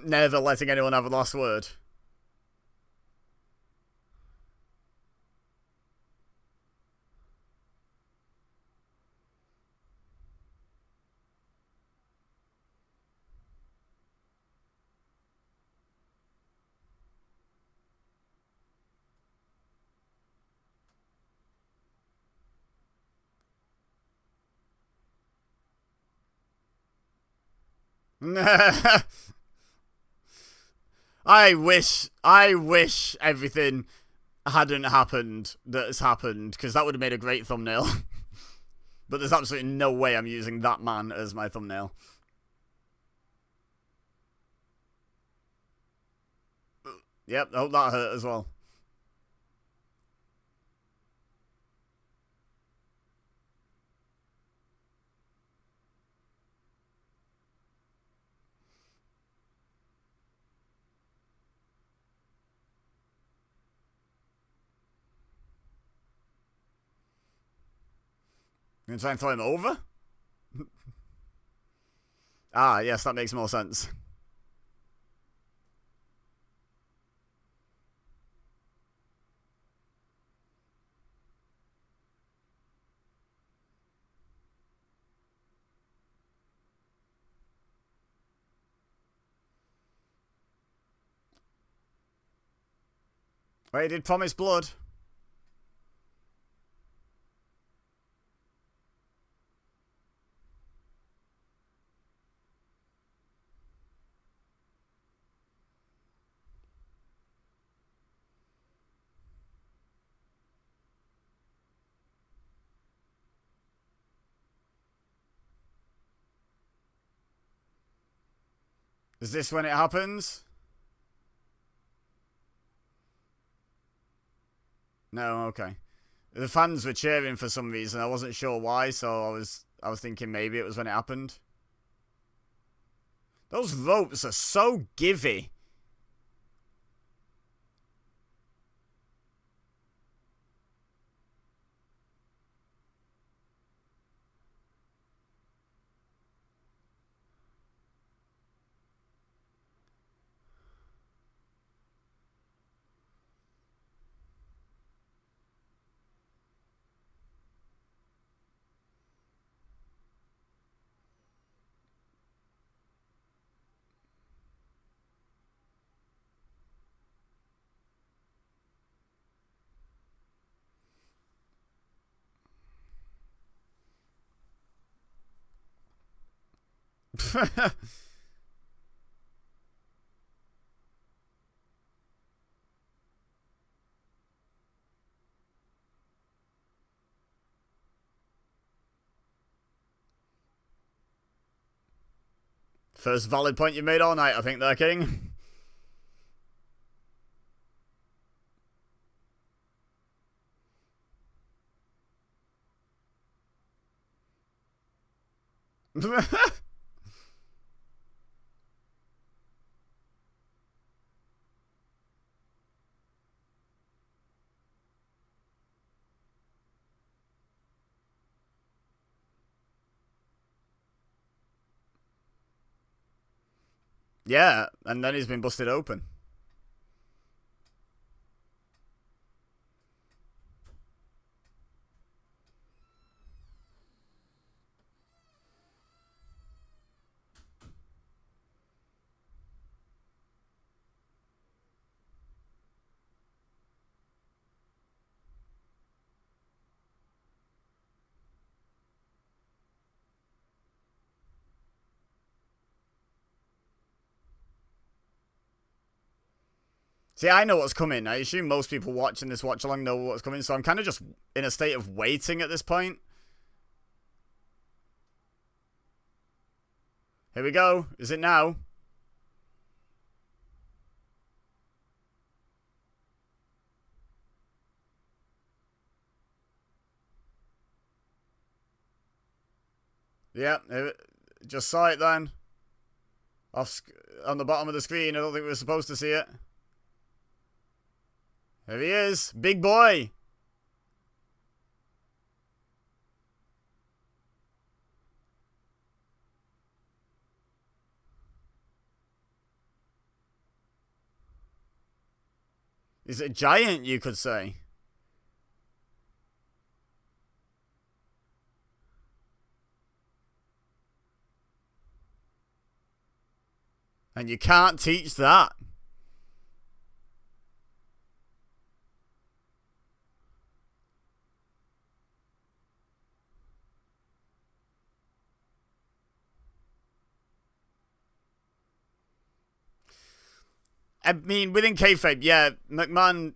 Never letting anyone have a last word. I wish everything hadn't happened that has happened, because that would have made a great thumbnail. But there's absolutely no way I'm using that man as my thumbnail. Yep, I hope that hurt as well. You gonna try and throw him over? Ah, yes, that makes more sense. Wait, he did promise blood. Is this when it happens? No, okay. The fans were cheering for some reason. I wasn't sure why, so I was thinking maybe it was when it happened. Those ropes are so givey. First valid point you made all night, I think, there, King. Yeah, and then he's been busted open. See, I know what's coming. I assume most people watching this watch along know what's coming, so I'm kind of just in a state of waiting at this point. Here we go. Is it now? Yeah, just saw it then. On the bottom of the screen. I don't think we were supposed to see it. There he is. Big boy. He's a giant, you could say. And you can't teach that. I mean, within kayfabe, yeah, McMahon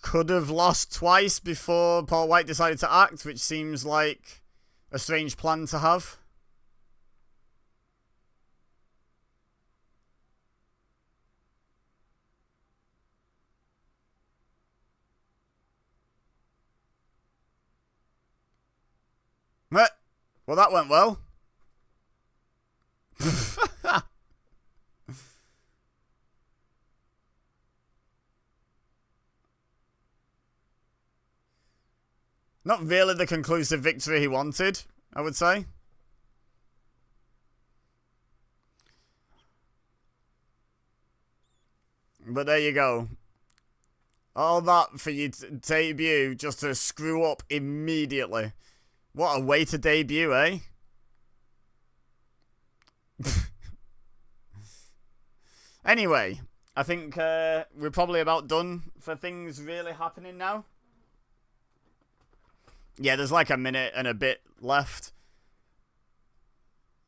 could have lost twice before Paul White decided to act, which seems like a strange plan to have. Well, that went well. Not really the conclusive victory he wanted, I would say. But there you go. All that for your debut just to screw up immediately. What a way to debut, eh? Anyway, I think we're probably about done for things really happening now. Yeah, there's like a minute and a bit left.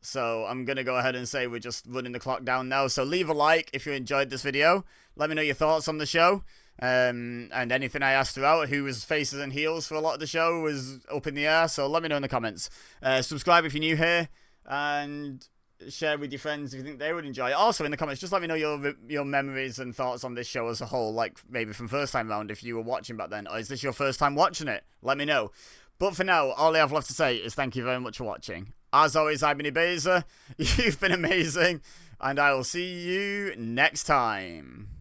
So I'm going to go ahead and say we're just running the clock down now. So leave a like if you enjoyed this video. Let me know your thoughts on the show. And anything I asked throughout, who was faces and heels for a lot of the show, was up in the air. So let me know in the comments. Subscribe if you're new here. And share with your friends if you think they would enjoy it. Also, in the comments, just let me know your memories and thoughts on this show as a whole, like maybe from first time round if you were watching back then, or is this your first time watching it? Let me know. But for now, all I have left to say is thank you very much for watching. As always, I've been EBEZA, you've been amazing, and I will see you next time.